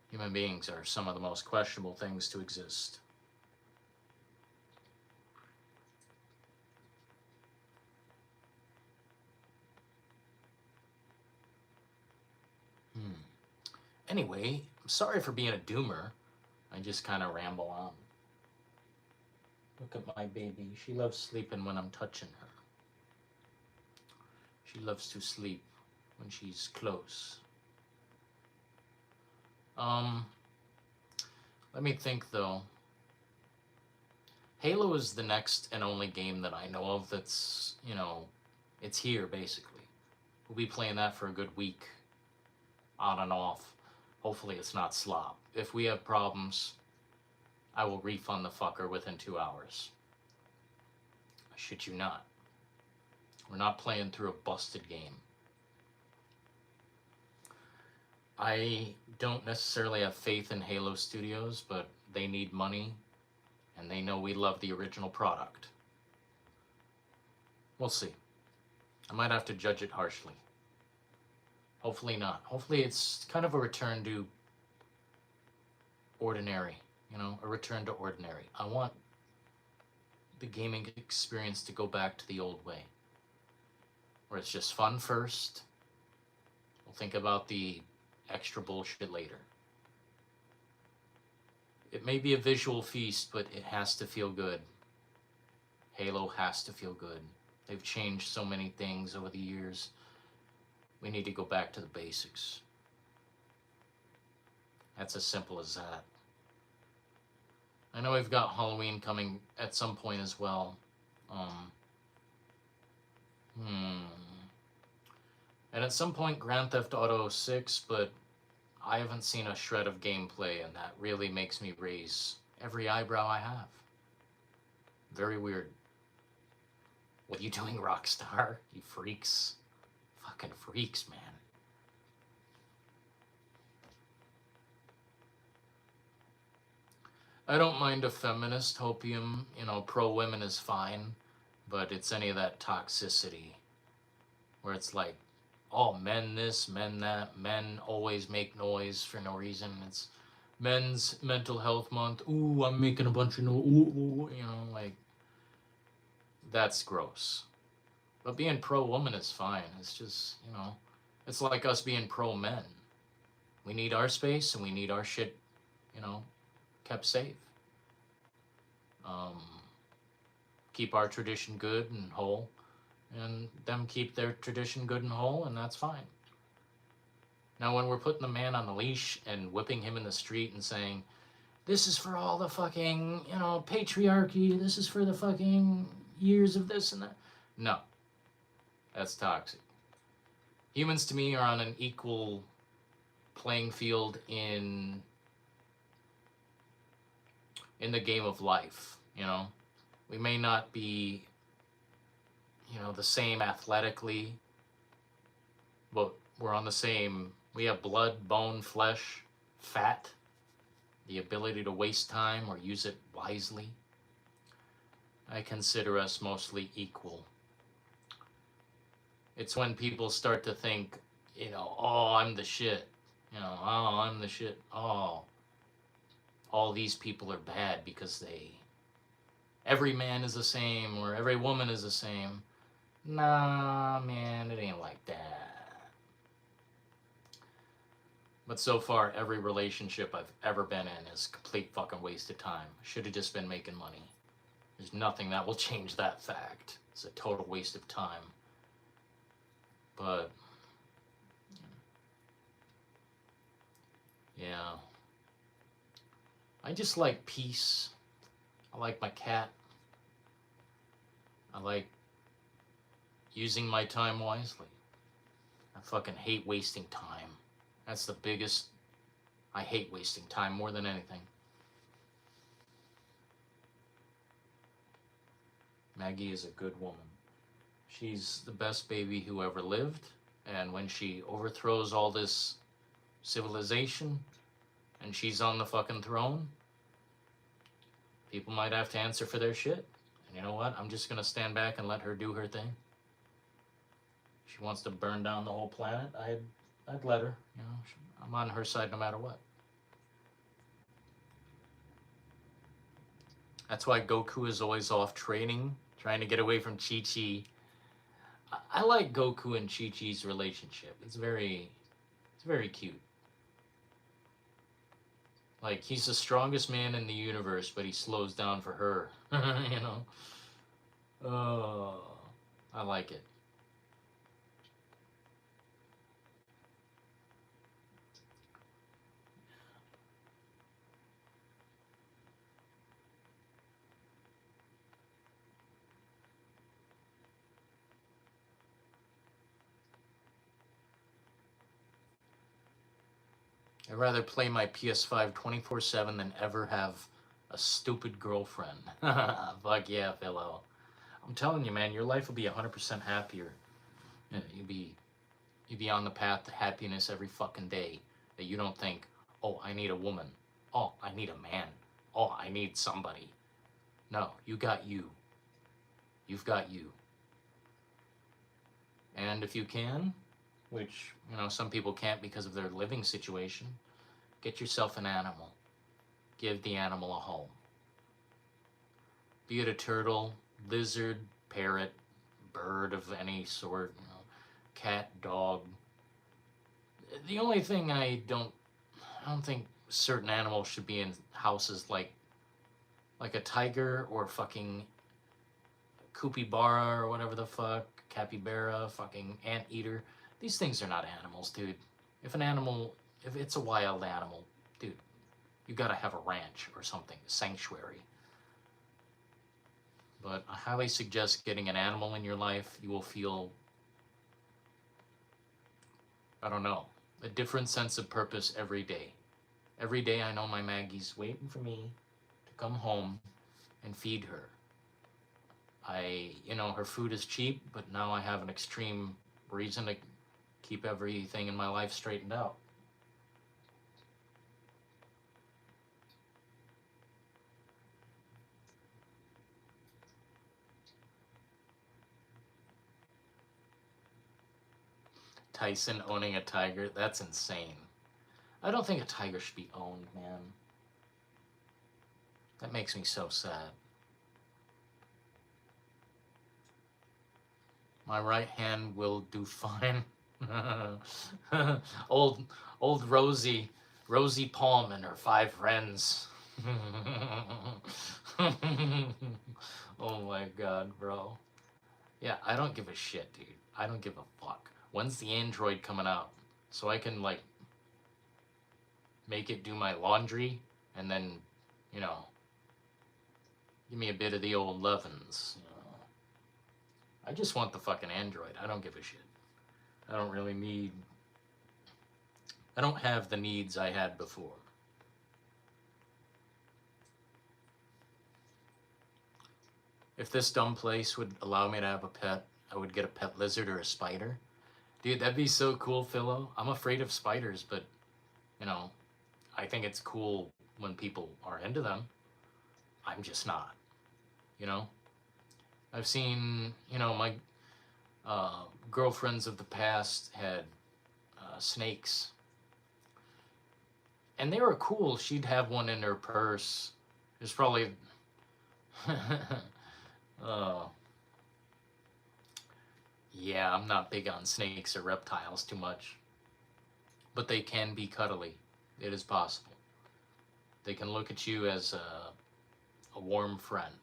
Human beings are some of the most questionable things to exist. Anyway, I'm sorry for being a doomer. I just kind of ramble on. Look at my baby. She loves sleeping when I'm touching her. She loves to sleep when she's close. Let me think though. Halo is the next and only game that I know of that's, you know, it's here basically. We'll be playing that for a good week, on and off. Hopefully it's not slop. If we have problems, I will refund the fucker within 2 hours. I shit you not. We're not playing through a busted game. I don't necessarily have faith in Halo Studios, but they need money, and they know we love the original product. We'll see. I might have to judge it harshly. Hopefully not. Hopefully it's kind of a return to ordinary, you know, a return to ordinary. I want the gaming experience to go back to the old way, where it's just fun first. We'll think about the extra bullshit later. It may be a visual feast, but it has to feel good. Halo has to feel good. They've changed so many things over the years. We need to go back to the basics. That's as simple as that. I know we've got Halloween coming at some point as well. And at some point Grand Theft Auto 6, but I haven't seen a shred of gameplay, and that really makes me raise every eyebrow I have. Very weird. What are you doing, Rockstar? You freaks. Fucking freaks, man. I don't mind a feminist hopium, you know, pro-women is fine, but it's any of that toxicity where it's like, oh, men this, men that, men always make noise for no reason. It's Men's Mental Health Month. Ooh, I'm making a bunch of noise. Ooh, you know, like, that's gross. But being pro-woman is fine. It's just, you know, it's like us being pro-men. We need our space and we need our shit, you know, kept safe. Keep our tradition good and whole, and them keep their tradition good and whole, and that's fine. Now, when we're putting the man on the leash and whipping him in the street and saying, this is for all the fucking, you know, patriarchy, this is for the fucking years of this and that. No. That's toxic. Humans, to me, are on an equal playing field in the game of life, you know. We may not be, you know, the same athletically, but we're on the same, we have blood, bone, flesh, fat, the ability to waste time or use it wisely. I consider us mostly equal. It's when people start to think, you know, oh, I'm the shit. You know, oh, I'm the shit. Oh, all these people are bad because every man is the same or every woman is the same. Nah, man, it ain't like that. But so far, every relationship I've ever been in is a complete fucking waste of time. Should have just been making money. There's nothing that will change that fact. It's a total waste of time. But, yeah. I just like peace. I like my cat. I like using my time wisely. I fucking hate wasting time. That's the biggest... I hate wasting time more than anything. Maggie is a good woman. She's the best baby who ever lived, and when she overthrows all this civilization and she's on the fucking throne, people might have to answer for their shit. And you know what? I'm just gonna stand back and let her do her thing. She wants to burn down the whole planet. I'd let her. You know, I'm on her side no matter what. That's why Goku is always off training, trying to get away from Chi-Chi. I like Goku and Chi-Chi's relationship. It's very cute. Like, he's the strongest man in the universe, but he slows down for her. You know? Oh, I like it. I'd rather play my PS5 24/7 than ever have a stupid girlfriend. Fuck yeah, Philo. I'm telling you, man, your life will be 100% happier. You'd be on the path to happiness every fucking day. that you don't think, oh, I need a woman. Oh, I need a man. Oh, I need somebody. No, you got you. You've got you. And if you can, which, some people can't because of their living situation, get yourself an animal. Give the animal a home. Be it a turtle, lizard, parrot, bird of any sort, cat, dog. The only thing I don't think certain animals should be in houses like a tiger or fucking Kookaburra or whatever the fuck, capybara, fucking anteater. These things are not animals, dude. If it's a wild animal, dude, you gotta have a ranch or something, a sanctuary. But I highly suggest getting an animal in your life. You will feel, I don't know, a different sense of purpose every day. Every day I know my Maggie's waiting for me to come home and feed her. Her food is cheap, but now I have an extreme reason to keep everything in my life straightened out. Tyson owning a tiger, that's insane. I don't think a tiger should be owned, man. That makes me so sad. My right hand will do fine. old Rosie Palm and her 5 friends. Oh my god, bro. Yeah, I don't give a shit, dude. I don't give a fuck. When's the Android coming out? So I can, make it do my laundry and then, give me a bit of the old lovin's. I just want the fucking Android. I don't give a shit. I don't have the needs I had before. If this dumb place would allow me to have a pet, I would get a pet lizard or a spider. Dude, that'd be so cool, Philo. I'm afraid of spiders, but, I think it's cool when people are into them. I'm just not, I've seen, my girlfriends of the past had snakes. And they were cool. She'd have one in her purse. It was probably... yeah, I'm not big on snakes or reptiles too much. But they can be cuddly. It is possible. They can look at you as a warm friend.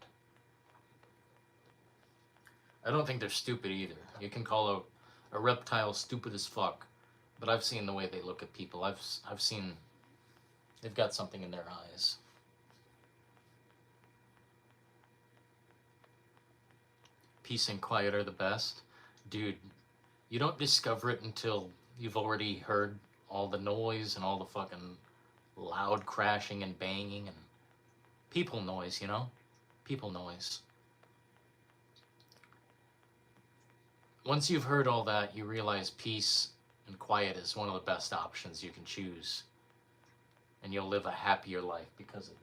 I don't think they're stupid either. You can call a reptile stupid as fuck, but I've seen the way they look at people. I've seen they've got something in their eyes. Peace and quiet are the best. Dude, you don't discover it until you've already heard all the noise and all the fucking loud crashing and banging and people noise, People noise. Once you've heard all that, you realize peace and quiet is one of the best options you can choose. And you'll live a happier life because of it.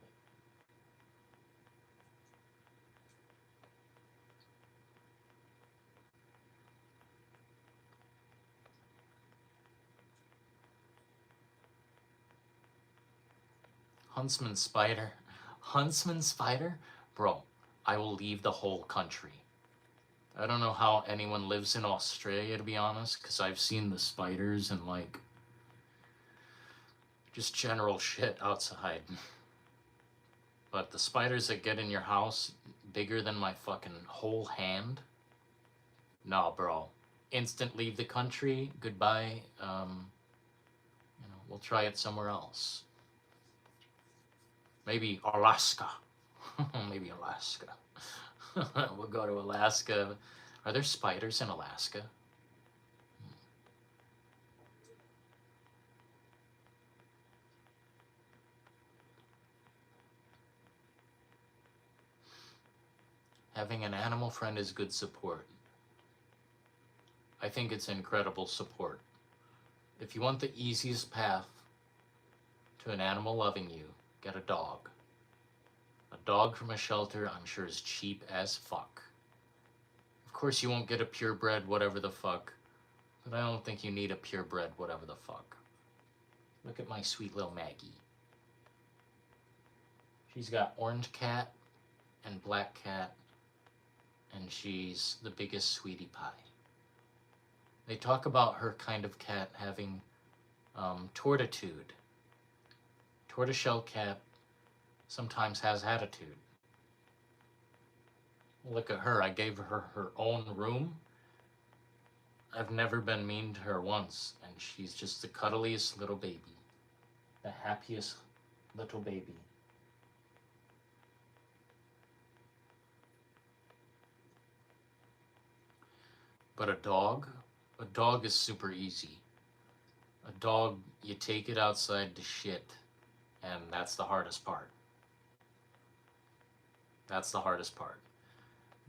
Huntsman spider? Huntsman spider? Bro, I will leave the whole country. I don't know how anyone lives in Australia, to be honest, because I've seen the spiders and, just general shit outside. But the spiders that get in your house, bigger than my fucking whole hand? Nah, bro. Instant leave the country, goodbye. We'll try it somewhere else. Maybe Alaska. Maybe Alaska. We'll go to Alaska. Are there spiders in Alaska? Having an animal friend is good support. I think it's incredible support. If you want the easiest path to an animal loving you, get a dog. A dog from a shelter, I'm sure, is cheap as fuck. Of course, you won't get a purebred whatever the fuck, but I don't think you need a purebred whatever the fuck. Look at my sweet little Maggie. She's got orange cat and black cat, and she's the biggest sweetie pie. They talk about her kind of cat having tortitude. Tortoiseshell cat sometimes has attitude. Look at her. I gave her her own room. I've never been mean to her once, and she's just the cuddliest little baby. The happiest little baby. But a dog is super easy. A dog, you take it outside to shit, and that's the hardest part. That's the hardest part.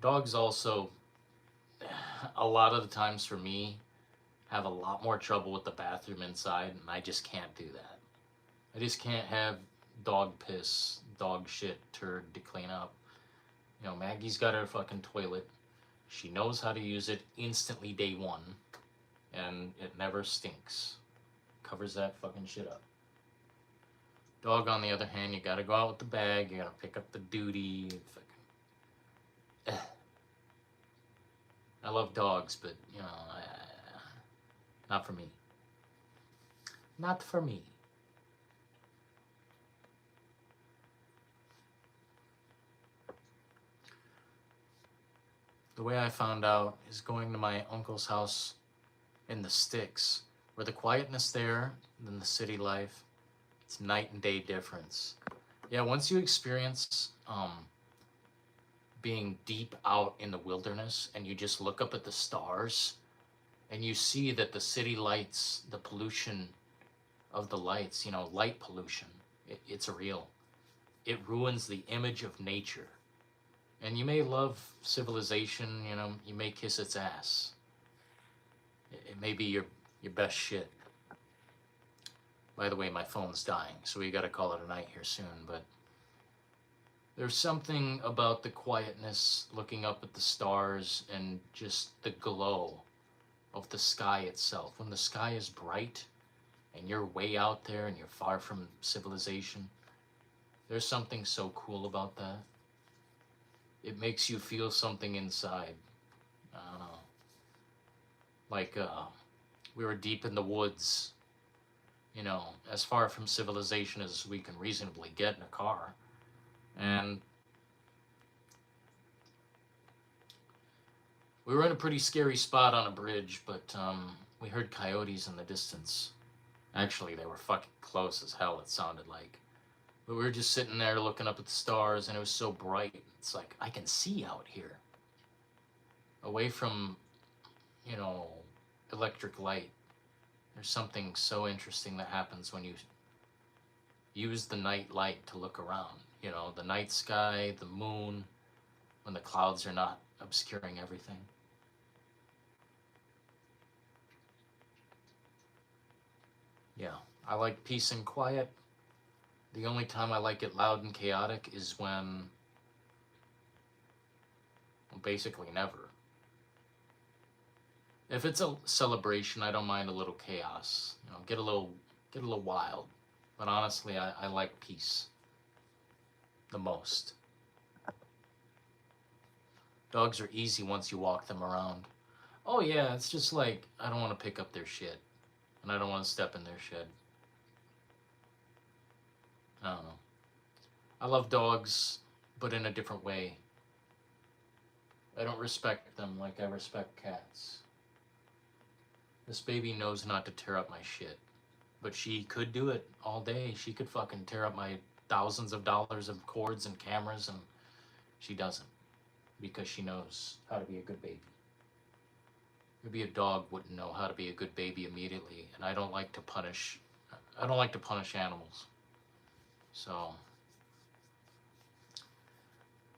Dogs also, a lot of the times for me, have a lot more trouble with the bathroom inside, and I just can't do that. I just can't have dog piss, dog shit, turd to clean up. You know, Maggie's got her fucking toilet. She knows how to use it instantly day one, and it never stinks. Covers that fucking shit up. Dog, on the other hand, you gotta go out with the bag, you gotta pick up the duty. Fucking, I love dogs, but, you know, not for me. Not for me. The way I found out is going to my uncle's house in the sticks, where the quietness there than the city life, it's night and day difference. Yeah, once you experience being deep out in the wilderness and you just look up at the stars and you see that the city lights, the pollution of the lights, you know, light pollution, it's real. It ruins the image of nature. And you may love civilization, you know, you may kiss its ass. It may be your best shit. By the way, my phone's dying, so we gotta call it a night here soon, but there's something about the quietness, looking up at the stars and just the glow of the sky itself. When the sky is bright and you're way out there and you're far from civilization, there's something so cool about that. It makes you feel something inside. I don't know. Like, we were deep in the woods, you know, as far from civilization as we can reasonably get in a car. And we were in a pretty scary spot on a bridge, but we heard coyotes in the distance. Actually, they were fucking close as hell, it sounded like. But we were just sitting there looking up at the stars, and it was so bright. It's like, I can see out here. Away from, you know, electric light. There's something so interesting that happens when you use the night light to look around. You know, the night sky, the moon, when the clouds are not obscuring everything. Yeah, I like peace and quiet. The only time I like it loud and chaotic is when, well, basically never. If it's a celebration, I don't mind a little chaos. You know, get a little wild. But honestly, I like peace the most. Dogs are easy once you walk them around. Oh yeah, it's just like, I don't want to pick up their shit. And I don't want to step in their shit. I don't know. I love dogs, but in a different way. I don't respect them like I respect cats. This baby knows not to tear up my shit. But she could do it all day. She could fucking tear up my thousands of dollars of cords and cameras, and she doesn't. Because she knows how to be a good baby. Maybe a dog wouldn't know how to be a good baby immediately, and I don't like to punish animals. So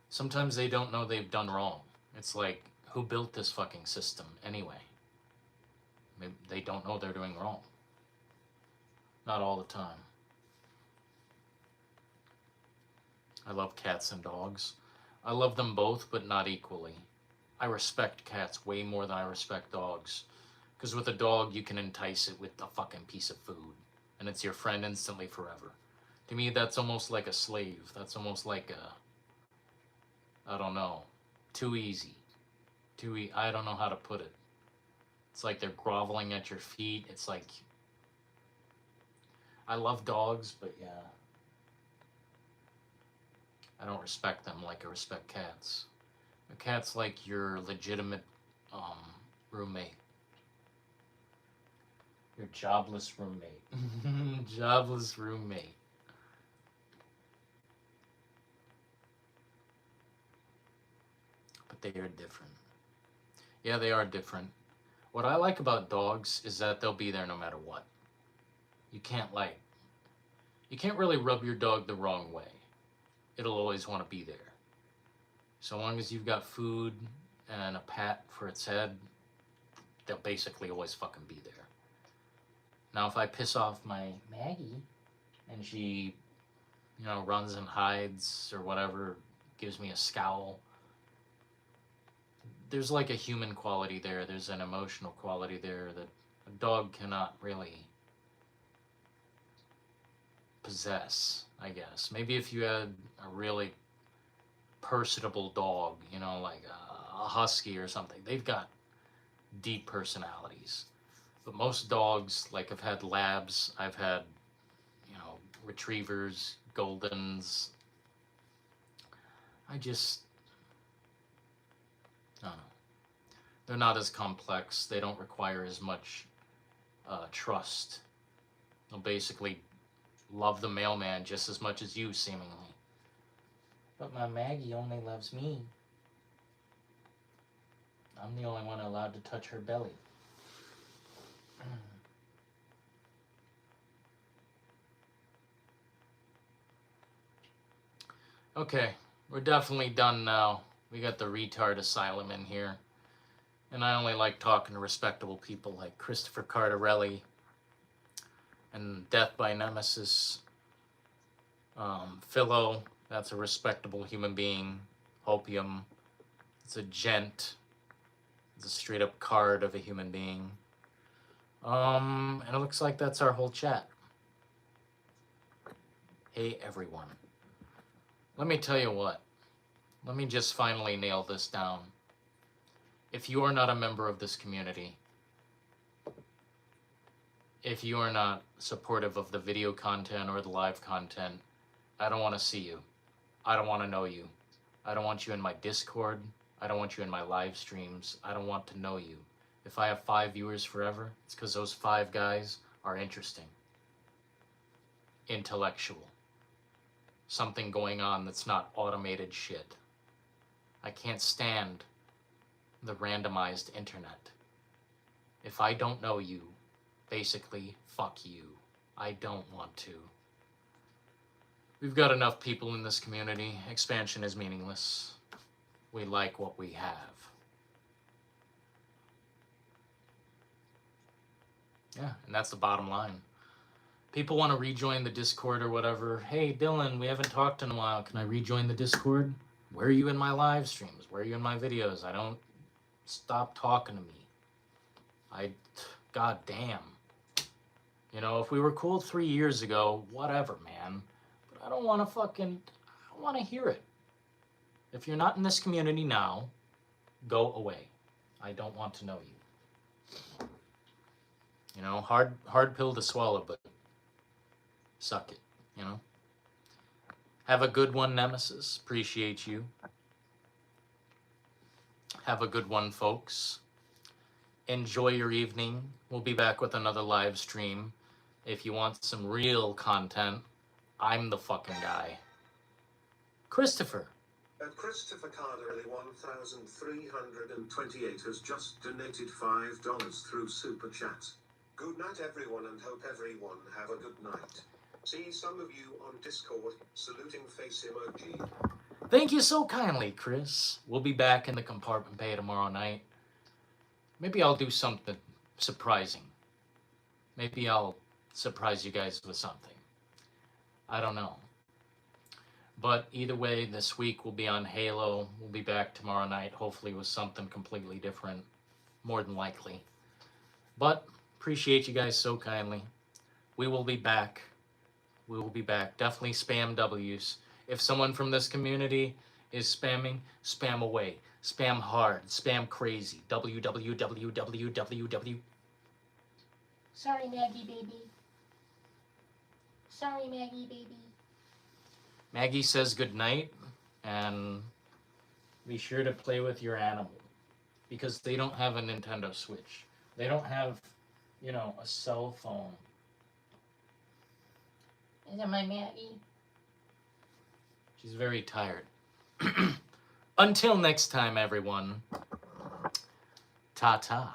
sometimes they don't know they've done wrong. It's like, who built this fucking system anyway? Maybe they don't know they're doing wrong. Not all the time. I love cats and dogs. I love them both, but not equally. I respect cats way more than I respect dogs. Because with a dog, you can entice it with a fucking piece of food. And it's your friend instantly forever. To me, that's almost like a slave. That's almost like I don't know. Too easy. I don't know how to put it. It's like they're groveling at your feet. It's like... I love dogs, but yeah. I don't respect them like I respect cats. A cat's like your legitimate roommate. Your jobless roommate. Jobless roommate. But they are different. Yeah, they are different. What I like about dogs is that they'll be there no matter what. You can't really rub your dog the wrong way. It'll always want to be there. So long as you've got food and a pat for its head, they'll basically always fucking be there. Now, if I piss off my Maggie and she, runs and hides or whatever, gives me a scowl, there's like a human quality there. There's an emotional quality there that a dog cannot really possess, I guess. Maybe if you had a really personable dog, like a husky or something, they've got deep personalities. But most dogs, like I've had labs, I've had, retrievers, goldens. I don't know. They're not as complex. They don't require as much trust. They'll basically love the mailman just as much as you, seemingly. But my Maggie only loves me. I'm the only one allowed to touch her belly. Okay, we're definitely done now. We got the retard asylum in here. And I only like talking to respectable people like Christopher Cardarelli and Death by Nemesis. Philo, that's a respectable human being. Hopium, it's a gent. It's a straight up card of a human being. And it looks like that's our whole chat. Hey everyone. Let me tell you what. Let me just finally nail this down. If you are not a member of this community, if you are not supportive of the video content or the live content, I don't want to see you. I don't want to know you. I don't want you in my Discord. I don't want you in my live streams. I don't want to know you. If I have 5 viewers forever, it's because those 5 guys are interesting. Intellectual. Something going on that's not automated shit. I can't stand the randomized internet. If I don't know you, basically, fuck you. I don't want to. We've got enough people in this community. Expansion is meaningless. We like what we have. Yeah, and that's the bottom line. People want to rejoin the Discord or whatever. Hey, Dylan, we haven't talked in a while. Can I rejoin the Discord? Where are you in my live streams? Where are you in my videos? I don't... Stop talking to me. God damn. If we were cool 3 years ago, whatever, man. But I don't want to hear it. If you're not in this community now, go away. I don't want to know you. Hard pill to swallow, but suck it, Have a good one, Nemesis. Appreciate you. Have a good one, folks. Enjoy your evening. We'll be back with another live stream. If you want some real content, I'm the fucking guy. Christopher. Christopher Cardarelli 1328 has just donated $5 through Super Chat. Good night everyone and hope everyone have a good night. See some of you on Discord. Saluting face emoji. Thank you so kindly, Chris. We'll be back in the compartment bay tomorrow night. Maybe I'll do something surprising. Maybe I'll surprise you guys with something. I don't know. But either way, this week we'll be on Halo. We'll be back tomorrow night, hopefully with something completely different, more than likely. But appreciate you guys so kindly. We will be back. We will be back. Definitely spam W's. If someone from this community is spamming, spam away. Spam hard. Spam crazy. www. Sorry, Maggie, baby. Sorry, Maggie, baby. Maggie says good night, and be sure to play with your animal, because they don't have a Nintendo Switch. They don't have, a cell phone. Is that my Maggie? She's very tired. Until next time, everyone. Ta-ta.